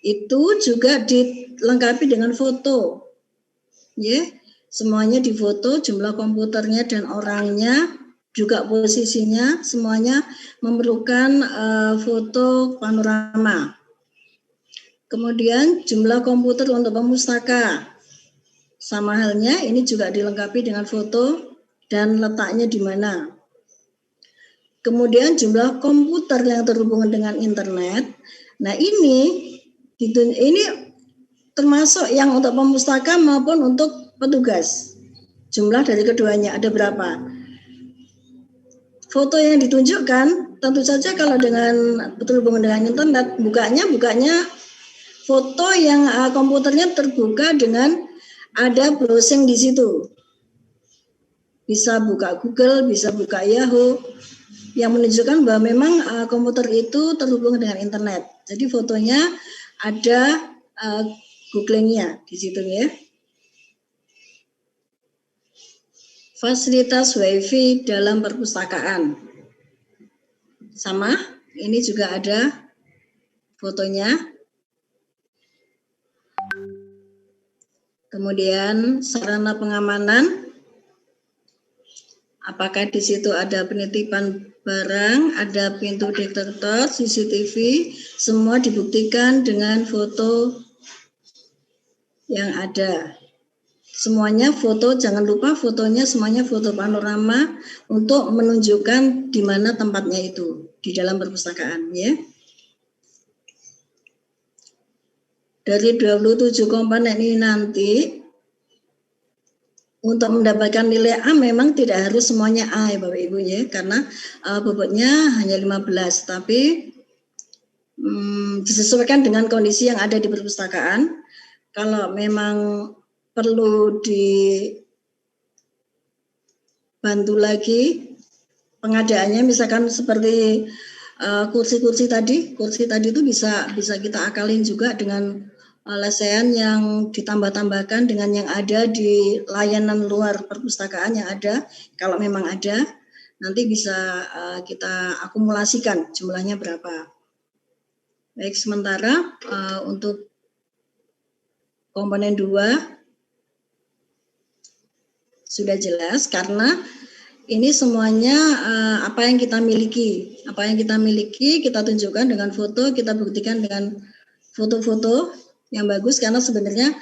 Itu juga dilengkapi dengan foto. Ya, semuanya difoto, jumlah komputernya dan orangnya, juga posisinya, semuanya memerlukan foto panorama. Kemudian jumlah komputer untuk pemustaka, sama halnya ini juga dilengkapi dengan foto dan letaknya di mana. Kemudian jumlah komputer yang terhubung dengan internet. Nah ini termasuk yang untuk pemustaka maupun untuk petugas. Jumlah dari keduanya ada berapa? Foto yang ditunjukkan tentu saja kalau dengan terhubung dengan internet, bukanya foto yang komputernya terbuka dengan ada browsing di situ. Bisa buka Google, bisa buka Yahoo, yang menunjukkan bahwa memang komputer itu terhubung dengan internet. Jadi fotonya ada googlingnya di situ ya. Fasilitas WiFi dalam perpustakaan. Sama, ini juga ada fotonya. Kemudian sarana pengamanan. Apakah di situ ada penitipan barang, ada pintu detektor, CCTV, semua dibuktikan dengan foto yang ada. Semuanya foto, jangan lupa fotonya semuanya foto panorama untuk menunjukkan di mana tempatnya itu di dalam perpustakaan ya. Dari 27 komponen ini nanti untuk mendapatkan nilai A memang tidak harus semuanya A ya Bapak Ibu ya, karena bobotnya hanya 15, tapi disesuaikan dengan kondisi yang ada di perpustakaan. Kalau memang perlu dibantu lagi pengadaannya, misalkan seperti kursi tadi itu bisa kita akalin juga dengan lesehan yang ditambah-tambahkan dengan yang ada di layanan luar perpustakaan yang ada. Kalau memang ada, nanti bisa kita akumulasikan jumlahnya berapa. Baik, sementara untuk komponen 2 sudah jelas karena ini semuanya apa yang kita miliki. Apa yang kita miliki kita tunjukkan dengan foto, kita buktikan dengan foto-foto yang bagus, karena sebenarnya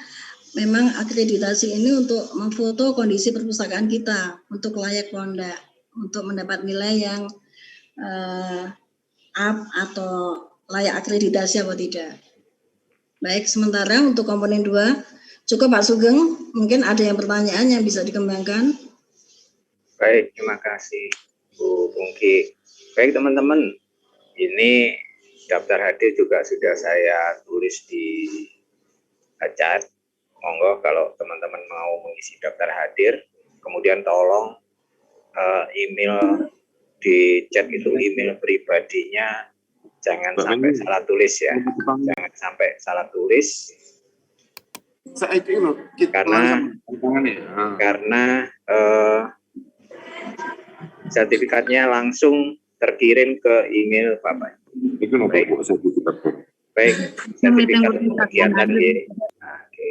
memang akreditasi ini untuk memfoto kondisi perpustakaan kita untuk layak atau enggak, untuk mendapat nilai yang up atau layak akreditasi atau tidak. Baik, sementara untuk komponen 2 cukup Pak Sugeng, mungkin ada yang pertanyaan yang bisa dikembangkan. Baik, terima kasih Bu Pungki. Baik teman-teman, ini daftar hadir juga sudah saya tulis di chat. Monggo kalau teman-teman mau mengisi daftar hadir, kemudian tolong email di chat itu email pribadinya jangan sampai salah tulis ya. Jangan sampai salah tulis. Karena sertifikatnya langsung terkirim ke email Bapak. Baik, sertifikat kegiatan ya. Oke,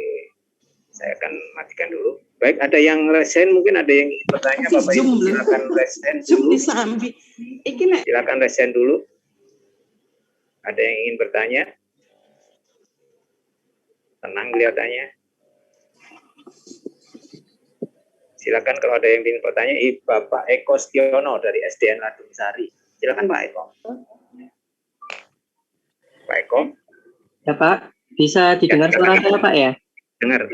saya akan matikan dulu. Baik, ada yang resen, mungkin ada yang ingin bertanya Bapak Ibu, silakan resen dulu. Silakan resen dulu. Ada yang ingin bertanya? Tenang kelihatannya. Silakan kalau ada yang ingin bertanya. Bapak Eko Stiono dari SDN Ladung Sari. Silakan Pak Eko. Pak Eko. Ya Pak, bisa didengar suara saya Pak ya? Dengar.